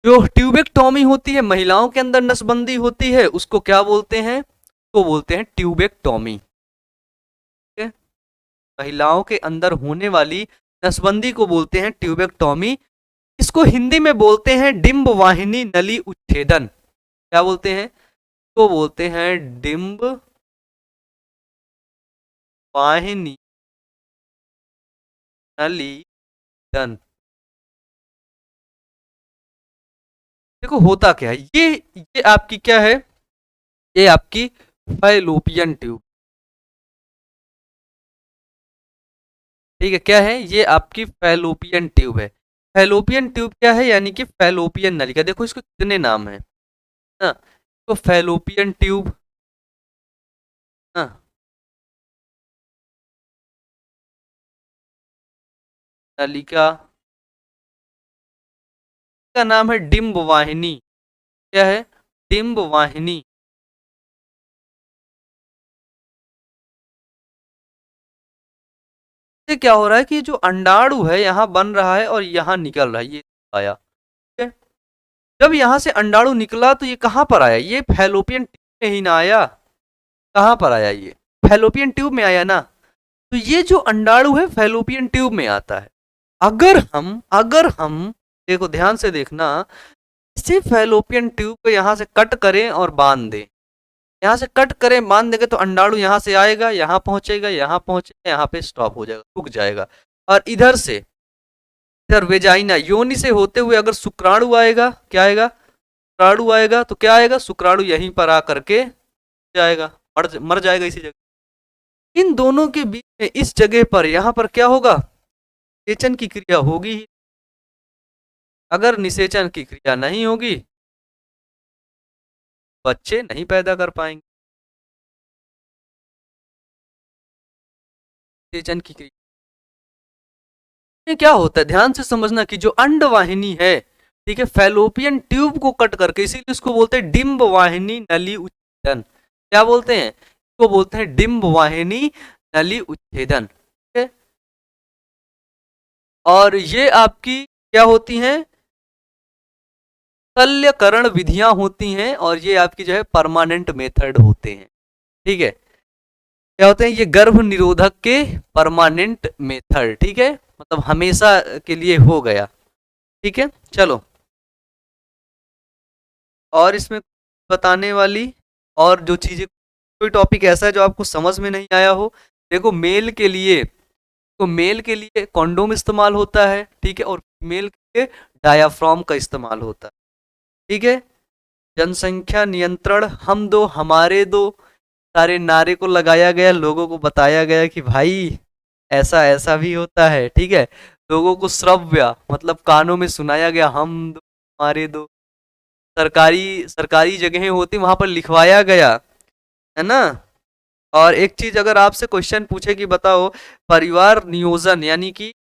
जो ट्यूबेक्टोमी होती है, महिलाओं के अंदर नसबंदी होती है, उसको क्या बोलते हैं, तो बोलते हैं ट्यूबेक्टोमी, ठीक है। महिलाओं के अंदर होने वाली नसबंदी को बोलते हैं ट्यूबेक्टोमी। इसको हिंदी में बोलते हैं डिंब वाहिनी नली उच्छेदन। क्या बोलते हैं, तो बोलते हैं डिंब वाहिनी नली दन। देखो होता क्या है, ये आपकी क्या है, ये आपकी फैलोपियन ट्यूब, ठीक है। क्या है, ये आपकी फैलोपियन ट्यूब है। फैलोपियन ट्यूब क्या है, यानी कि फैलोपियन नलिका। देखो इसको कितने नाम है ना, तो फैलोपियन ट्यूब, हाँ, नलिका का नाम है डिंब वाहिनी। क्या है, डिंब वाहिनी। ये क्या हो रहा है कि जो अंडाणु है यहाँ बन रहा है और यहाँ निकल रहा है, ये आया, ठीक है। जब यहाँ से अंडाणु निकला तो ये कहाँ पर आया, ये फैलोपियन ट्यूब में ही ना आया, कहाँ पर आया, ये फैलोपियन ट्यूब में आया ना। तो ये जो अंडाणु है फैलोपियन ट्यूब में आता है। अगर हम देखो ध्यान से देखना, इसी फैलोपियन ट्यूब को यहाँ से कट करें और बांध दें, यहाँ से कट करें बांध देंगे, तो अंडाणु यहाँ से आएगा, यहाँ पहुंचेगा, यहाँ पहुंचेगा, यहाँ पे स्टॉप हो जाएगा, रुक जाएगा। और इधर से, इधर वेजाइना योनि से होते हुए अगर शुक्राणु आएगा, क्या आएगा, शुक्राणु आएगा, तो क्या आएगा, शुक्राणु यहीं पर आ करके जाएगा, मर जाएगा इसी जगह, इन दोनों के बीच में इस जगह पर यहाँ पर क्या होगा, निषेचन की क्रिया होगी ही। अगर निषेचन की क्रिया नहीं होगी बच्चे नहीं पैदा कर पाएंगे। निषेचन की क्रिया में क्या होता है, ध्यान से समझना कि जो अंडवाहिनी है, ठीक है, फैलोपियन ट्यूब को कट करके, इसीलिए इसको बोलते हैं डिंब वाहिनी नली उच्छेदन। क्या बोलते हैं, इसको बोलते हैं डिंब वाहिनी नली उच्छेदन, ठीक है। और ये आपकी क्या होती हैं, शल्यकरण विधियां होती हैं, और ये आपकी जो है परमानेंट मेथड होते हैं, ठीक है। क्या होते हैं, ये गर्भ निरोधक के परमानेंट मेथड, ठीक है, मतलब हमेशा के लिए हो गया, ठीक है। चलो, और इसमें बताने वाली और जो चीजें, कोई टॉपिक ऐसा है जो आपको समझ में नहीं आया हो। देखो, मेल के लिए तो मेल के लिए कॉन्डोम इस्तेमाल होता है, ठीक है, और फीमेल के लिए डायाफ्राम का इस्तेमाल होता है, ठीक है। जनसंख्या नियंत्रण, हम दो हमारे दो, सारे नारे को लगाया गया, लोगों को बताया गया कि भाई ऐसा ऐसा भी होता है, ठीक है। लोगों को श्रव्य मतलब कानों में सुनाया गया, हम दो हमारे दो। सरकारी सरकारी जगहें होती वहां पर लिखवाया गया, है ना। और एक चीज अगर आपसे क्वेश्चन पूछे कि बताओ परिवार नियोजन यानी कि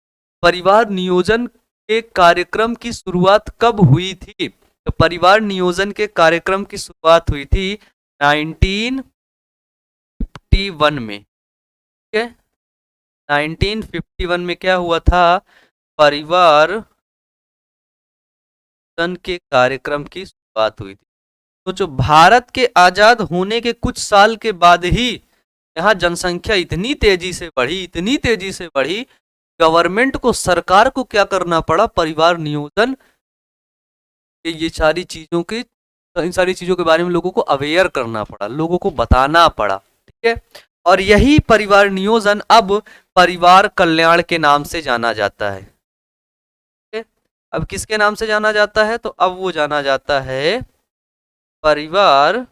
परिवार नियोजन के कार्यक्रम की शुरुआत कब हुई थी, तो परिवार नियोजन के कार्यक्रम की शुरुआत हुई थी 1951 में, ठीक है। 1951 में क्या हुआ था, परिवार के कार्यक्रम की शुरुआत हुई थी। तो जो भारत के आजाद होने के कुछ साल के बाद ही यहाँ जनसंख्या इतनी तेजी से बढ़ी, इतनी तेजी से बढ़ी, गवर्नमेंट को, सरकार को क्या करना पड़ा, परिवार नियोजन ये सारी चीजों के, इन सारी चीजों के बारे में लोगों को अवेयर करना पड़ा, लोगों को बताना पड़ा, ठीक है। और यही परिवार नियोजन अब परिवार कल्याण के नाम से जाना जाता है, ठीक है। अब किसके नाम से जाना जाता है, तो अब वो जाना जाता है परिवार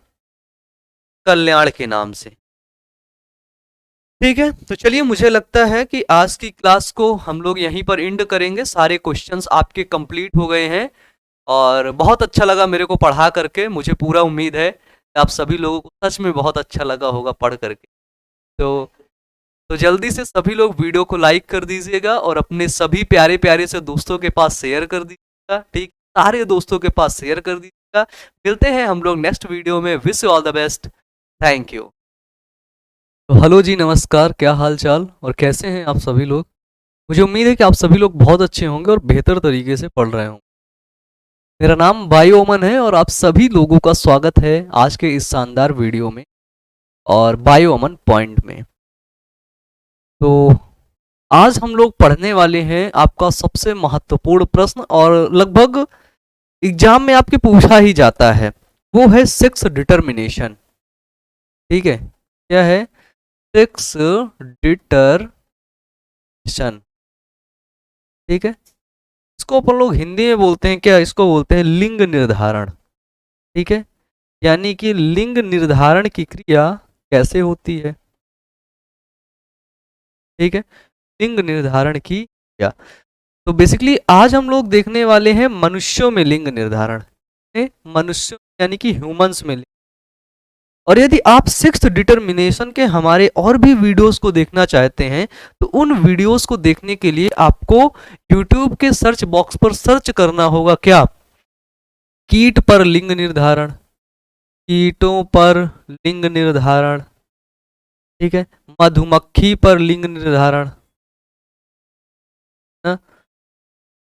कल्याण के नाम से, ठीक है। तो चलिए, मुझे लगता है कि आज की क्लास को हम लोग यहीं पर एंड करेंगे। सारे क्वेश्चंस आपके कंप्लीट हो गए हैं और बहुत अच्छा लगा मेरे को पढ़ा करके। मुझे पूरा उम्मीद है कि आप सभी लोगों को सच में बहुत अच्छा लगा होगा पढ़ करके। तो जल्दी से सभी लोग वीडियो को लाइक कर दीजिएगा और अपने सभी प्यारे प्यारे से दोस्तों के पास शेयर कर दीजिएगा, ठीक, सारे दोस्तों के पास शेयर कर दीजिएगा। मिलते हैं हम लोग नेक्स्ट वीडियो में। Wish you all the best, thank you. तो हेलो जी, नमस्कार, क्या हाल चाल और कैसे हैं आप सभी लोग। मुझे उम्मीद है कि आप सभी लोग बहुत अच्छे होंगे और बेहतर तरीके से पढ़ रहे होंगे। मेरा नाम बायो अमन है और आप सभी लोगों का स्वागत है आज के इस शानदार वीडियो में और बायो अमन पॉइंट में। तो आज हम लोग पढ़ने वाले हैं आपका सबसे महत्वपूर्ण प्रश्न, और लगभग एग्जाम में आपके पूछा ही जाता है, वो है सेक्स डिटर्मिनेशन, ठीक है। क्या है, सेक्स डिटर्मिनेशन, ठीक है। इसको अपन लोग हिंदी में बोलते हैं क्या, इसको बोलते हैं लिंग निर्धारण, ठीक है। यानी कि लिंग निर्धारण की क्रिया कैसे होती है, ठीक है, लिंग निर्धारण की क्रिया। तो बेसिकली आज हम लोग देखने वाले हैं मनुष्यों में लिंग निर्धारण, मनुष्यों यानी कि ह्यूमंस में। और यदि आप सिक्स्थ डिटर्मिनेशन के हमारे और भी वीडियोस को देखना चाहते हैं तो उन वीडियोस को देखने के लिए आपको YouTube के सर्च बॉक्स पर सर्च करना होगा, क्या, कीट पर लिंग निर्धारण, कीटों पर लिंग निर्धारण, ठीक है, मधुमक्खी पर लिंग निर्धारण,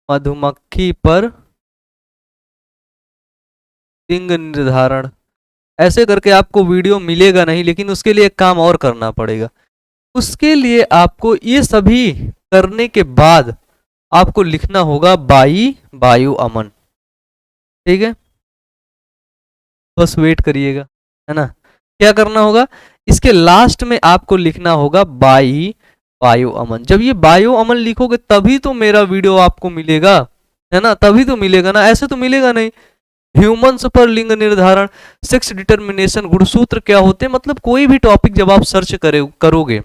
मधुमक्खी पर लिंग निर्धारण। ऐसे करके आपको वीडियो मिलेगा नहीं, लेकिन उसके लिए एक काम और करना पड़ेगा। उसके लिए आपको ये सभी करने के बाद आपको लिखना होगा बायो अमन, ठीक है। बस वेट करिएगा, है ना। क्या करना होगा, इसके लास्ट में आपको लिखना होगा बायो अमन। जब ये बायो अमन लिखोगे तभी तो मेरा वीडियो आपको मिलेगा, है ना, तभी तो मिलेगा ना, ऐसे तो मिलेगा नहीं। ह्यूमंस पर लिंग निर्धारण, सेक्स डिटर्मिनेशन, गुणसूत्र क्या होते हैं, मतलब कोई भी टॉपिक जब आप सर्च करोगे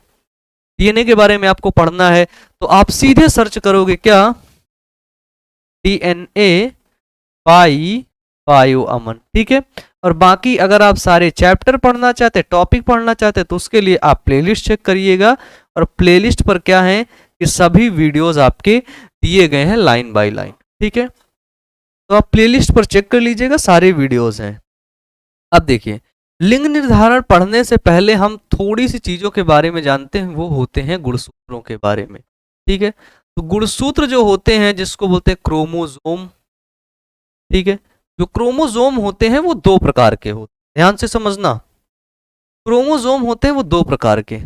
डीएनए के बारे में आपको पढ़ना है तो आप सीधे सर्च करोगे क्या, डीएनए बाई बायो अमन, ठीक है। और बाकी अगर आप सारे चैप्टर पढ़ना चाहते, टॉपिक पढ़ना चाहते तो उसके लिए आप प्लेलिस्ट चेक करिएगा, और प्लेलिस्ट पर क्या है कि सभी वीडियोस आपके दिए गए हैं लाइन बाय लाइन, ठीक है। तो आप प्लेलिस्ट पर चेक कर लीजिएगा, सारे वीडियोस हैं। अब देखिए, लिंग निर्धारण पढ़ने से पहले हम थोड़ी सी चीजों के बारे में जानते हैं, वो होते हैं गुणसूत्रों के बारे में, ठीक है। तो गुणसूत्र जो होते हैं जिसको बोलते हैं क्रोमोसोम, ठीक है। जो क्रोमोसोम होते हैं वो दो प्रकार के होते हैं, ध्यान से समझना। क्रोमोसोम होते हैं वो दो प्रकार के,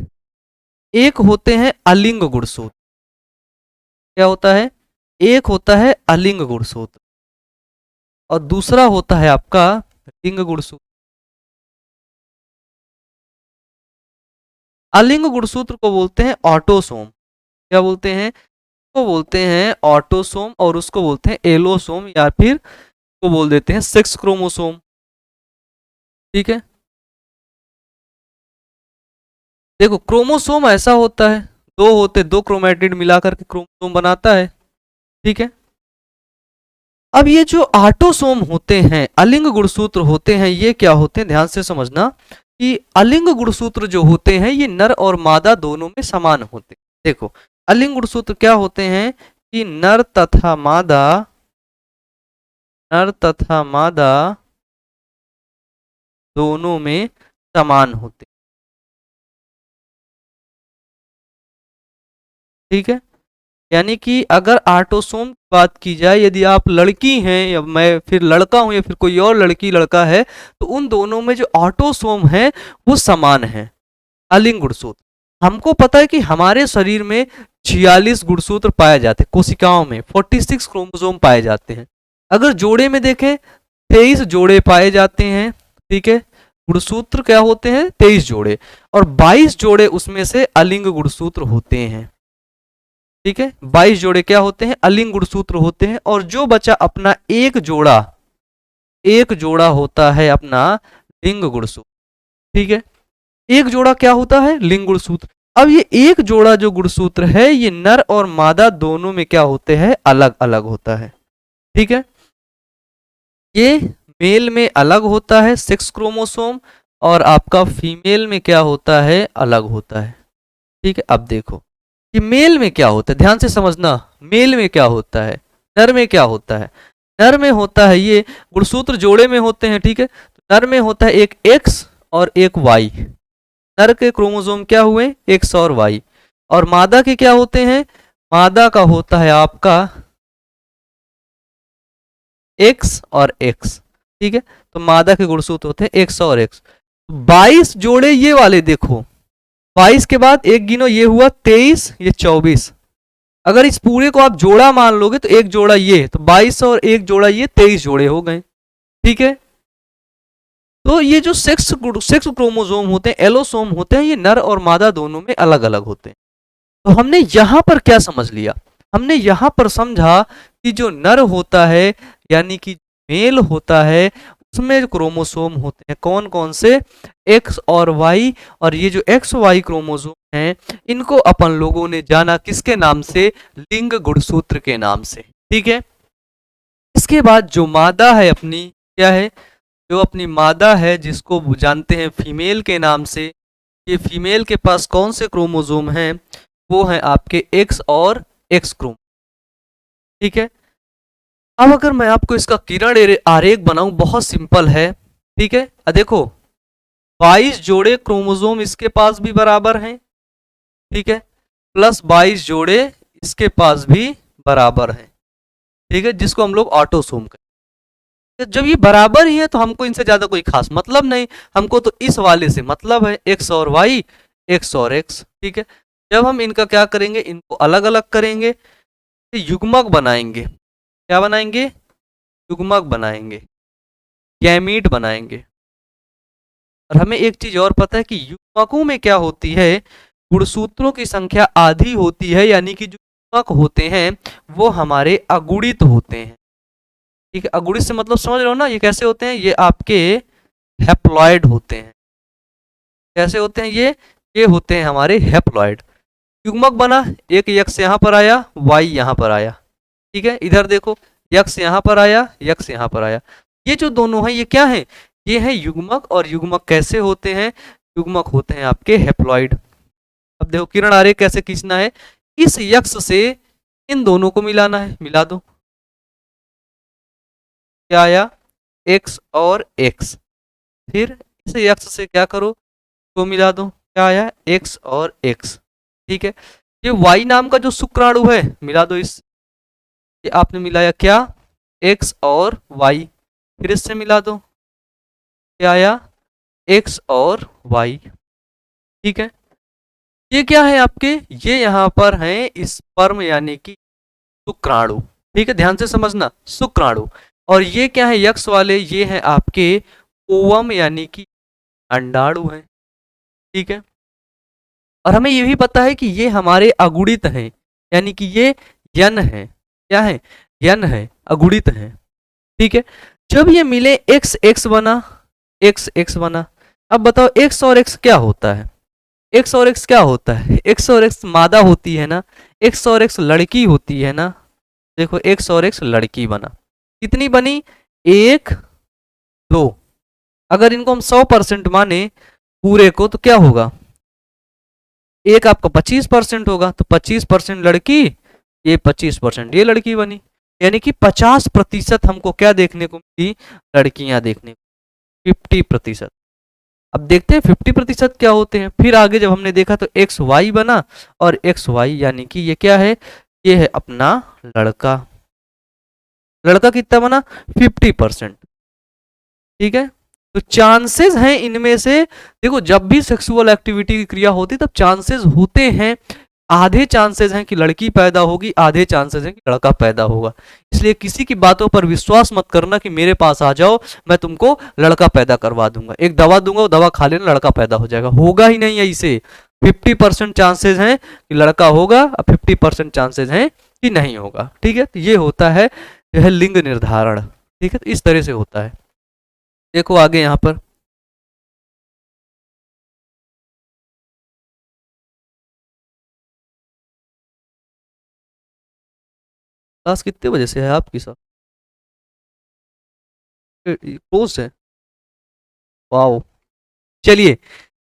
एक होते हैं अलिंग गुणसूत्र, क्या होता है, एक होता है अलिंग गुणसूत्र और दूसरा होता है आपका लिंग गुणसूत्र। अलिंग गुणसूत्र को बोलते हैं ऑटोसोम, क्या बोलते हैं, उसको बोलते हैं ऑटोसोम, और उसको बोलते हैं एलोसोम, या फिर को बोल देते हैं सेक्स क्रोमोसोम, ठीक है। देखो क्रोमोसोम ऐसा होता है, दो क्रोमैटिड मिलाकर के क्रोमोसोम बनाता है, ठीक है। अब ये जो ऑटोसोम होते हैं, अलिंग गुणसूत्र होते हैं, ये क्या होते हैं, ध्यान से समझना कि अलिंग गुणसूत्र जो होते हैं ये नर और मादा दोनों में समान होते हैं। देखो अलिंग गुणसूत्र क्या होते हैं कि नर तथा मादा दोनों में समान होते, ठीक है। यानी कि अगर ऑटोसोम की बात की जाए, यदि आप लड़की हैं या मैं फिर लड़का हूं या फिर कोई और लड़की लड़का है, तो उन दोनों में जो ऑटोसोम है वो समान है, अलिंग गुणसूत्र। हमको पता है कि हमारे शरीर में 46 गुणसूत्र पाए जाते हैं, कोशिकाओं में 46 क्रोमोसोम पाए जाते हैं। अगर जोड़े में देखें 23 जोड़े पाए जाते हैं, ठीक है। गुणसूत्र क्या होते हैं, 23 जोड़े, और 22 जोड़े उसमें से अलिंग गुणसूत्र होते हैं, ठीक है। 22 जोड़े क्या होते हैं, अलिंग गुणसूत्र होते हैं। और जो बचा अपना एक जोड़ा होता है अपना लिंग गुणसूत्र, ठीक है। एक जोड़ा क्या होता है, लिंग गुणसूत्र। अब ये एक जोड़ा जो गुणसूत्र है ये नर और मादा दोनों में क्या होते हैं, अलग अलग होता है, ठीक है। ये मेल में अलग होता है सेक्स क्रोमोसोम, और आपका फीमेल में क्या होता है, अलग होता है, ठीक है। अब देखो कि मेल में क्या होता है, ध्यान से समझना, मेल में क्या होता है, नर में क्या होता है। नर में होता है, ये गुणसूत्र जोड़े में होते हैं, ठीक है। तो नर में होता है एक एक्स और एक वाई, नर के क्रोमोसोम क्या हुए, एक्स और वाई। और मादा के क्या होते हैं, मादा का होता है आपका एक्स और एक्स, ठीक है। तो मादा के गुणसूत्र होते हैं एक्स और एक्स। 22 जोड़े ये वाले देखो, 22 के बाद एक गिनो, ये हुआ 23, ये 24। अगर इस पूरे को आप जोड़ा मान लोगे तो एक जोड़ा ये, तो 22 और एक जोड़ा ये 23 जोड़े हो गए, ठीक है। तो ये जो सेक्स क्रोमोसोम होते हैं, एलोसोम होते हैं, ये नर और मादा दोनों में अलग अलग होते हैं। तो हमने यहां पर क्या समझ लिया, हमने यहां पर समझा कि जो नर होता है यानी कि मेल होता है, उसमें जो क्रोमोसोम होते हैं कौन कौन से, एक्स और वाई। और ये जो एक्स वाई क्रोमोसोम हैं इनको अपन लोगों ने जाना किसके नाम से, लिंग गुणसूत्र के नाम से, ठीक है। इसके बाद जो मादा है अपनी, क्या है, जो अपनी मादा है जिसको जानते हैं फीमेल के नाम से, ये फीमेल के पास कौन से क्रोमोसोम हैं, वो है आपके एक्स और एक्स क्रोम, ठीक है। अब अगर मैं आपको इसका किरण आरेख बनाऊं, बहुत सिंपल है, ठीक है। देखो 22 जोड़े क्रोमोसोम इसके पास भी बराबर हैं, ठीक है, प्लस 22 जोड़े इसके पास भी बराबर हैं, ठीक है, जिसको हम लोग ऑटोसोम कहते हैं। जब ये बराबर ही है तो हमको इनसे ज्यादा कोई खास मतलब नहीं, हमको तो इस वाले से मतलब है, एक्स और वाई, एक्स और एक्स, ठीक है। जब हम इनका क्या करेंगे, इनको अलग अलग करेंगे, युग्मक बनाएंगे, क्या बनाएंगे, युग्मक बनाएंगे, गैमीट बनाएंगे। और हमें एक चीज और पता है कि युग्मकों में क्या होती है, गुणसूत्रों की संख्या आधी होती है, यानी कि जो युग्मक होते हैं वो हमारे अगुणित होते हैं, ठीक है। अगुणित से मतलब समझ रहे हो ना, ये कैसे होते हैं, ये आपके हैप्लॉइड होते हैं, कैसे होते हैं ये होते हैं हमारे हैप्लॉइड। युग्मक बना, एक यक्ष यहाँ पर आया, वाई यहाँ पर आया, ठीक है। इधर देखो, यक्ष यहाँ पर आया, यक्ष यहाँ पर आया, ये जो दोनों हैं ये क्या है, ये है युग्मक। और युग्मक कैसे होते हैं, युग्मक होते हैं आपके हेप्लॉइड। अब देखो किरण आरेख कैसे खींचना है, इस यक्ष से इन दोनों को मिलाना है, मिला दो, क्या आया, एक्स और एक्स। फिर इस यक्ष से क्या करो, तो मिला दो, क्या आया, एक्स और एक्स, ठीक है। ये वाई नाम का जो शुक्राणु है, मिला दो इस, ये आपने मिलाया क्या, एक्स और वाई। फिर इससे मिला दो, क्या आया, एक्स और वाई, ठीक है। ये क्या है आपके, ये यहाँ पर है स्पर्म यानी कि शुक्राणु, ठीक है, ध्यान से समझना, शुक्राणु। और ये क्या है यक्ष वाले, ये है आपके ओवम यानी कि अंडाणु है, ठीक है। और हमें ये भी पता है कि ये हमारे अगुणित हैं, यानी कि ये यन है, क्या है, यन है, अगुणित है, ठीक है। जब ये मिले एक्स एक्स बना, एक्स एक्स बना। अब बताओ एक्स और एक्स क्या होता है, एक्स और एक्स क्या होता है, एक्स और एक्स मादा होती है ना, एक्स और एक्स लड़की होती है ना। देखो एक्स और एक्स लड़की बना, कितनी बनी, एक दो। अगर इनको हम 100% माने पूरे को, तो क्या होगा, एक आपका 25% होगा, तो 25% लड़की, ये 25% ये लड़की बनी। यानी कि 50% हमको क्या देखने को मिली, लड़कियां देखने को, 50%। अब देखते हैं 50% क्या होते हैं। फिर आगे जब हमने देखा तो एक्स वाई बना, और एक्स वाई यानी कि ये क्या है, ये है अपना लड़का। लड़का कितना बना, 50%, ठीक है। तो चांसेस हैं इनमें से, देखो जब भी सेक्सुअल एक्टिविटी की क्रिया होती तब चांसेस होते हैं, आधे चांसेस हैं कि लड़की पैदा होगी, आधे चांसेस हैं कि लड़का पैदा होगा। इसलिए किसी की बातों पर विश्वास मत करना कि मेरे पास आ जाओ मैं तुमको लड़का पैदा करवा दूंगा, एक दवा दूंगा वो दवा खा लेना लड़का पैदा हो जाएगा, होगा ही नहीं ऐसे। 50% चांसेस हैं कि लड़का होगा, और 50% चांसेस हैं कि नहीं होगा, ठीक है। तो ये होता है जो है लिंग निर्धारण, ठीक है, तो इस तरह से होता है। देखो आगे यहाँ पर, क्लास कितने बजे से है आपकी, सब क्लोज है, वाओ। चलिए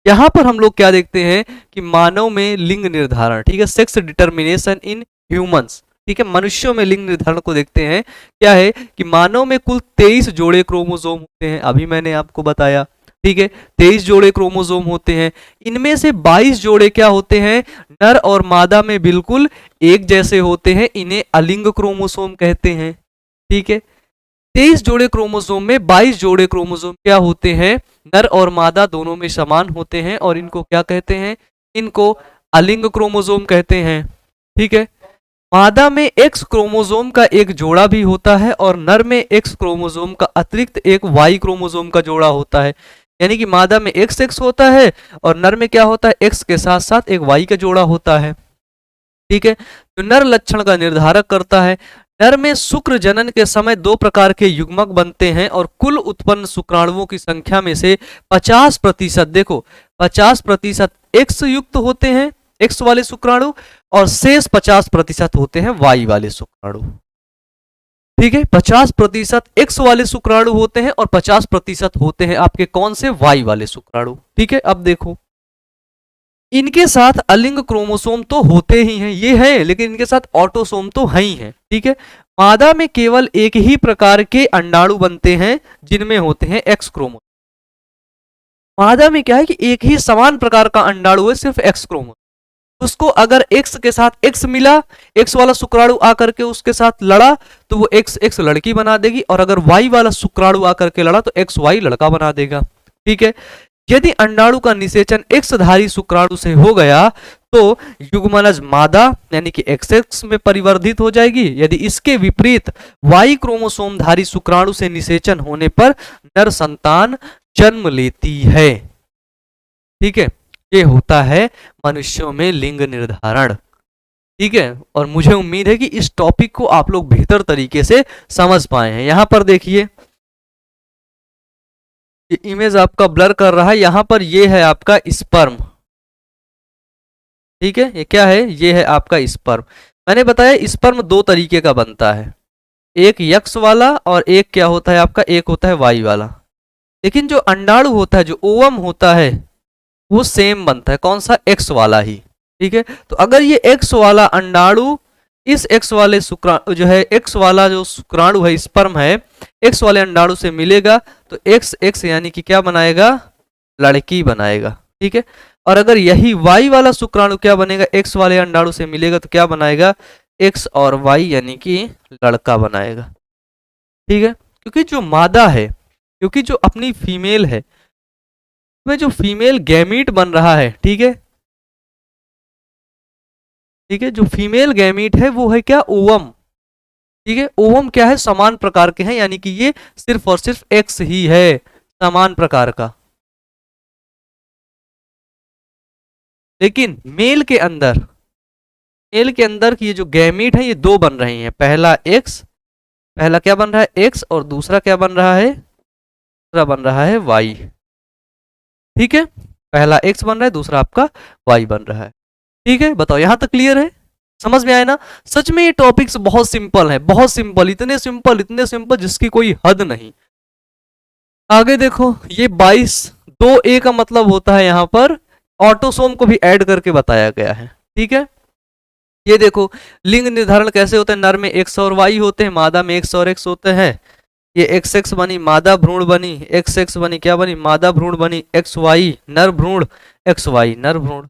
यहाँ पर हम लोग क्या देखते हैं कि मानव में लिंग निर्धारण, ठीक है, सेक्स डिटर्मिनेशन इन ह्यूमंस, ठीक है, मनुष्यों में लिंग निर्धारण को देखते हैं। क्या है कि मानव में कुल 23 जोड़े क्रोमोसोम होते हैं, अभी मैंने आपको बताया, ठीक है, 23 जोड़े क्रोमोसोम होते हैं। इनमें से 22 जोड़े क्या होते हैं, नर और मादा में बिल्कुल एक जैसे होते हैं, इन्हें अलिंग क्रोमोसोम कहते हैं, ठीक है। 23 जोड़े क्रोमोसोम में 22 जोड़े क्रोमोसोम क्या होते हैं, नर और मादा दोनों में समान होते हैं, और इनको क्या कहते हैं, इनको अलिंग क्रोमोसोम कहते हैं, ठीक है। मादा में एक्स क्रोमोसोम का एक जोड़ा भी होता है, और नर में एक्स क्रोमोसोम का अतिरिक्त एक वाई क्रोमोसोम का जोड़ा होता है। यानी कि मादा में एक्स एक्स होता है, और नर में क्या होता है, एक्स के साथ साथ एक वाई का जोड़ा होता है, ठीक है। तो नर लक्षण का निर्धारक करता है। नर में शुक्र जनन के समय 2 प्रकार के युग्मक बनते हैं, और कुल उत्पन्न शुक्राणुओं की संख्या में से 50%, देखो 50% एक्स युक्त होते हैं, एक्स वाले शुक्राणु, और शेष 50% होते हैं वाई वाले शुक्राणु, ठीक है। 50% एक्स वाले शुक्राणु होते हैं, और 50% होते हैं आपके कौन से, वाई वाले शुक्राणु, ठीक है। अब देखो इनके साथ अलिंग क्रोमोसोम तो होते ही हैं, ये है, लेकिन इनके साथ ऑटोसोम तो है ही है, ठीक है। मादा में केवल एक ही प्रकार के अंडाणु बनते हैं, जिनमें होते हैं एक्स क्रोमोसोम। मादा में क्या है कि एक ही समान प्रकार का अंडाणु है, सिर्फ एक्स क्रोमोसोम। उसको अगर एक्स के साथ एक्स मिला, एक्स वाला शुक्राणु आकर के उसके साथ लड़ा, तो वो एक्स एक्स लड़की बना देगी, और अगर वाई वाला शुक्राणु आकर के लड़ा तो एक्स वाई लड़का बना देगा, ठीक है। यदि अंडाणु का निषेचन एक्स धारी शुक्राणु से हो गया तो युग्मनज मादा यानी कि XX में परिवर्धित हो जाएगी। यदि इसके विपरीत वाई क्रोमोसोम धारी शुक्राणु से निषेचन होने पर नर संतान जन्म लेती है, ठीक है। ये होता है मनुष्यों में लिंग निर्धारण, ठीक है। और मुझे उम्मीद है कि इस टॉपिक को आप लोग बेहतर तरीके से समझ पाए हैं। यहां पर देखिए ये इमेज आपका ब्लर कर रहा है, यहां पर ये है आपका स्पर्म, ठीक है, ये क्या है, ये है आपका स्पर्म। मैंने बताया स्पर्म दो तरीके का बनता है, एक यक्ष वाला और एक क्या होता है आपका, एक होता है वाई वाला। लेकिन जो अंडाणु होता है, जो ओवम होता है, वो सेम बनता है, कौन सा, एक्स वाला ही। ठीक है, तो अगर ये एक्स वाला अंडाणु इस एक्स वाले शुक्राणु जो है, एक्स वाला जो शुक्राणु है, स्पर्म है, एक्स वाले अंडाणु से मिलेगा तो एक्स एक्स यानी कि क्या बनाएगा, लड़की बनाएगा। ठीक है, और अगर यही वाई वाला शुक्राणु क्या बनेगा, एक्स वाले अंडाणु से मिलेगा तो क्या बनाएगा, एक्स और वाई यानी कि लड़का बनाएगा। ठीक है, क्योंकि जो मादा है, क्योंकि जो अपनी फीमेल है, में जो फीमेल गैमीट बन रहा है, ठीक है, ठीक है, जो फीमेल गैमीट है वो है क्या, ओवम। ठीक है, ओवम क्या है, समान प्रकार के हैं, यानी कि ये सिर्फ और सिर्फ एक्स ही है, समान प्रकार का। लेकिन मेल के अंदर की ये जो गैमीट है, ये दो बन रहे हैं, पहला एक्स, पहला क्या बन रहा है, एक्स, और दूसरा क्या बन रहा है, दूसरा बन रहा है वाई। ठीक है, पहला एक्स बन रहा है, दूसरा आपका वाई बन रहा है। ठीक है, बताओ यहां तक क्लियर है, समझ में आया ना। सच में ये टॉपिक्स बहुत सिंपल है, बहुत सिंपल, इतने सिंपल जिसकी कोई हद नहीं। आगे देखो, ये 22 2a का मतलब होता है यहाँ पर ऑटोसोम को भी ऐड करके बताया गया है। ठीक है, ये देखो लिंग निर्धारण कैसे होता है, नर में एक्स और वाई होते हैं, मादा में एक्स और एक्स होते हैं। ये एक्स एक्स बनी मादा भ्रूण बनी, एक्स एक्स बनी क्या बनी, मादा भ्रूण बनी, एक्स वाई नर भ्रूण, एक्स वाई नर भ्रूण।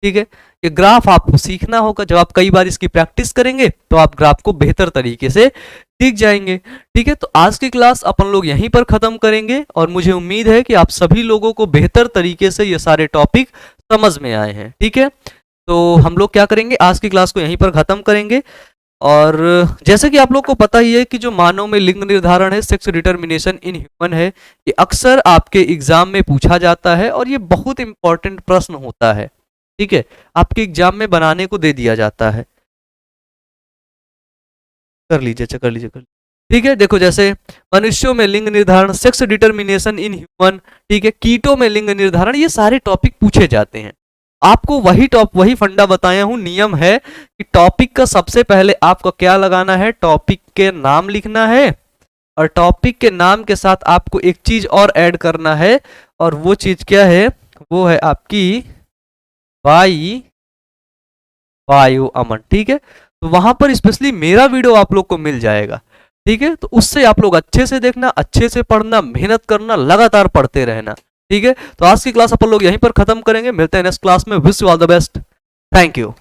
ठीक है, ये ग्राफ आपको सीखना होगा, जब आप कई बार इसकी प्रैक्टिस करेंगे तो आप ग्राफ को बेहतर तरीके से सीख जाएंगे। ठीक है, तो आज की क्लास अपन लोग यहीं पर खत्म करेंगे, और मुझे उम्मीद है कि आप सभी लोगों को बेहतर तरीके से ये सारे टॉपिक समझ में आए हैं। ठीक है, तो हम लोग क्या करेंगे, आज की क्लास को यहीं पर खत्म करेंगे। और जैसे कि आप लोग को पता ही है कि जो मानव में लिंग निर्धारण है, सेक्स डिटर्मिनेशन इन ह्यूमन है, ये अक्सर आपके एग्जाम में पूछा जाता है और ये बहुत इंपॉर्टेंट प्रश्न होता है। ठीक है, आपके एग्जाम में बनाने को दे दिया जाता है। कर लीजिए, कर लीजिए, कर लीजिए। ठीक है, देखो जैसे मनुष्यों में लिंग निर्धारण, सेक्स डिटर्मिनेशन इन ह्यूमन, ठीक है, कीटों में लिंग निर्धारण, ये सारे टॉपिक पूछे जाते हैं। आपको वही फंडा बताया हूं, नियम है कि टॉपिक का सबसे पहले आपको क्या लगाना है, टॉपिक के नाम लिखना है, और टॉपिक के नाम के साथ आपको एक चीज और ऐड करना है, और वो चीज क्या है, वो है आपकी वायु अमन। ठीक है, तो वहां पर स्पेशली मेरा वीडियो आप लोग को मिल जाएगा। ठीक है, तो उससे आप लोग अच्छे से देखना, अच्छे से पढ़ना, मेहनत करना, लगातार पढ़ते रहना। ठीक है, तो आज की क्लास अपन लोग यहीं पर खत्म करेंगे, मिलते हैं नेक्स्ट क्लास में। Wish you all the best, thank you.